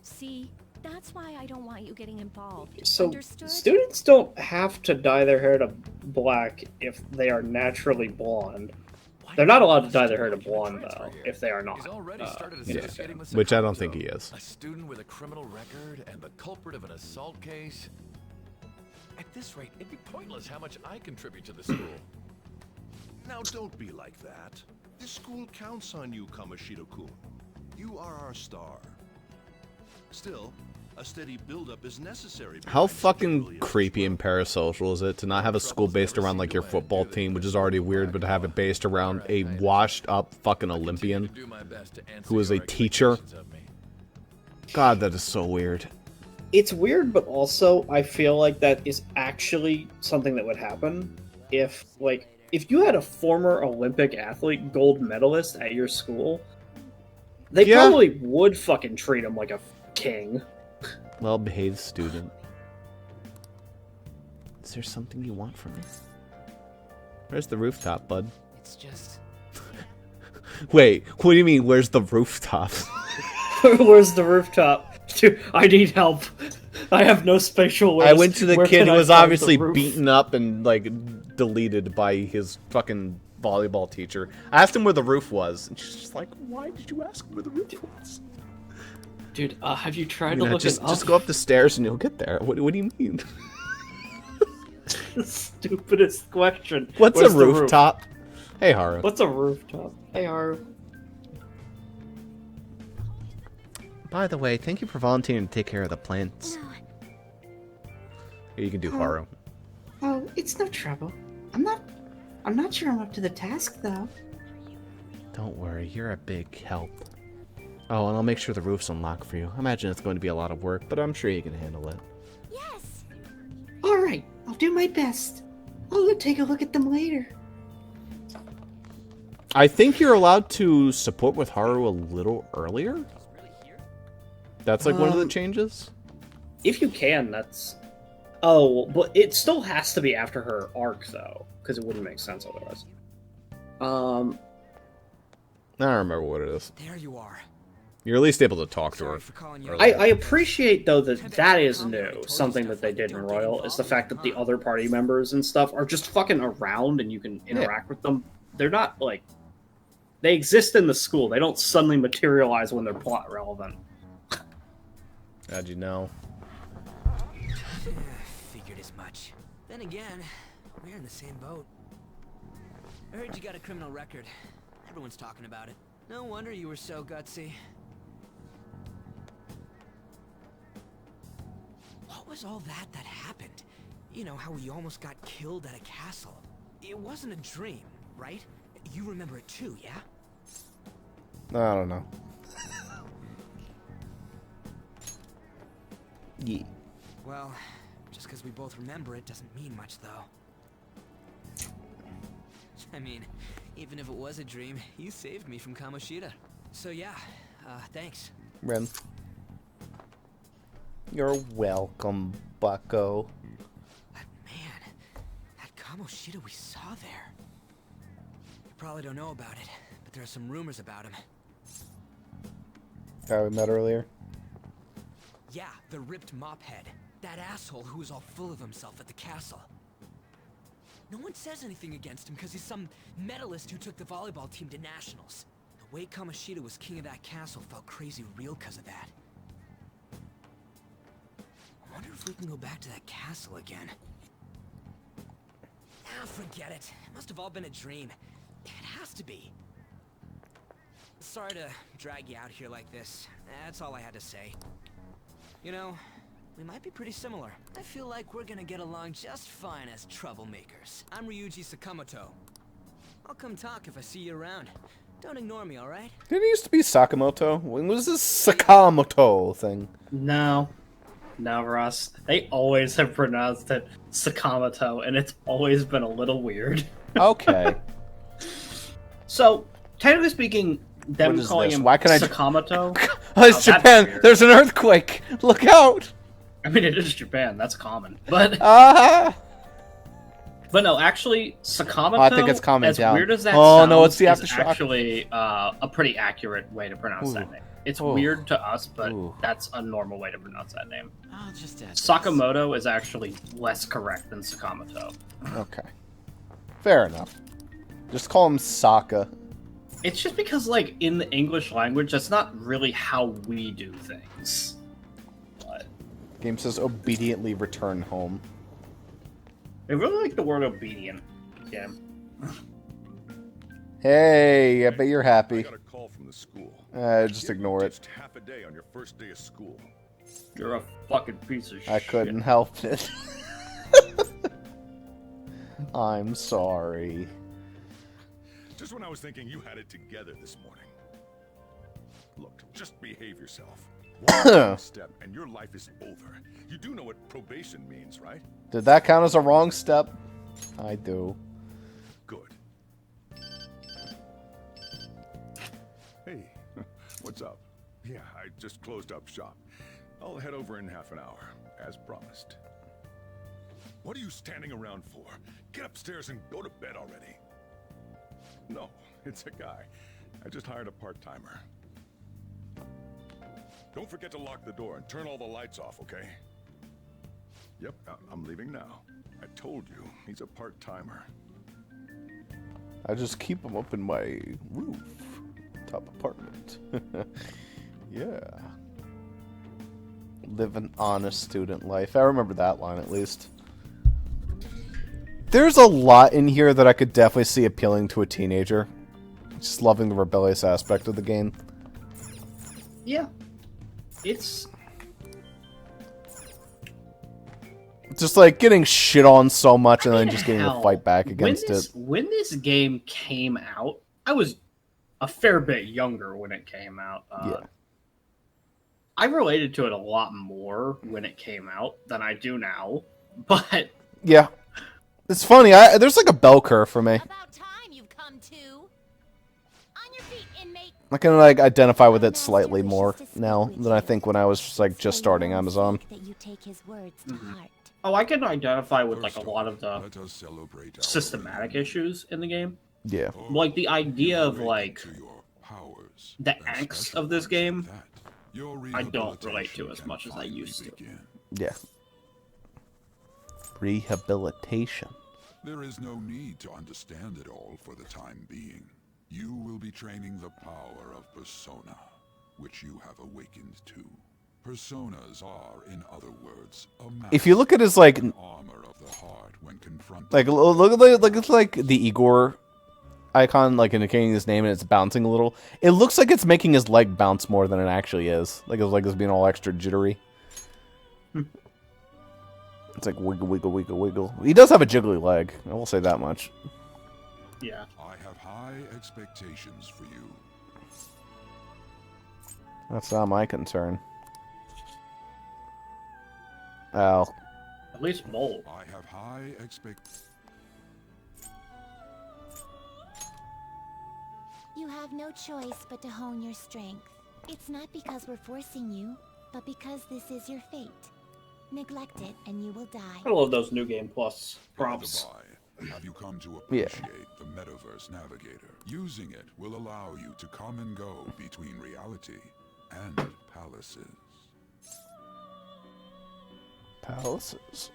See, that's why I don't want you getting involved. So, Understood? students don't have to dye their hair to black if they are naturally blonde. They're not allowed to dye their hair to blonde, though, if they are not. Yeah, which I don't think he is. A student with a criminal record and the culprit of an assault case. At this rate, it'd be pointless how much I contribute to the school. Now don't be like that. This school counts on you, Kamoshida-kun. You are our star. Still, a steady build-up is necessary. How fucking creepy and parasocial is it to not have a school based around like your football team, which is already weird, but to have it based around a washed-up fucking Olympian who is a teacher? God, that is so weird. It's weird, but also I feel like that is actually something that would happen if, like, if you had a former Olympic athlete, gold medalist at your school, they probably would fucking treat him like a king. Well-behaved student. Is there something you want from me? Where's the rooftop, bud? It's just... Wait, what do you mean, where's the rooftop? Where's the rooftop? Dude, I need help. I have no spatial awareness. I went to the Where kid can who I was find obviously the roof? beaten up and like deleted by his fucking volleyball teacher. I asked him where the roof was, and she's just like, "Why did you ask where the roof was?" Dude, have you tried to look just it up? just go up the stairs and you'll get there. What do you mean? The stupidest question. What's Where's a the roof? rooftop? Hey, Haru. What's a rooftop? Hey, Haru. By the way, thank you for volunteering to take care of the plants. Here, you can do Haru. Oh, it's no trouble. I'm not sure I'm up to the task, though. Don't worry, you're a big help. Oh, and I'll make sure the roof's unlocked for you. I imagine it's going to be a lot of work, but I'm sure you can handle it. Yes! Alright, I'll do my best. I'll go take a look at them later. I think you're allowed to support with Haru a little earlier? That's like one of the changes? If you can, that's... Oh, but it still has to be after her arc, though, because it wouldn't make sense otherwise. I don't remember what it is. There you are. You're at least able to talk to her. I appreciate, though, that is new. Something that they did in Royal is the fact that the other party members and stuff are just fucking around and you can interact with them. They're not, like... They exist in the school. They don't suddenly materialize when they're plot relevant. How'd you know? Figured as much. Then again, we're in the same boat. I heard you got a criminal record. Everyone's talking about it. No wonder you were so gutsy. What was all that happened? You know, how we almost got killed at a castle. It wasn't a dream, right? You remember it too, yeah? I don't know. Yeah. Well, just because we both remember it doesn't mean much, though. I mean, even if it was a dream, you saved me from Kamoshida. So yeah, thanks. Ren. You're welcome, bucko. That Kamoshida we saw there. You probably don't know about it, but there are some rumors about him. Guy we met earlier. Yeah, the ripped mop head. That asshole who was all full of himself at the castle. No one says anything against him because he's some medalist who took the volleyball team to nationals. The way Kamoshida was king of that castle felt crazy real because of that. I wonder if we can go back to that castle again. Ah, forget it. It must have all been a dream. It has to be. Sorry to drag you out here like this. That's all I had to say. You know, we might be pretty similar. I feel like we're gonna get along just fine as troublemakers. I'm Ryuji Sakamoto. I'll come talk if I see you around. Don't ignore me, alright? Didn't it used to be Sakamoto? When was this Sakamoto thing? No, Ross. They always have pronounced it Sakamoto, and it's always been a little weird. Okay. So, technically speaking, them calling him Sakamoto... Oh, it's Japan! There's an earthquake! Look out! I mean, it is Japan. That's common. But... But no, actually, Sakamoto, I think it's common as down. weird as that Oh, sounds, no, it's the is aftershock. actually a pretty accurate way to pronounce that name. It's weird to us, but that's a normal way to pronounce that name. I'll just add Sakamoto is actually less correct than Sakamoto. Okay. Fair enough. Just call him Saka. It's just because, like, in the English language, that's not really how we do things. But Game says obediently return home. I really like the word obedient. Yeah. Hey, I bet you're happy. I got a call from the school. Just ignore it. Just half a day on your first day of school. You're a fucking piece of shit. I couldn't help it. I'm sorry. Just when I was thinking you had it together this morning. Look, just behave yourself. One step and your life is over. You do know what probation means, right? Did that count as a wrong step? I do. Good. Hey, what's up? Yeah, I just closed up shop. I'll head over in half an hour, as promised. What are you standing around for? Get upstairs and go to bed already. No, it's a guy. I just hired a part-timer. Don't forget to lock the door and turn all the lights off, okay? Yep, I'm leaving now. I told you, he's a part-timer. I just keep him up in my roof. Top apartment. Yeah. Live an honest student life. I remember that line at least. There's a lot in here that I could definitely see appealing to a teenager. Just loving the rebellious aspect of the game. Yeah. It's just like getting shit on so much and then just getting to fight back against it. When this game came out, I was a fair bit younger when it came out. Yeah. I related to it a lot more when it came out than I do now, but yeah, it's funny. There's like a bell curve for me. About time you've come to. On your feet, inmate. I can like identify with it slightly more now than I think when I was just starting Amazon. That you take his words to heart. Oh, I can identify with like a lot of the systematic issues in the game. Yeah. Like the idea of like the angst of this game, I don't relate to as much as I used to. Yeah. Rehabilitation. There is no need to understand it all for the time being. You will be training the power of persona, which you have awakened to. Personas are, in other words, a if you look at his like armor of the heart when confronted. Like look at like the Igor icon, like indicating his name, and it's bouncing a little. It looks like it's making his leg bounce more than it actually is. Like his leg is being all extra jittery. It's like wiggle, wiggle, wiggle, wiggle. He does have a jiggly leg. I will say that much. Yeah. I have high expectations for you. That's not my concern. Al. At least Mole. I have high expectations. You have no choice but to hone your strength. It's not because we're forcing you, but because this is your fate. Neglect it and you will die. I love those New Game Plus prompts. Have you come to appreciate the Metaverse Navigator? Using it will allow you to come and go between reality and palaces. Palaces.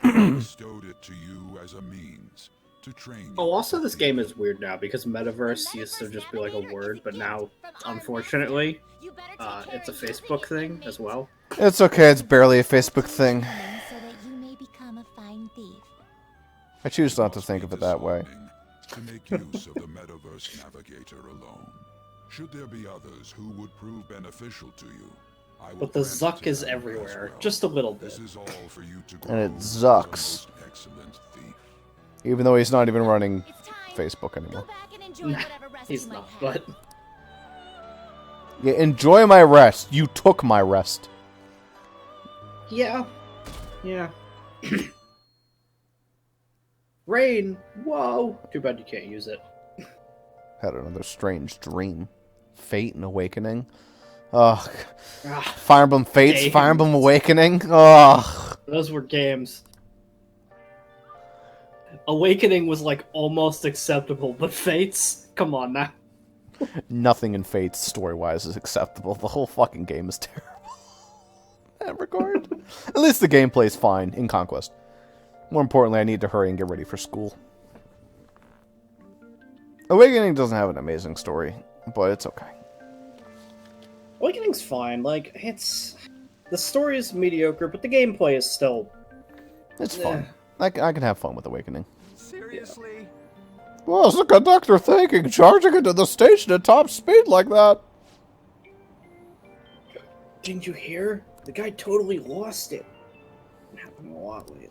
Bestowed it to you as a means to train you. Oh, also this game is weird now because Metaverse used to just be like a word, but now, unfortunately, it's a Facebook thing as well. It's okay. It's barely a Facebook thing. So that you may become a fine thief. I choose not to think of it that way. To make use of the Metaverse Navigator alone. Should there be others who would prove beneficial to you, I will But the Zuck is everywhere, just a little bit. This is all for you to And it zucks. excellent thief. Even though he's not even running Facebook anymore. He's not, but Yeah, enjoy my rest. You took my rest. yeah. Rain, whoa! Too bad you can't use it. Had another strange dream. Fate and Awakening. Ugh. Fire Emblem Fates, games. Fire Emblem Awakening. Ugh. Those were games. Awakening was like almost acceptable, but Fates? Come on now. Nothing in Fates, story-wise, is acceptable. The whole fucking game is terrible. In that regard. At least the gameplay's fine in Conquest. More importantly, I need to hurry and get ready for school. Awakening doesn't have an amazing story, but it's okay. Awakening's fine. Like, it's... The story is mediocre, but the gameplay is still... It's fun. I can have fun with Awakening. Seriously? What was the conductor thinking, charging into the station at top speed like that? Didn't you hear? The guy totally lost it. It happened a lot lately.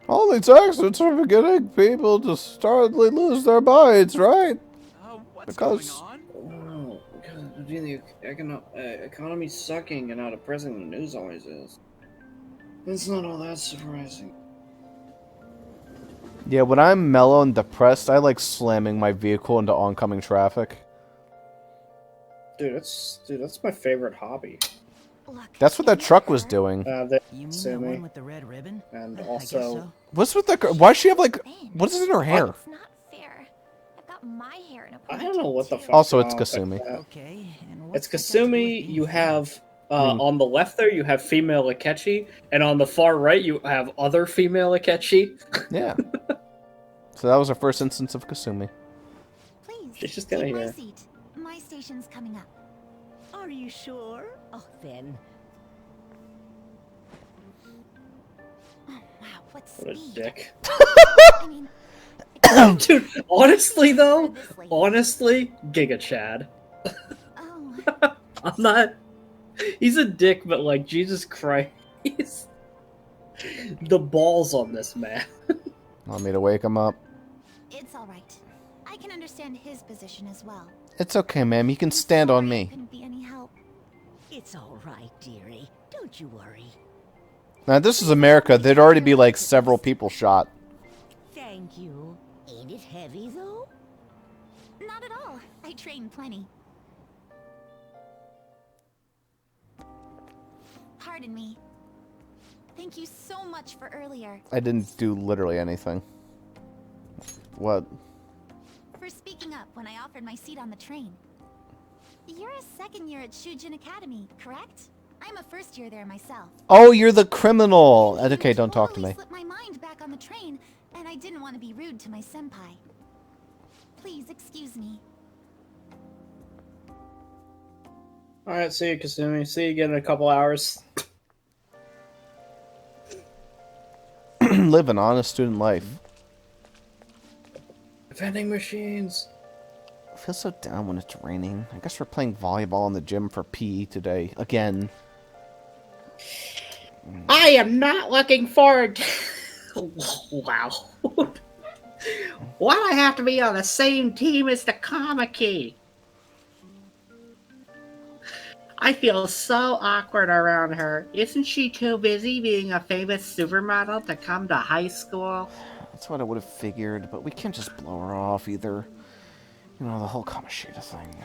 All these accidents are beginning people to startly lose their minds, right? Because Oh, because the economy's sucking and how depressing the news always is. It's not all that surprising. yeah, when I'm mellow and depressed, I like slamming my vehicle into oncoming traffic. Dude, that's my favorite hobby. That's what that truck was doing. You mean the one with the red ribbon? And also, What's with that girl? Why does she have like? What is in her hair? It's not fair. I've got my hair in a I don't know what the fuck. Also, it's Kasumi. It's Kasumi. You have On the left there, you have female Akechi, and on the far right, you have other female Akechi. Yeah. So that was our first instance of Kasumi. Please, She's just kinda take my here. seat. My station's coming up. Are you sure? Oh, then. Oh, wow, what What a speed. dick. I mean, Dude, honestly though, Giga Chad. I'm not. He's a dick, but like, Jesus Christ. The balls on this man. Want me to wake him up? it's all right. I can understand his position as well. It's okay, ma'am. You can stand on me. Couldn't be any help. It's all right, dearie. Don't you worry. Now, this is America. There'd already be like several people shot. Thank you. Ain't it heavy, though? Not at all. I train plenty. Pardon me. Thank you so much for earlier. I didn't do literally anything. What? For speaking up when I offered my seat on the train. You're a second year at Shujin Academy, correct? I'm a first year there myself. Oh, you're the criminal. Okay, don't talk to me. Slipped my mind back on the train, and I didn't want to be rude to my senpai. Please excuse me. Alright, see you, Kasumi. See you again in a couple hours. Live an honest student life. Vending machines. I feel so down when it's raining. I guess we're playing volleyball in the gym for PE today. Again. I am not looking forward to... Wow. Why do I have to be on the same team as the Kamiki? I feel so awkward around her. Isn't she too busy being a famous supermodel to come to high school? That's what I would have figured, but we can't just blow her off either. You know, the whole Kamoshida thing.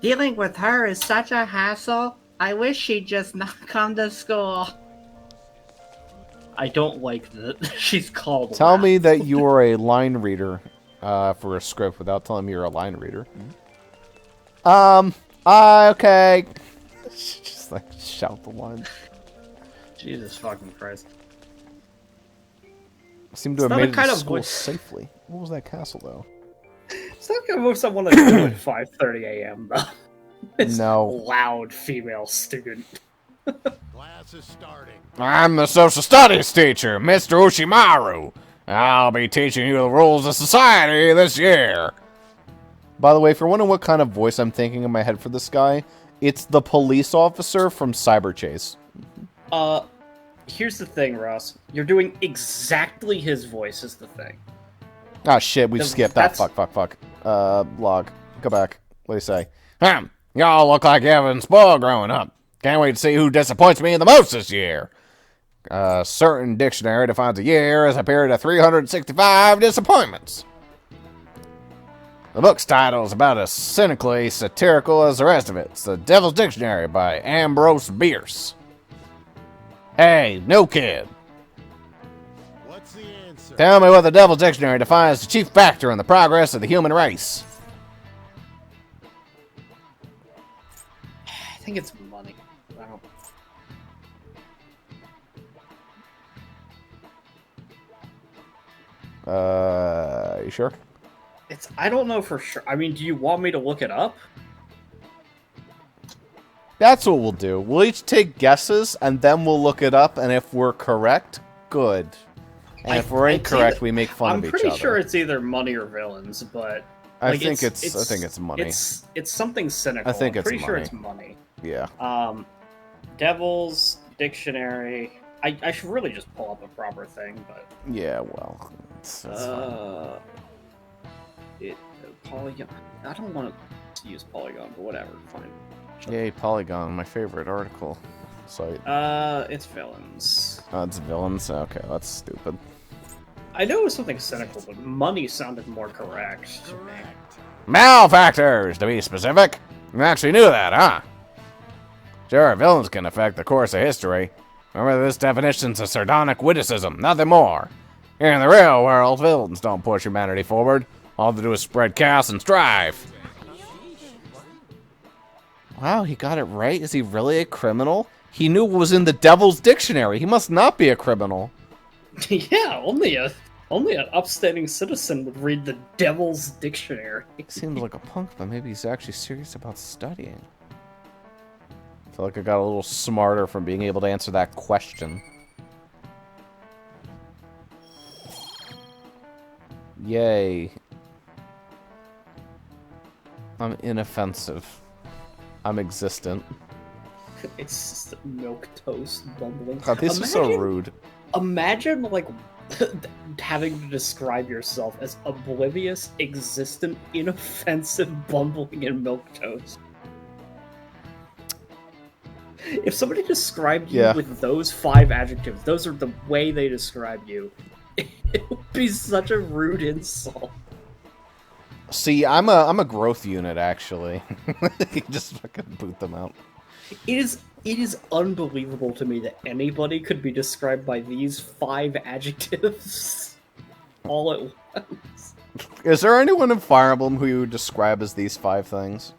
Dealing with her is such a hassle. I wish she'd just not come to school. I don't like that she's called. Tell me that you are a line reader for a script without telling me you're a line reader. Okay. Just like shout the line. Jesus fucking Christ. I seem to have made it to school safely. What was that castle, though? It's not gonna move someone to do at 5:30 a.m. though. It's No. loud female student. Class is starting. I'm the social studies teacher, Mr. Ushimaru. I'll be teaching you the rules of society this year. By the way, if you're wondering what kind of voice I'm thinking in my head for this guy, it's the police officer from Cyber Chase. Here's the thing, Ross. You're doing exactly his voice is the thing. Ah, shit, we skipped that. Fuck. Log. Go back. What do you say? Y'all look like you haven't spoiled growing up. Can't wait to see who disappoints me the most this year. A certain dictionary defines a year as a period of 365 disappointments. The book's title is about as cynically satirical as the rest of it. It's The Devil's Dictionary by Ambrose Bierce. Hey, new kid. What's the answer? Tell me what the Devil's Dictionary defines the chief factor in the progress of the human race. I think it's money. I don't. You sure? I don't know for sure. I mean, do you want me to look it up? That's what we'll do. We'll each take guesses, and then we'll look it up, and if we're correct, good. And if we're incorrect, we make fun of each other. I'm pretty sure it's either money or villains, but... I think it's money. It's something cynical. I think I'm it's pretty sure money. it's money. Yeah. Devil's Dictionary... I should really just pull up a proper thing, but... Yeah, well, it's fine. Polygon... I don't want to use Polygon, but whatever, fine. Yay, Polygon, my favorite article site. It's villains. Oh, it's villains? Okay, that's stupid. I know it was something cynical, but money sounded more correct. Malefactors, to be specific. You actually knew that, huh? Sure, villains can affect the course of history. Remember, this definition's a sardonic witticism, nothing more. Here in the real world, villains don't push humanity forward. All they do is spread chaos and strife. Wow, he got it right. Is he really a criminal? He knew what was in the Devil's Dictionary. He must not be a criminal. Yeah, only an upstanding citizen would read the Devil's Dictionary. Seems like a punk, but maybe he's actually serious about studying. I feel like I got a little smarter from being able to answer that question. Yay. I'm inoffensive. I'm existent. It's just milk toast bumbling. God, this is so rude. Imagine, like, having to describe yourself as oblivious, existent, inoffensive, bumbling, and milk toast. If somebody described you with those 5 adjectives, those are the way they describe you, it would be such a rude insult. See, I'm a growth unit, actually. You just fucking boot them out. It is unbelievable to me that anybody could be described by these 5 adjectives all at once. Is there anyone in Fire Emblem who you would describe as these 5 things?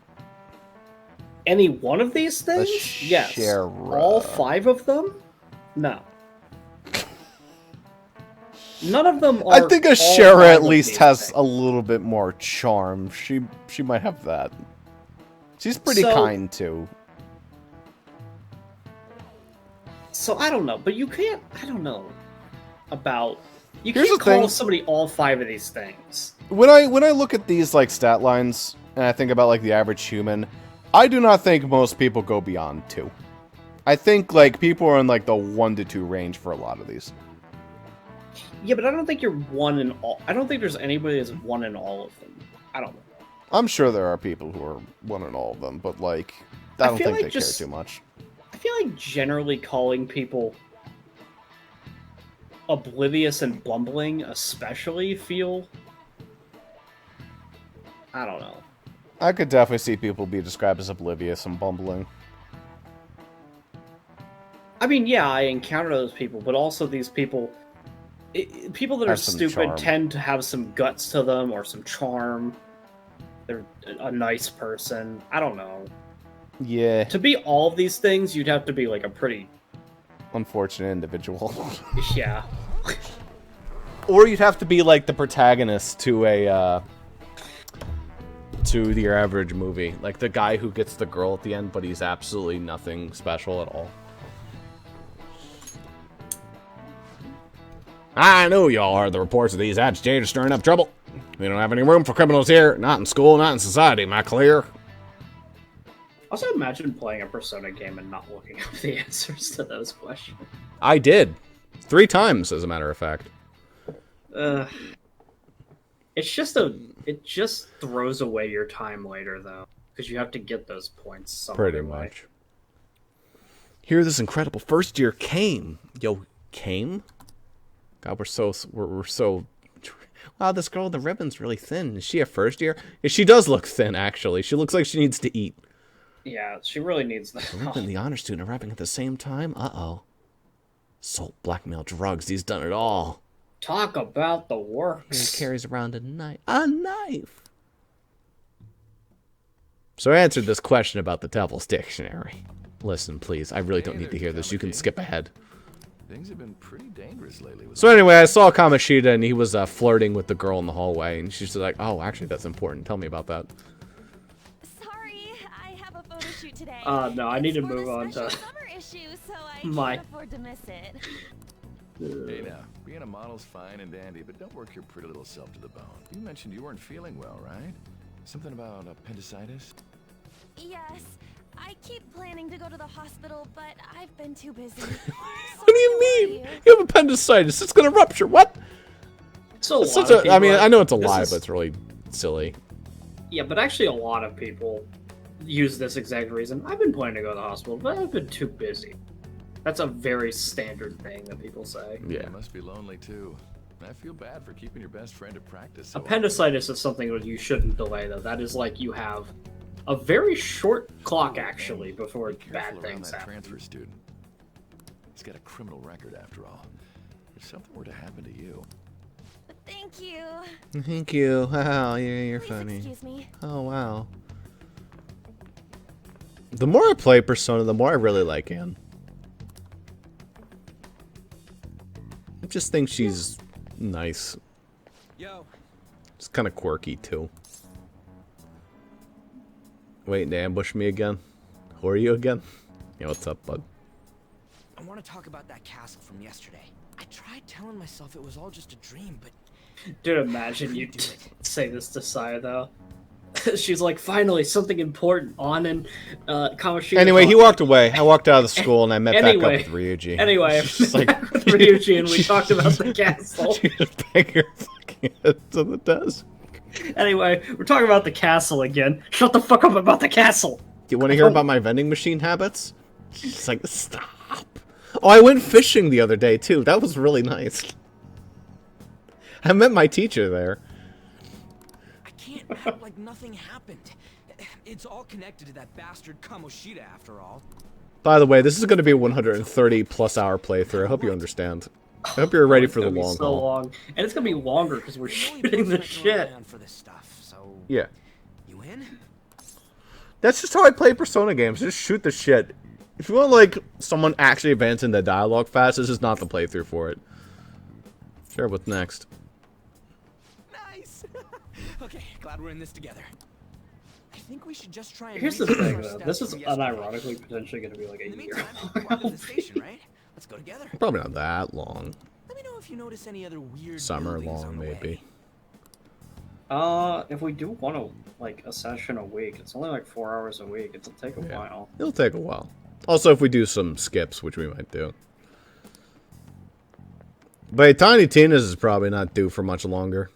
Any one of these things? Yes. All 5 of them? No. None of them are. I think Ashera at least has a little bit more charm. She might have that. She's pretty kind too. So I don't know, but you can't. I don't know about. You Here's can't the call thing. somebody all 5 of these things. When I look at these like stat lines and I think about like the average human, I do not think most people go beyond 2. I think like people are in like the 1 to 2 range for a lot of these. Yeah, but I don't think you're 1 in all. I don't think there's anybody that's 1 in all of them. I don't know. I'm sure there are people who are 1 in all of them, but like I don't think they care too much. I feel like generally calling people oblivious and bumbling especially feel... I don't know. I could definitely see people be described as oblivious and bumbling. I mean, yeah, I encounter those people, but also these people... people that are Have some stupid charm. tend to have some guts to them or some charm. They're a nice person. I don't know. Yeah. To be all of these things, you'd have to be like a pretty... Unfortunate individual. Yeah. Or you'd have to be like the protagonist to a to your average movie, like the guy who gets the girl at the end, but he's absolutely nothing special at all. I know y'all heard the reports of these agitators stirring up trouble. We don't have any room for criminals here. Not in school, not in society. Am I clear? Also, imagine playing a Persona game and not looking up the answers to those questions. I did 3 times, as a matter of fact. It just throws away your time later, though, because you have to get those points some Pretty other way. much. Here, this incredible first year came. Yo, came? God, we're so. Wow, this girl with the ribbon's really thin. Is she a first year? Yeah, she does look thin, actually. She looks like she needs to eat. Yeah, she really needs that. The ribbon, the honor student, arriving at the same time? Uh-oh. Assault, blackmail, drugs. He's done it all. Talk about the works. He carries around a knife. A knife! So I answered this question about the Devil's Dictionary. Listen, please. I really don't need to hear this. You can skip ahead. Things have been pretty dangerous lately. So anyway, I saw Kamoshida, and he was flirting with the girl in the hallway, and she's like, oh, actually, that's important. Tell me about that. Sorry, I have a photo shoot today. No, I need to move on to Summer issue, so I my... can't afford to miss it. Hey now, being a model's fine and dandy, but don't work your pretty little self to the bone. You mentioned you weren't feeling well, right? Something about appendicitis? Yes, I keep planning to go to the hospital, but I've been too busy. What do you mean? You have appendicitis. It's going to rupture. What? So I mean, I know it's a lie, but it's really silly. Yeah, but actually a lot of people use this exact reason. I've been planning to go to the hospital, but I've been too busy. That's a very standard thing that people say. Yeah. You must be lonely too. I feel bad for keeping your best friend at practice. So Appendicitis is something that you shouldn't delay, though. That is like you have a very short clock, actually, before bad things that happen. transfer student. He's got a criminal record, after all. If something were to happen to you. Thank you. Thank you. Wow, you're Please funny. excuse me. Oh, wow. The more I play Persona, the more I really like Anne. I just think she's nice. Yo. It's kind of quirky, too. Waiting to ambush me again? Who are you again? Yeah, what's up, bud? I want to talk about that castle from yesterday. I tried telling myself it was all just a dream, but... Dude, imagine you say this to Saya, though. She's like, finally, something important on, and Kamoshida... Anyway, he walked away. I walked out of the school, and I met back up with Ryuji. Anyway, She's I met back with Ryuji, and we talked about the castle. She just banged her fucking head to the desk. Anyway, we're talking about the castle again. Shut the fuck up about the castle! Do you want to hear about my vending machine habits? She's like, stop. Oh, I went fishing the other day, too. That was really nice. I met my teacher there. I can't act like nothing happened. It's all connected to that bastard Kamoshida, after all. By the way, this is going to be a 130-plus hour playthrough. I hope you understand. I hope you're ready for the long haul. Long. And it's going to be longer because we're shooting the shit. For this stuff, so... Yeah. You in? That's just how I play Persona games. Just shoot the shit. If you want, like, someone actually advancing the dialogue fast, this is not the playthrough for it. Sure, what's next? Nice! Okay, glad we're in this together. I think we should just try and... Here's the thing, though. This is unironically potentially going to be like a year. The station, right? Let's go together. Probably not that long. Let me know if you notice any other weird Summer long, maybe. If we do want to, like, a session a week, it's only like 4 hours a week. It'll take a while. It'll take a while. Also, if we do some skips, which we might do. But Tiny Tina's is probably not due for much longer.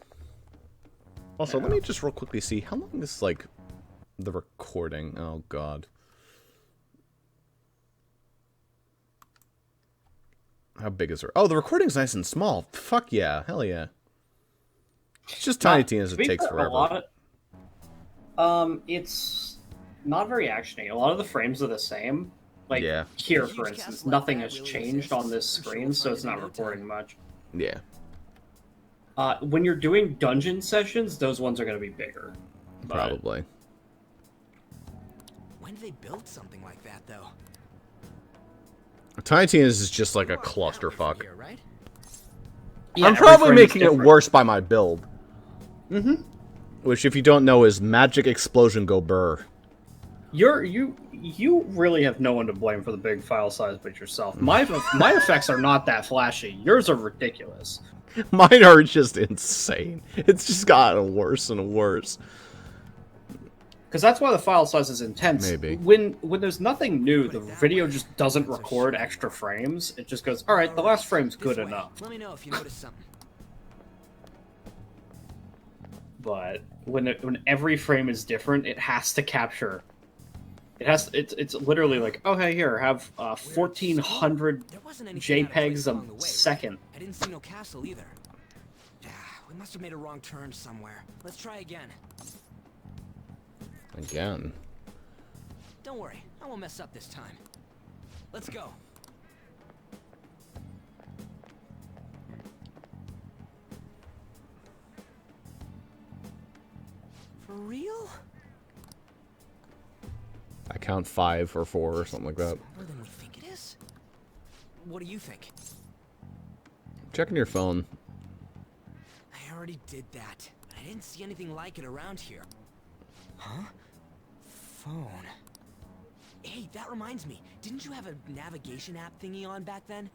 Also, let me just real quickly see how long is, like, the recording. Oh, God. How big is her? Oh, the recording's nice and small. Fuck yeah. Hell yeah. It's just Tiny Tina's. It takes forever. It's not very actiony. A lot of the frames are the same. Like, here, for instance, nothing has changed on this screen, so it's not recording much. Yeah. When you're doing dungeon sessions, those ones are going to be bigger. Probably. When did they build something like that, though? Tiny Tina's is just like a clusterfuck. Yeah, I'm probably making it worse by my build. Mm-hmm. Which, if you don't know, is Magic Explosion Go Burr. You really have no one to blame for the big file size but yourself. My effects are not that flashy. Yours are ridiculous. Mine are just insane. It's just gotten worse and worse. Because that's why the file size is intense. Maybe. When there's nothing new, the video just doesn't record extra frames. It just goes, all right, the last frame's good enough. Let me know if you notice something. But when every frame is different, it has to capture. It's literally like, okay, here, have 1,400 JPEGs a second. I didn't see no castle either. We must have made a wrong turn somewhere. Let's try again. Again. Don't worry, I won't mess up this time. Let's go. For real? I count 5 or 4 or something like that. More than we think it is? What do you think? Checking your phone. I already did that, but I didn't see anything like it around here. Huh? Phone. Hey, that reminds me. Didn't you have a navigation app thingy on back then?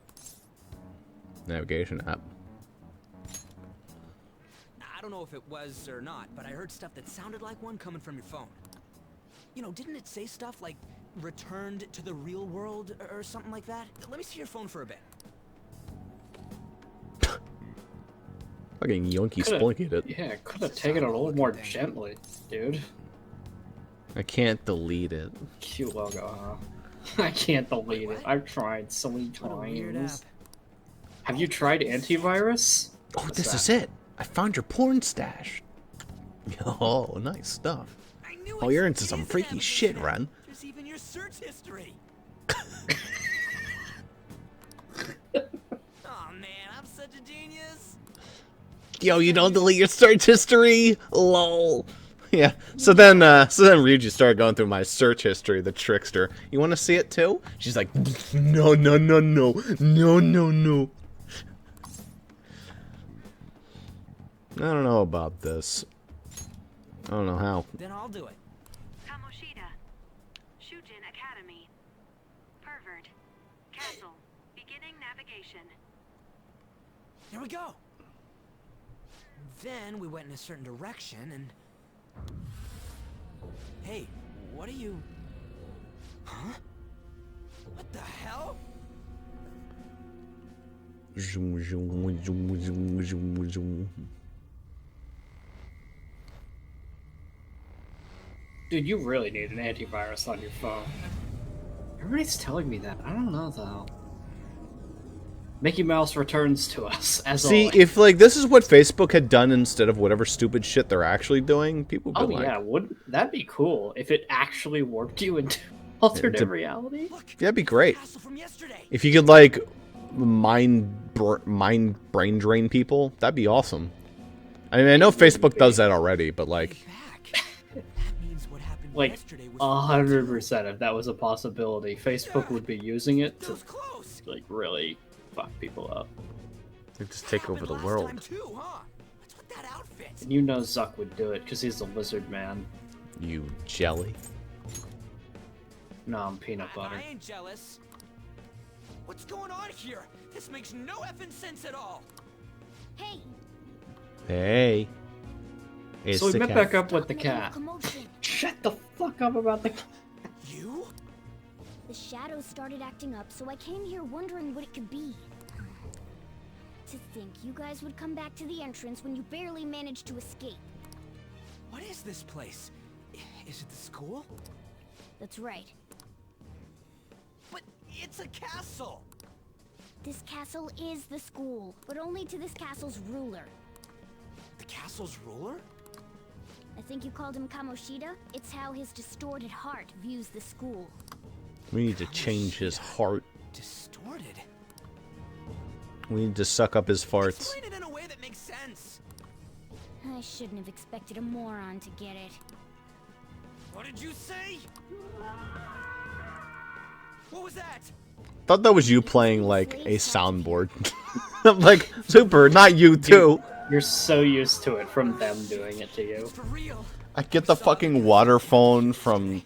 Navigation app. I don't know if it was or not, but I heard stuff that sounded like one coming from your phone. You know, didn't it say stuff like returned to the real world or something like that? Let me see your phone for a bit. Fucking yonky splinkied it. Yeah, could have taken it a little more gently, dude. I can't delete it. Cute logo, huh? I can't delete it. I've tried so many times. Have you tried antivirus? Oh, this is it. I found your porn stash. Oh, nice stuff. Oh, you're into some freaky shit, Ren. There's even your search history. Oh man, I'm such a genius. Yo, you don't delete your search history? Lol. Yeah. So then Ryuji started going through my search history, the trickster. You want to see it too? She's like, no, no, no, no, no, no, no. I don't know about this. I don't know how. Then I'll do it. Kamoshida. Shujin Academy. Pervert. Castle. Beginning navigation. Here we go. Then we went in a certain direction and... Hey, what are you... Huh? What the hell? Zoom, zoom, zoom, zoom, zoom, zoom. Dude, you really need an antivirus on your phone. Everybody's telling me that. I don't know, though. Mickey Mouse returns to us, as See, always. if like this is what Facebook had done instead of whatever stupid shit they're actually doing, people would be like, yeah, wouldn't that be cool if it actually warped you into alternate reality? yeah, that'd be great. If you could like mind brain drain people, that'd be awesome. I mean, I know Facebook does that already, but like, Like 100%, if that was a possibility, Facebook would be using it to like really fuck people up. they just take over the world. And you know Zuck would do it because he's the lizard man. You jelly. No, I'm peanut butter. I ain't jealous. What's going on here? This makes no effing sense at all. Hey, Hey. It's So we the met cat. back up with the cat. Shut the fuck up about the cat. You? the shadows started acting up, so I came here wondering what it could be. To think you guys would come back to the entrance when you barely managed to escape. What is this place? Is it the school? That's right. But it's a castle! This castle is the school, but only to this castle's ruler. The castle's ruler? I think you called him Kamoshida. It's how his distorted heart views the school. We need to change his heart. Distorted? We need to suck up his farts. Explain it in a way that makes sense. I shouldn't have expected a moron to get it. What did you say? What was that? Thought that was you playing like a soundboard. I'm like, Zuper, not you too. You're so used to it from them doing it to you. I get the fucking water phone from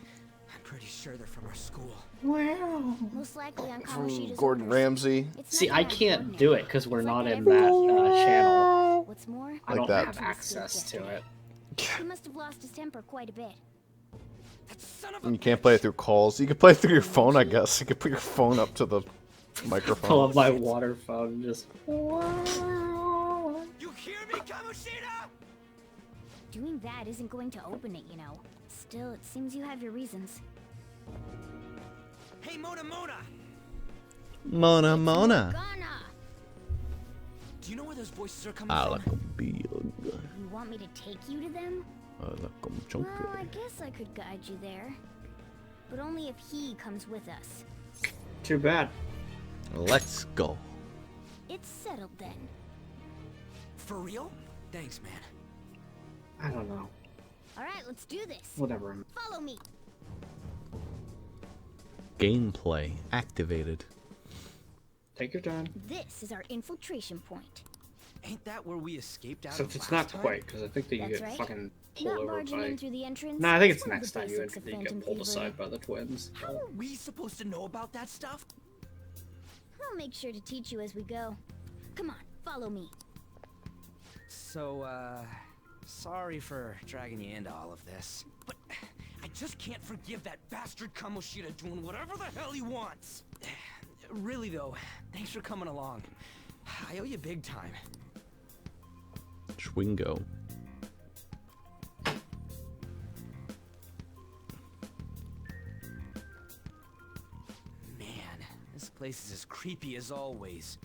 Most likely on from Kamoshida's Gordon orders. Ramsay. See, I can't do it because we're not in that channel. What's more, I Like don't that. have access to it. He must have lost his temper quite a bit. And you can't play it through calls. You can play it through your phone, I guess. You can put your phone up to the Pull microphone. up my water phone and just. You hear me, Kamoshida? Doing that isn't going to open it, you know. Still, it seems you have your reasons. Hey, Mona Mona! Mona Mona. Do you know where those voices are coming I from? like 'em big. You want me to take you to them? I like 'em chunky. Well, I guess I could guide you there. But only if he comes with us. Too bad. Let's go. It's settled then. For real? Thanks, man. I don't know. Alright, let's do this. Whatever. Follow me. Gameplay activated. Take your time. This is our infiltration point. Ain't that where we escaped out Except of it's last not time? quite, because I think that you That's get right. fucking pulled Not over barging by. in through the entrance. Nah, I think it's one of next the time you basics of get Phantom pulled Thievery. aside by the twins. How are we supposed to know about that stuff? I'll make sure to teach you as we go. Come on, follow me. So, sorry for dragging you into all of this. But I just can't forgive that bastard Kamoshida doing whatever the hell he wants. Really though, thanks for coming along. I owe you big time. Schwingo. Man, this place is as creepy as always.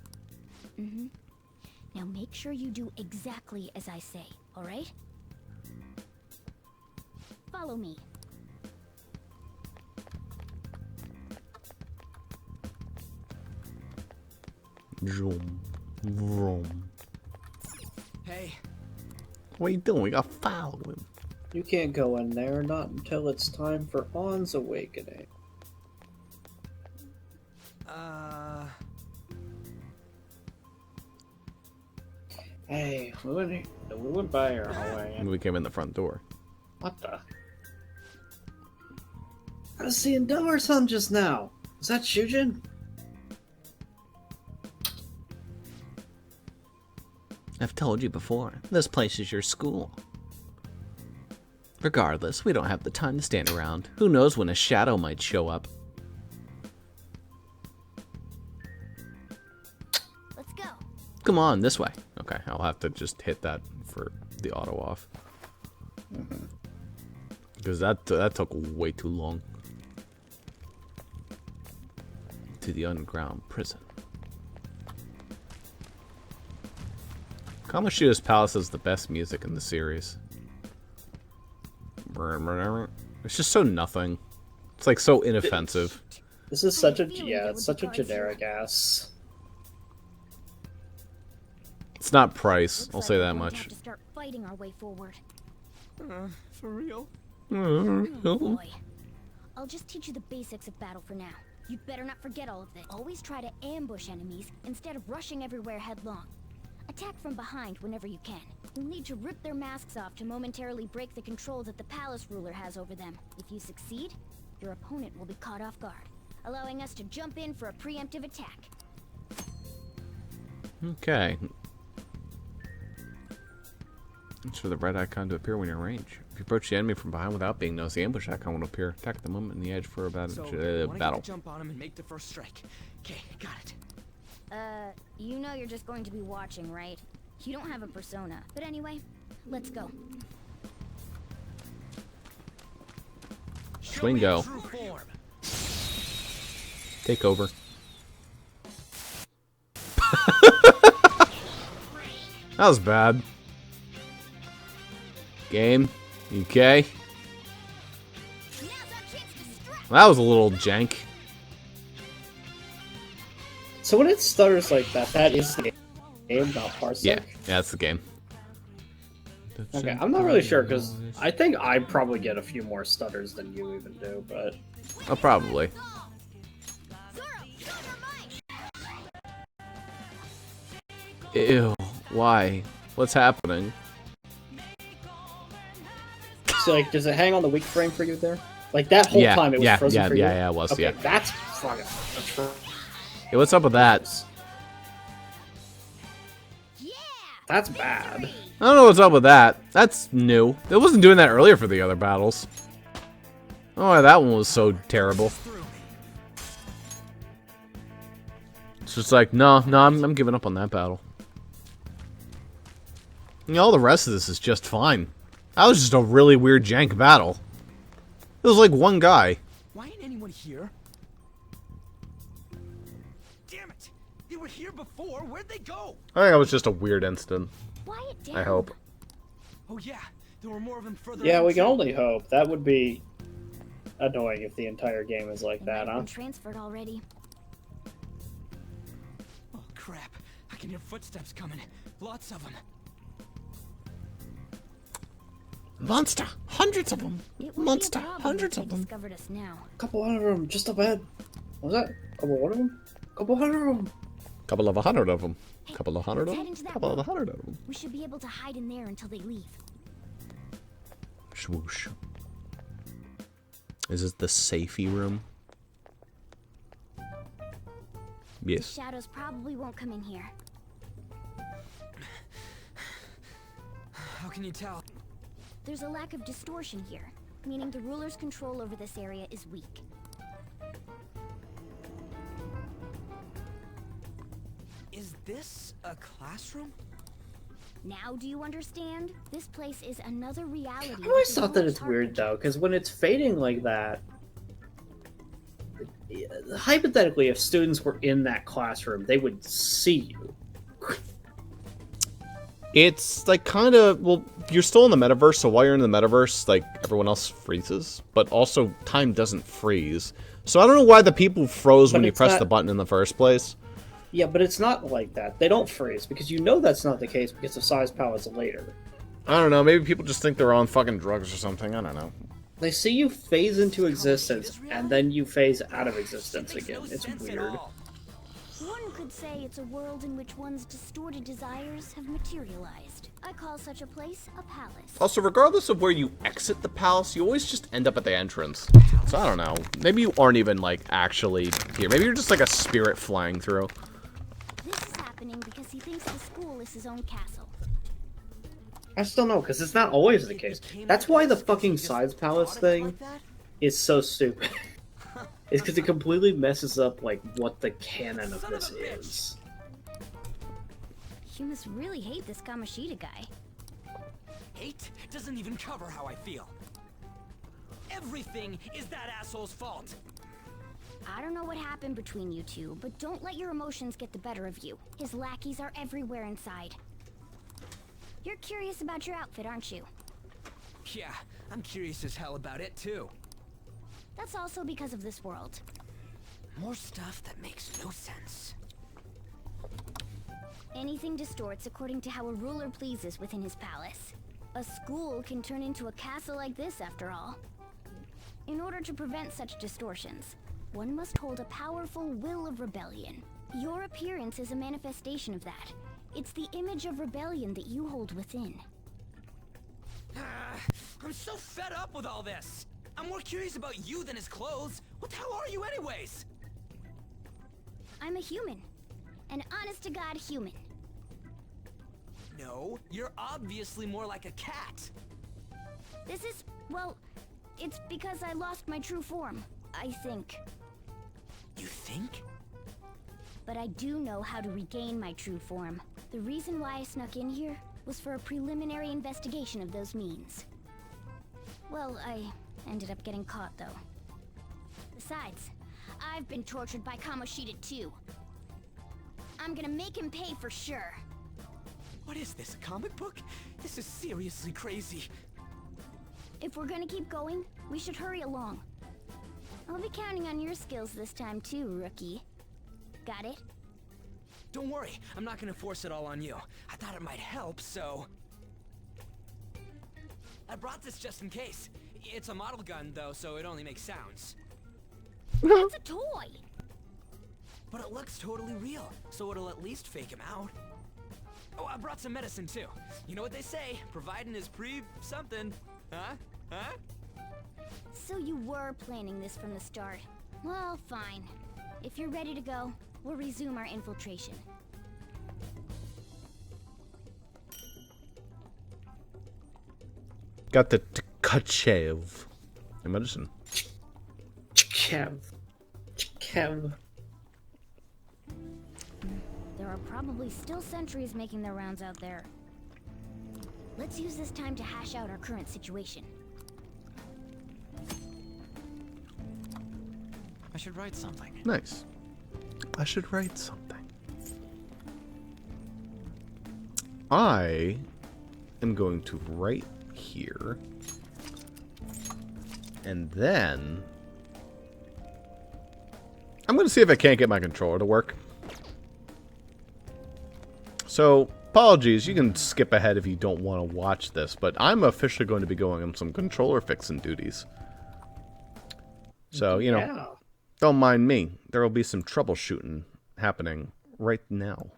Mm-hmm. Now make sure you do exactly as I say, alright? Follow me. Vroom. Vroom. Hey, What are you doing? We got to follow him. You can't go in there, not until it's time for On's awakening. Hey, we went by our way. We came in the front door. What the? I was seeing Dillerson just now. Is that Shujin? I've told you before, this place is your school. Regardless, we don't have the time to stand around. Who knows when a shadow might show up. Let's go. Come on, this way. Okay, I'll have to just hit that for the auto off. Because that took way too long. To the underground prison. Kamoshida's Palace has the best music in the series. It's just so nothing. It's like so inoffensive. This is such a it's such a generic ass. It's not Price, I'll say that much. Have to start fighting our way forward. For real? Boy, I'll just teach you the basics of battle for now. You'd better not forget all of this. Always try to ambush enemies instead of rushing everywhere headlong. Attack from behind whenever you can. You'll need to rip their masks off to momentarily break the control that the palace ruler has over them. If you succeed, your opponent will be caught off guard, allowing us to jump in for a preemptive attack. Okay. It's for the red icon to appear when you're in range. If you approach the enemy from behind without being noticed, the ambush icon will appear. Attack at the moment in the edge for a battle. Jump on him and make the first strike. Okay, got it. You know you're just going to be watching, right? You don't have a persona. But anyway, let's go. Schwingo. Take over. That was bad. Game. Okay. That was a little jank. So when it stutters like that, that is the game, not parsec? Yeah, that's the game. Okay, I'm not really sure, because I think I probably get a few more stutters than you even do, but... Oh, probably. Ew, why? What's happening? So, like, does it hang on the weak frame for you there? Like, that whole time it was frozen for you? Yeah, it was, okay, yeah. That's fucking... Hey, what's up with that? That's bad. I don't know what's up with that. That's new. It wasn't doing that earlier for the other battles. Oh, that one was so terrible. It's just like, no, I'm giving up on that battle. You know, all the rest of this is just fine. That was just a really weird jank battle. It was like one guy. Why ain't anyone here? Damn it! They were here before. Where'd they go? I think that was just a weird incident. Quiet down. I hope. Oh yeah, there were more of them further. Yeah, we can only hope. That would be annoying if the entire game is like that, huh? Transferred already. Oh crap! I can hear footsteps coming. Lots of them. Monster! Hundreds of them! Monster! Hundreds of them! Discovered us now. Couple hundred of them, just up ahead. What was that? Couple what of them? Couple hundred of them. Couple of 100 of them. Couple of 100 of Let's head them. into that Couple of room. 100 of them. We should be able to hide in there until they leave. Swoosh. Is this the safety room? Yes. The shadows probably won't come in here. How can you tell? There's a lack of distortion here, meaning the ruler's control over this area is weak. Is this a classroom? Now do you understand? This place is another reality. I always thought that it's weird, though, because when it's fading like that... Hypothetically, if students were in that classroom, they would see you. It's like kind of, well, you're still in the metaverse, so while you're in the metaverse, like, everyone else freezes, but also time doesn't freeze. So I don't know why the people froze when you pressed the button in the first place. Yeah, but it's not like that. They don't freeze, because you know that's not the case because of size powers later. I don't know. Maybe people just think they're on fucking drugs or something. I don't know. They see you phase into existence, and then you phase out of existence again. It's weird. One could say it's a world in which one's distorted desires have materialized. I call such a place a palace. Also, regardless of where you exit the palace, you always just end up at the entrance. So I don't know. Maybe you aren't even, like, actually here. Maybe you're just like a spirit flying through. This is happening because he thinks the school is his own castle. I still know, because it's not always the case. That's why the fucking sides palace thing is so stupid. It's because it completely messes up, like, what the canon of this is. You must really hate this Kamoshida guy. Hate doesn't even cover how I feel. Everything is that asshole's fault. I don't know what happened between you two, but don't let your emotions get the better of you. His lackeys are everywhere inside. You're curious about your outfit, aren't you? Yeah, I'm curious as hell about it too. That's also because of this world. More stuff that makes no sense. Anything distorts according to how a ruler pleases within his palace. A school can turn into a castle like this, after all. In order to prevent such distortions, one must hold a powerful will of rebellion. Your appearance is a manifestation of that. It's the image of rebellion that you hold within. I'm so fed up with all this. I'm more curious about you than his clothes. What the hell are you anyways? I'm a human. An honest-to-God human. No, you're obviously more like a cat. This is, well, it's because I lost my true form, I think. You think? But I do know how to regain my true form. The reason why I snuck in here was for a preliminary investigation of those means. Well, I ended up getting caught, though. Besides, I've been tortured by Kamoshida too. I'm gonna make him pay for sure. What is this, a comic book? This is seriously crazy. If we're gonna keep going, we should hurry along. I'll be counting on your skills this time too, rookie. Got it? Don't worry, I'm not gonna force it all on you. I thought it might help, so... I brought this just in case. It's a model gun, though, so it only makes sounds. It's a toy! But it looks totally real, so it'll at least fake him out. Oh, I brought some medicine, too. You know what they say, providing is something. Huh? Huh? So you were planning this from the start. Well, fine. If you're ready to go, we'll resume our infiltration. Got the Tkachev. Medicine. Kev. There are probably still sentries making their rounds out there. Let's use this time to hash out our current situation. I should write something. Nice. I should write something. I am going to write here. And then I'm going to see if I can't get my controller to work. So, apologies, you can skip ahead if you don't want to watch this, but I'm officially going to be going on some controller fixing duties. So, you know, don't mind me. There will be some troubleshooting happening right now.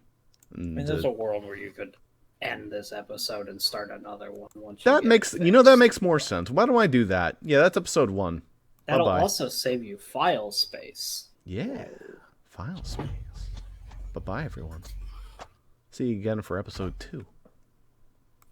And, there's a world where you could end this episode and start another one once that makes that makes more sense. Why don't I do that? Yeah, that's episode 1. That'll Bye-bye. also save you file space. Yeah, file space. Bye-bye, everyone. See you again for episode 2.